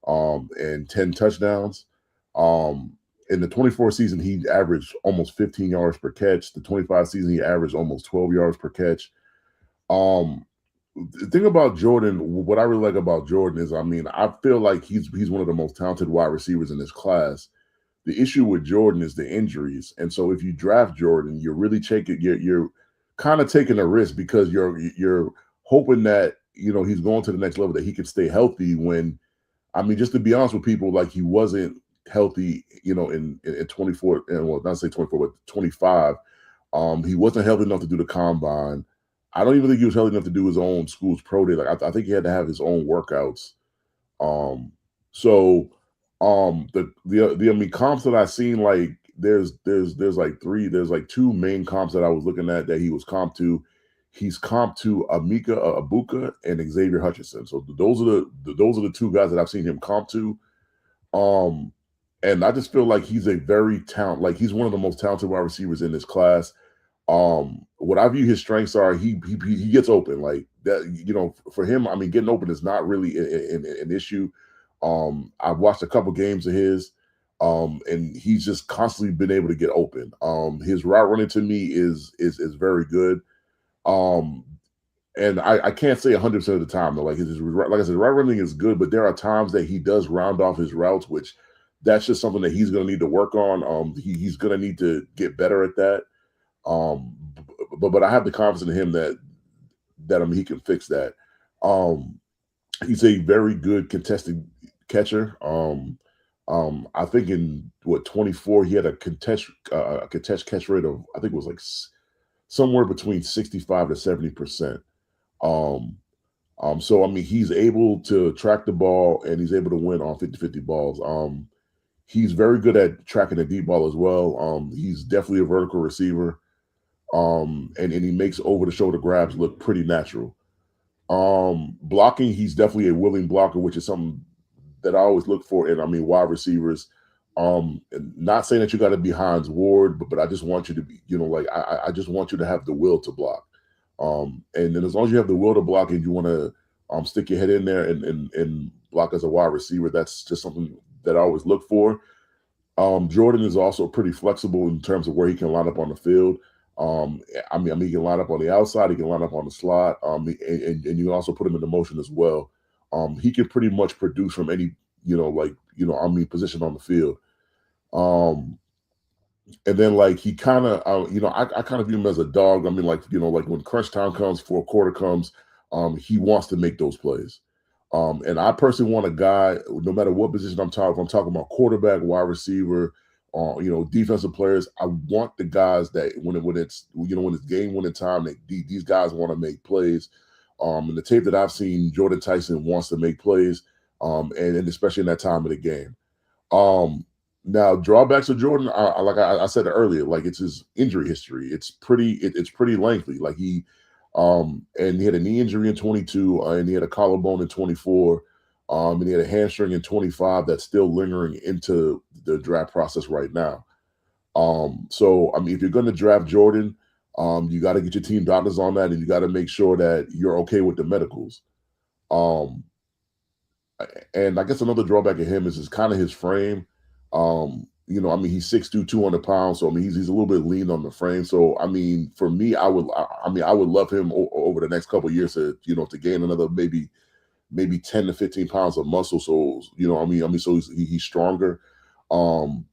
and 10 touchdowns. In the 24 season, he averaged almost 15 yards per catch. The 25 season, he averaged almost 12 yards per catch. The thing about Jordan, what I really like about Jordan is, I mean, I feel like he's one of the most talented wide receivers in this class. The issue with Jordan is the injuries, and so if you draft Jordan, you're really taking you're kind of taking a risk because you're hoping that he's going to the next level, that he can stay healthy. When I mean, just to be honest with people, like he wasn't healthy, in 24, and well, not say 24, but 25. He wasn't healthy enough to do the combine. I don't even think he was healthy enough to do his own school's pro day. Like I think he had to have his own workouts. So the I mean comps that I seen, like there's like two main comps that I was looking at that he was comp to. He's comp to Amika Abuka and Xavier Hutchinson. So those are the two guys that I've seen him comp to. And I just feel like he's a very like he's one of the most talented wide receivers in this class. What I view his strengths are, he gets open like that. For him, I mean, getting open is not really an issue. I've watched a couple games of his, and he's just constantly been able to get open. His route running to me is very good. And I can't say 100% of the time though. Like I said, route running is good, but there are times that he does round off his routes, which that's just something that he's going to need to work on. He's going to need to get better at that. But I have the confidence in him that I mean he can fix that. He's a very good contested catcher. I think in 24 he had a contest catch rate of, I think it was like somewhere between 65 to 70%. So I mean he's able to track the ball and he's able to win on 50-50 balls. He's very good at tracking the deep ball as well. He's definitely a vertical receiver. And he makes over the shoulder grabs look pretty natural. Blocking, he's definitely a willing blocker, which is something that I always look for in, I mean, wide receivers. Not saying that you got to be Hines Ward, but I just want you to be, like I just want you to have the will to block. And then as long as you have the will to block and you want to stick your head in there and block as a wide receiver, that's just something that I always look for. Jordan is also pretty flexible in terms of where he can line up on the field. I mean, he can line up on the outside, he can line up on the slot, and you can also put him into motion as well. He can pretty much produce from any, position on the field. And then like he kind of, I kind of view him as a dog. I mean, like when crunch time comes, fourth quarter comes, he wants to make those plays. And I personally want a guy, no matter what position I'm talking about quarterback, wide receiver, defensive players. I want the guys that when it's game winning time, that these guys want to make plays. And the tape that I've seen, Jordan Tyson wants to make plays, and especially in that time of the game. Now drawbacks of Jordan, like I said earlier, like it's his injury history. It's pretty lengthy. Like and he had a knee injury in 22, and he had a collarbone in 24. And he had a hamstring in 25 that's still lingering into the draft process right now. So, I mean, if you're going to draft Jordan, you got to get your team doctors on that, and you got to make sure that you're okay with the medicals. And I guess another drawback of him is kind of his frame. I mean, he's 6'2", 200 pounds, so I mean, he's a little bit lean on the frame. So, I mean, for me, I would love him over the next couple of years to gain another maybe 10 to 15 pounds of muscle. So, so he's stronger. And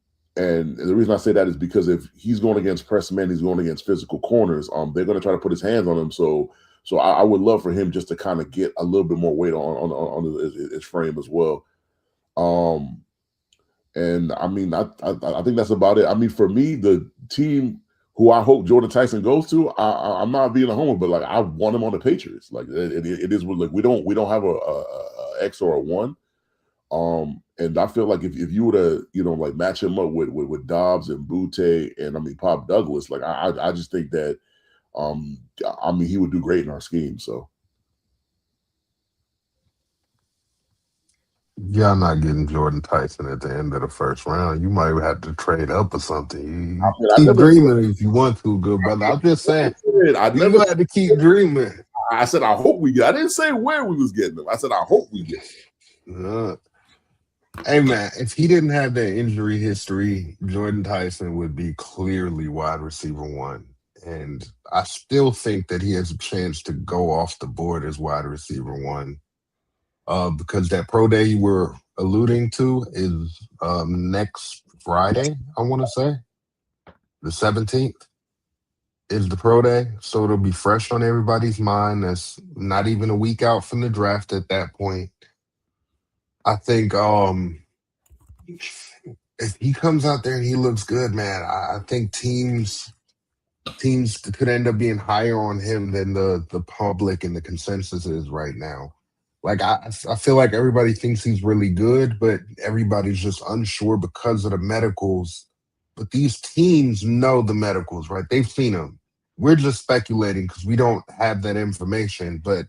the reason I say that is because if he's going against press men, he's going against physical corners. They're going to try to put his hands on him. So I would love for him just to kind of get a little bit more weight on his frame as well. And I mean, I think that's about it. I mean, for me, the team who I hope Jordan Tyson goes to, I'm not being a homer, but like I want him on the Patriots. Like it is like we don't have a X or a 1. And I feel like if you were to, like match him up with Dobbs and Butte and Pop Douglas, like I just think that he would do great in our scheme. So Y'all not getting Jordan Tyson at the end of the first round. You might have to trade up or something. You I keep never dreaming if you want to, good brother. I'm just saying, I you never gonna have to keep dreaming. I said I hope we get. I didn't say where we was getting them. I said I hope we get. Uh, hey man, if he didn't have that injury history, Jordan Tyson would be clearly wide receiver one. And I still think that he has a chance to go off the board as wide receiver one. Because that pro day you were alluding to is next Friday, I want to say. The 17th is the pro day. So it'll be fresh on everybody's mind. That's not even a week out from the draft at that point. I think if he comes out there and he looks good, man, I think teams could end up being higher on him than the public and the consensus is right now. Like I feel like everybody thinks he's really good, but everybody's just unsure because of the medicals. But these teams know the medicals, right? They've seen them. We're just speculating because we don't have that information. But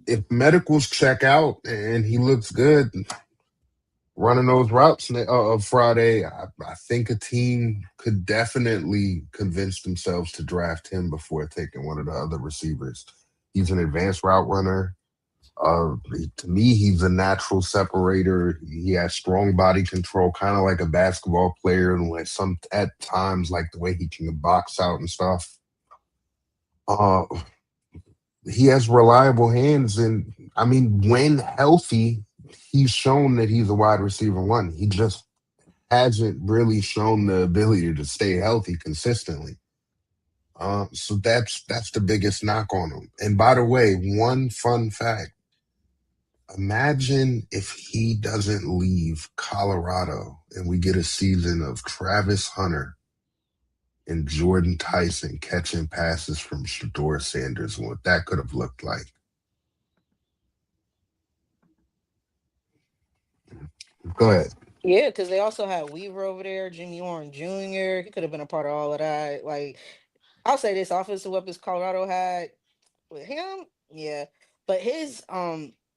if medicals check out and he looks good, running those routes of Friday, I think a team could definitely convince themselves to draft him before taking one of the other receivers. He's an advanced route runner. To me, he's a natural separator. He has strong body control, kind of like a basketball player, and like some at times, like the way he can box out and stuff. Uh, he has reliable hands, and I mean, when healthy, he's shown that he's a wide receiver one. He just hasn't really shown the ability to stay healthy consistently. So that's the biggest knock on him. And by the way, one fun fact: imagine if he doesn't leave Colorado and we get a season of Travis Hunter and Jordan Tyson catching passes from Shador Sanders, and what that could have looked like. Go ahead. Yeah, because they also had Weaver over there, Jimmy Horn Jr. He could have been a part of all of that. Like, I'll say this offensive weapons Colorado had with him, yeah. But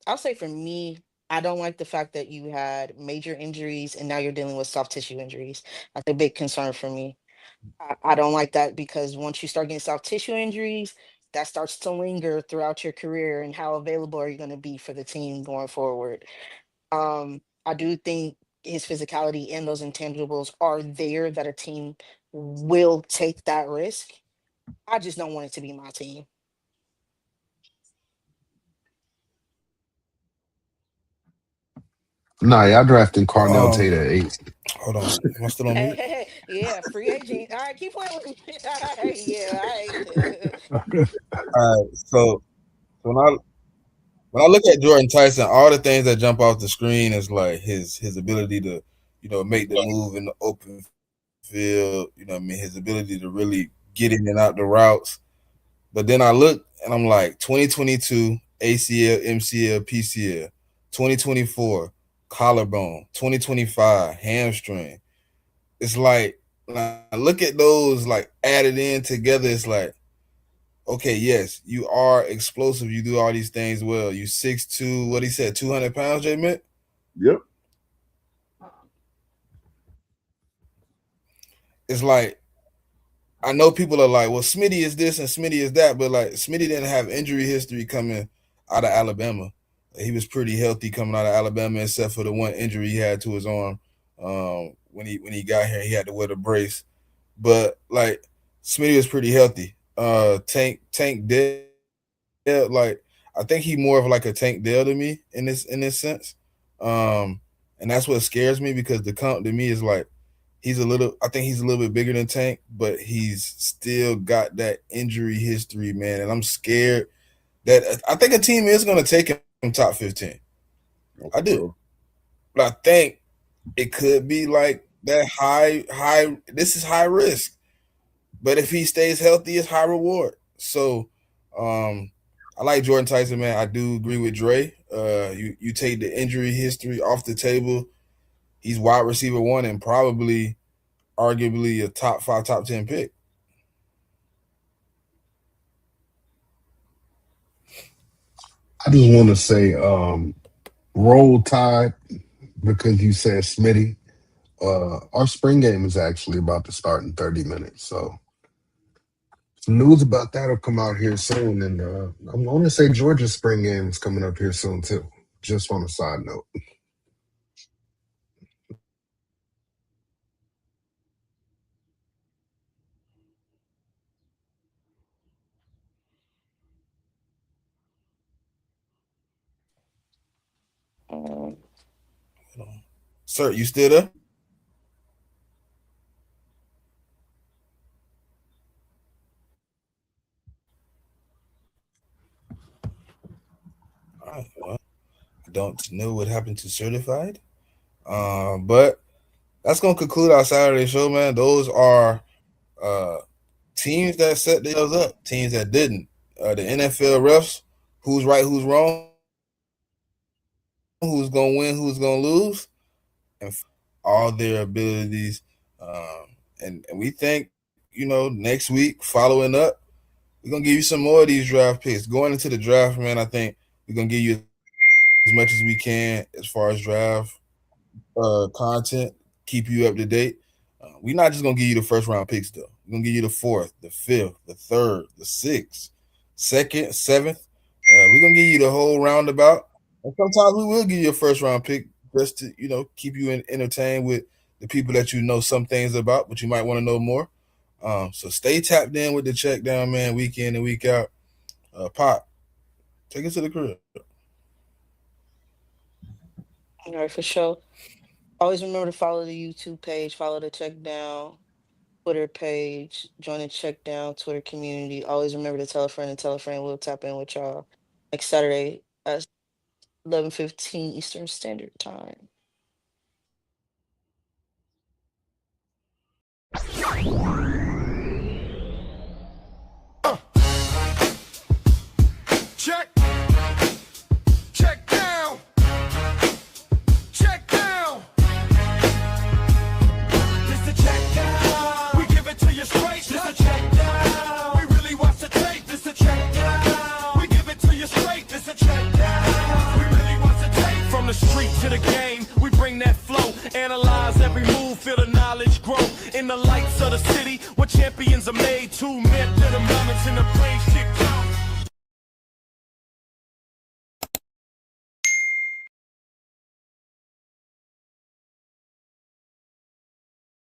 I'll say for me, I don't like the fact that you had major injuries and now you're dealing with soft tissue injuries. That's a big concern for me. I don't like that because once you start getting soft tissue injuries, that starts to linger throughout your career and how available are you going to be for the team going forward. I do think his physicality and those intangibles are there that a team will take that risk. I just don't want it to be my team. Nah, y'all drafting Carnell Um, Tate at 8. hold on. Am I still on Hey, mute? hey, hey, yeah, free agent. All right, keep playing with me. All right, yeah, all right. All right. So when I look at Jordan Tyson, all the things that jump off the screen is like his ability to, make the move in the open field. His ability to really get in and out the routes. But then I look and I'm like 2022 ACL, MCL, PCL, 2024 collarbone, 2025 hamstring. It's like when I look at those like added in together, it's like, okay, yes, you are explosive. You do all these things well. You 6'2", what he said, 200 pounds, J Mint? Yep. It's like, I know people are like, well, Smitty is this and Smitty is that, but like Smitty didn't have injury history coming out of Alabama. He was pretty healthy coming out of Alabama, except for the one injury he had to his arm. When he got here, he had to wear the brace. But like Smitty was pretty healthy. Tank Dell, like I think he more of like a Tank Dell to me in this sense. And that's what scares me because the comp to me is like I think he's a little bit bigger than Tank, but he's still got that injury history, man. And I'm scared that I think a team is going to take him top 15. I do. So, But I think it could be like that this is high risk. But if he stays healthy, it's high reward. So I like Jordan Tyson, man. I do agree with Dre. You take the injury history off the table. He's wide receiver one and probably, arguably, a top 5, top 10 pick. I just want to say, roll tide because you said Smitty. Our spring game is actually about to start in 30 minutes. So some news about that will come out here soon. And I'm going to say Georgia's spring game is coming up here soon, too. Just on a side note. Um, Sir, you still there? All right, well, I don't know what happened to certified. But that's gonna conclude our Saturday show, man. Those are uh teams that set themselves up, teams that didn't. The NFL refs, who's right, who's wrong, who's gonna win, who's gonna lose, and all their abilities. And we think, next week, following up, we're gonna give you some more of these draft picks. Going into the draft, man, I think we're gonna give you as much as we can as far as draft content, keep you up to date. We're not just gonna give you the first round picks though. We're gonna give you the 4th, the 5th, the 3rd, the 6th, 2nd, 7th. We're gonna give you the whole roundabout. And sometimes we will give you a first round pick just to keep you entertained with the people that you know some things about, but you might want to know more. So stay tapped in with the check down, man, week in and week out. Pop, take us to the crib. all right, for sure. Always remember to follow the YouTube page, follow the Check Down Twitter page, join the Check Down Twitter community. Always remember to tell a friend and tell a friend. We'll tap in with y'all next Saturday at 11:15 Eastern Standard Time. Check. Check down. Check down. This a check down. We give it to you straight. This a check down. We really watch the tape. This a check down. We give it to you straight. This a check down. We really watch the tape. From the street to the game, we bring that flow. Analyze every move, feel the knowledge grow. In the lights of the city, where champions are made. 2 men to the moments in the place.